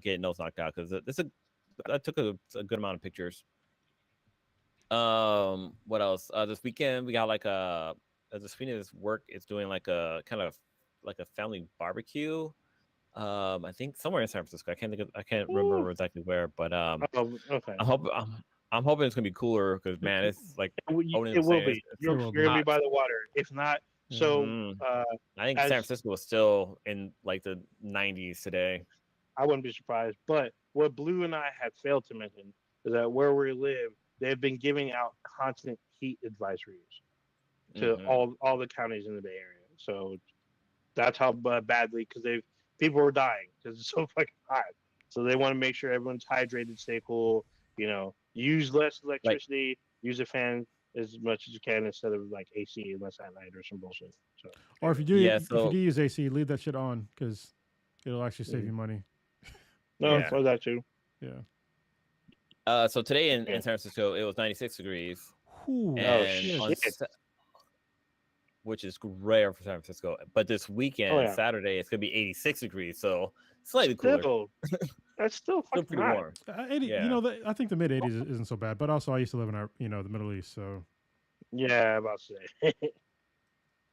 getting those knocked out because I took a good amount of pictures. What else? This weekend we got like the Sweeney's work is doing like a kind of like a family barbecue. I think somewhere in San Francisco. I can't remember exactly where, but go. Oh, okay. I'm hoping it's gonna be cooler because man, it's like It will be. You're will gonna be hot. by the water. If not, Yeah. so I think San Francisco was still in like the 90s today. I wouldn't be surprised. But what Blue and I have failed to mention is that where we live, they've been giving out constant heat advisories to all the counties in the Bay Area. So that's how badly because people were dying because it's so fucking hot. So they want to make sure everyone's hydrated, stay cool. You know, use less electricity, use a fan as much as you can instead of like AC unless at night or some bullshit. So Or if you do, Yeah, if you so- do use AC, leave that shit on because it'll actually save Mhm. you money. no, Yeah. for that too. Yeah. So today in Yeah. San Francisco it was 96 degrees, Whew. and shit. on which is rare for San Francisco. But this weekend, Oh, yeah. Saturday, it's gonna be 86 degrees, so slightly cooler. Still, that's still Still fucking pretty hot. warm. 80, Yeah. You know, I think the mid 80s isn't so bad. But also, I used to live in the Middle East, so Yeah, about to say.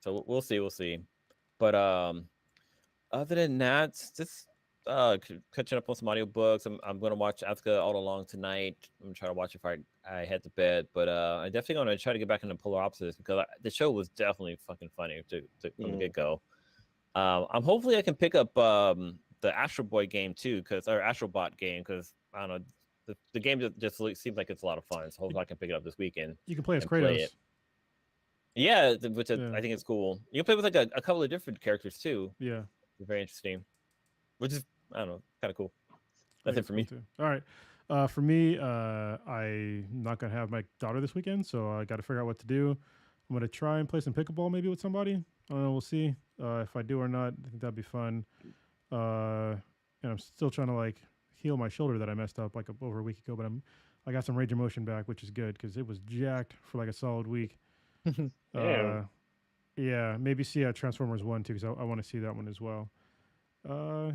So we'll see. But other than that, just catching up on some audiobooks. I'm gonna watch Asuka All Along tonight. I'm gonna try to watch if I head to bed. But I'm definitely gonna try to get back into Polar Opposites because the show was definitely fucking funny from the get go. I'm hopefully I can pick up the Astro Boy game too, or Astro Bot game because I don't know. The game just seems like it's a lot of fun. So hopefully I can pick it up this weekend. you can play as And play Kratos. it. Yeah, which Yeah. I think is cool. You can play with like a couple of different characters too. Yeah. Very interesting. Which is I don't know, kind of cool. I That's think it for me. it's cool, too. All right. For me, I'm not gonna have my daughter this weekend, so I got to figure out what to do. I'm gonna try and play some pickleball maybe with somebody. I don't know. We'll see if I do or not. I think that'd be fun. And I'm still trying to like heal my shoulder that I messed up like over a week ago, but I got some range of motion back, which is good because it was jacked for like a solid week. Damn. Yeah, maybe see Transformers 1 too, because I want to see that one as well.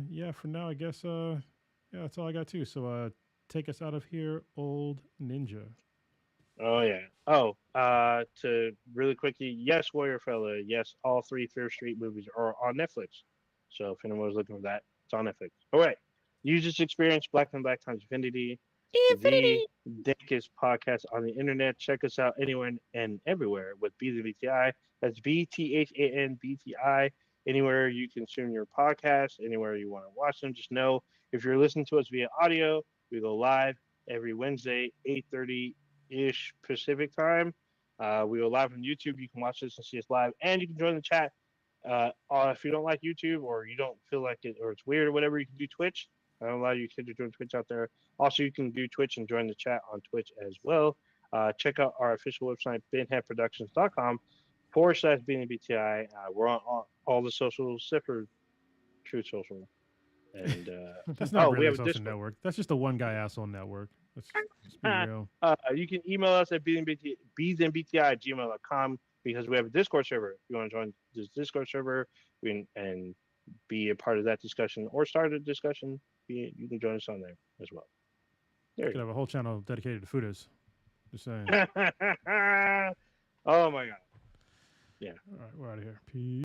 Yeah, for now, I guess, yeah, that's all I got too. So take us out of here, old ninja. Oh yeah. Oh, to really quickly, yes, Warrior Fella, yes, all three Fear Street movies are on Netflix. So if anyone was looking for that, it's on Netflix. All right. You just experienced Black and Black times Infinity, the Infinity. Dinkest podcast on the internet. Check us out anywhere and everywhere with BTBTI. That's BTHANBTI. Anywhere you consume your podcast, anywhere you want to watch them, just know if you're listening to us via audio, we go live every Wednesday, 8:30 ish Pacific time. We go live on YouTube. You can watch this and see us live, and you can join the chat. If you don't like YouTube or you don't feel like it or it's weird or whatever, you can do Twitch. I don't allow you kids to join Twitch out there. Also, you can do Twitch and join the chat on Twitch as well. Check out our official website, binheadproductions.com/BNBTI. We're on all the socials except for True Social. And That's not we really a have a social Discord. network. That's just a one guy asshole network. Let's be real. You can email us at bnbti@gmail.com because we have a Discord server. If you want to join this Discord server and be a part of that discussion or start a discussion, you can join us on there as well. There Could you have a whole channel dedicated to Fudas. Just saying. go. Oh my God. Yeah. All right, we're out of here. Peace.